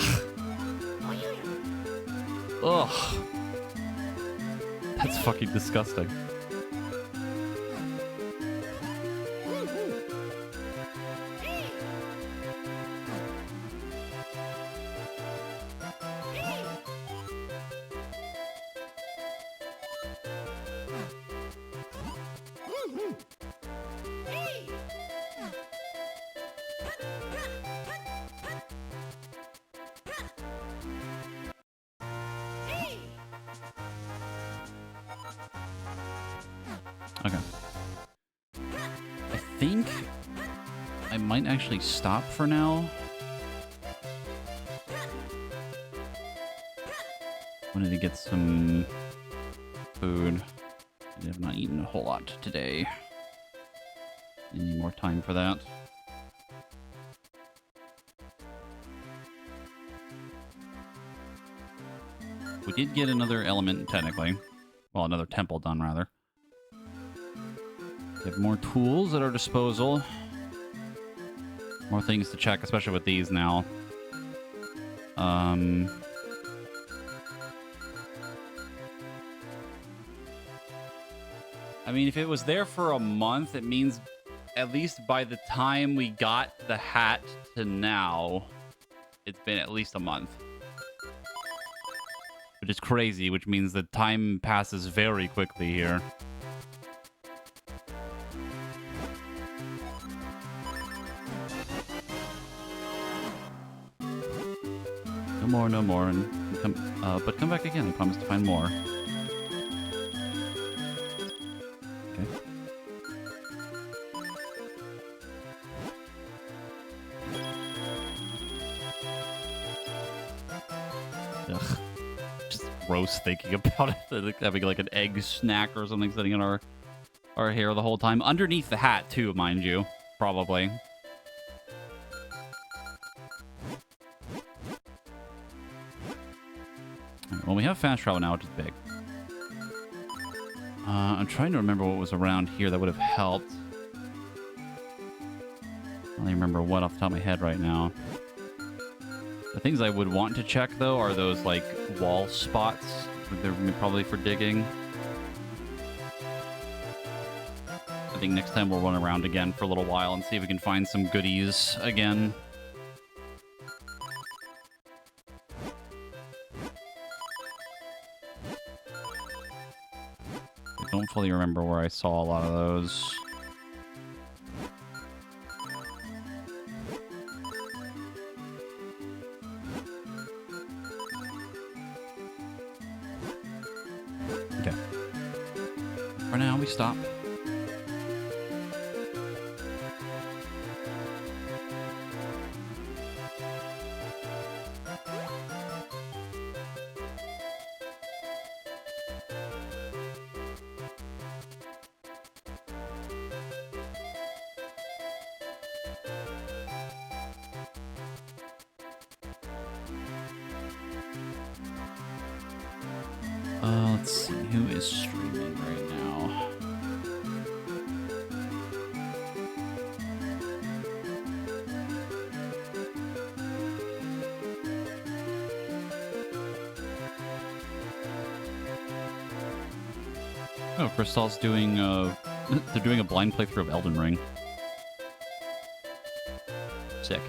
Ugh. That's fucking disgusting. Okay. I think I might actually stop for now. Wanted to get some food. I have not eaten a whole lot today. Need more time for that. We did get another element, technically. Well, another temple done, rather. We have more tools at our disposal. More things to check, especially with these now. I mean, if it was there for a month, it means at least by the time we got the hat to now, it's been at least a month. Which is crazy, which means that time passes very quickly here. No more, and but come back again. I promise to find more. Okay. Ugh. Just gross thinking about it. Having like an egg snack or something sitting in our hair the whole time. Underneath the hat, too, mind you. Probably. Well, we have fast travel now, which is big. I'm trying to remember what was around here that would have helped. I don't remember what off the top of my head right now. The things I would want to check, though, are those, like, wall spots. They're probably for digging. I think next time we'll run around again for a little while and see if we can find some goodies again. don't fully remember where I saw a lot of those. Okay. For now, we stop. Let's see, who is streaming right now? Oh, Crystal's doing, they're doing a blind playthrough of Elden Ring. Sick.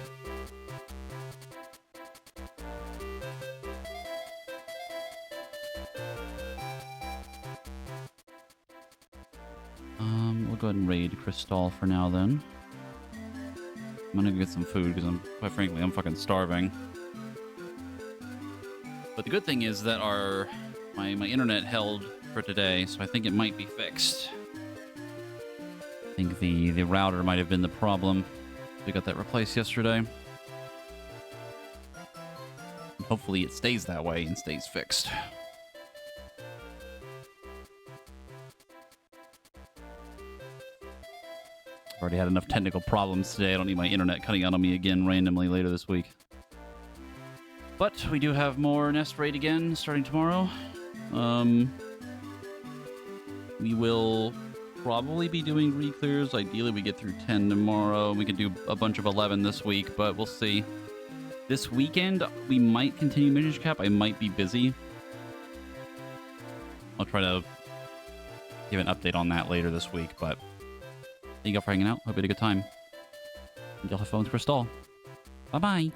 We'll go ahead and raid Crystal for now then. I'm gonna go get some food because quite frankly, I'm fucking starving. But the good thing is that my internet held for today, so I think it might be fixed. I think the router might have been the problem. We got that replaced yesterday. And hopefully it stays that way and stays fixed. I've already had enough technical problems today. I don't need my internet cutting out on me again randomly later this week. But we do have more Nest Raid again starting tomorrow. We will probably be doing re-clears. Ideally, we get through 10 tomorrow. We can do a bunch of 11 this week, but we'll see. This weekend, we might continue Minish Cap. I might be busy. I'll try to give an update on that later this week, but thank you all for hanging out. Hope you had a good time. And y'all have fun with Crystal. Bye-bye.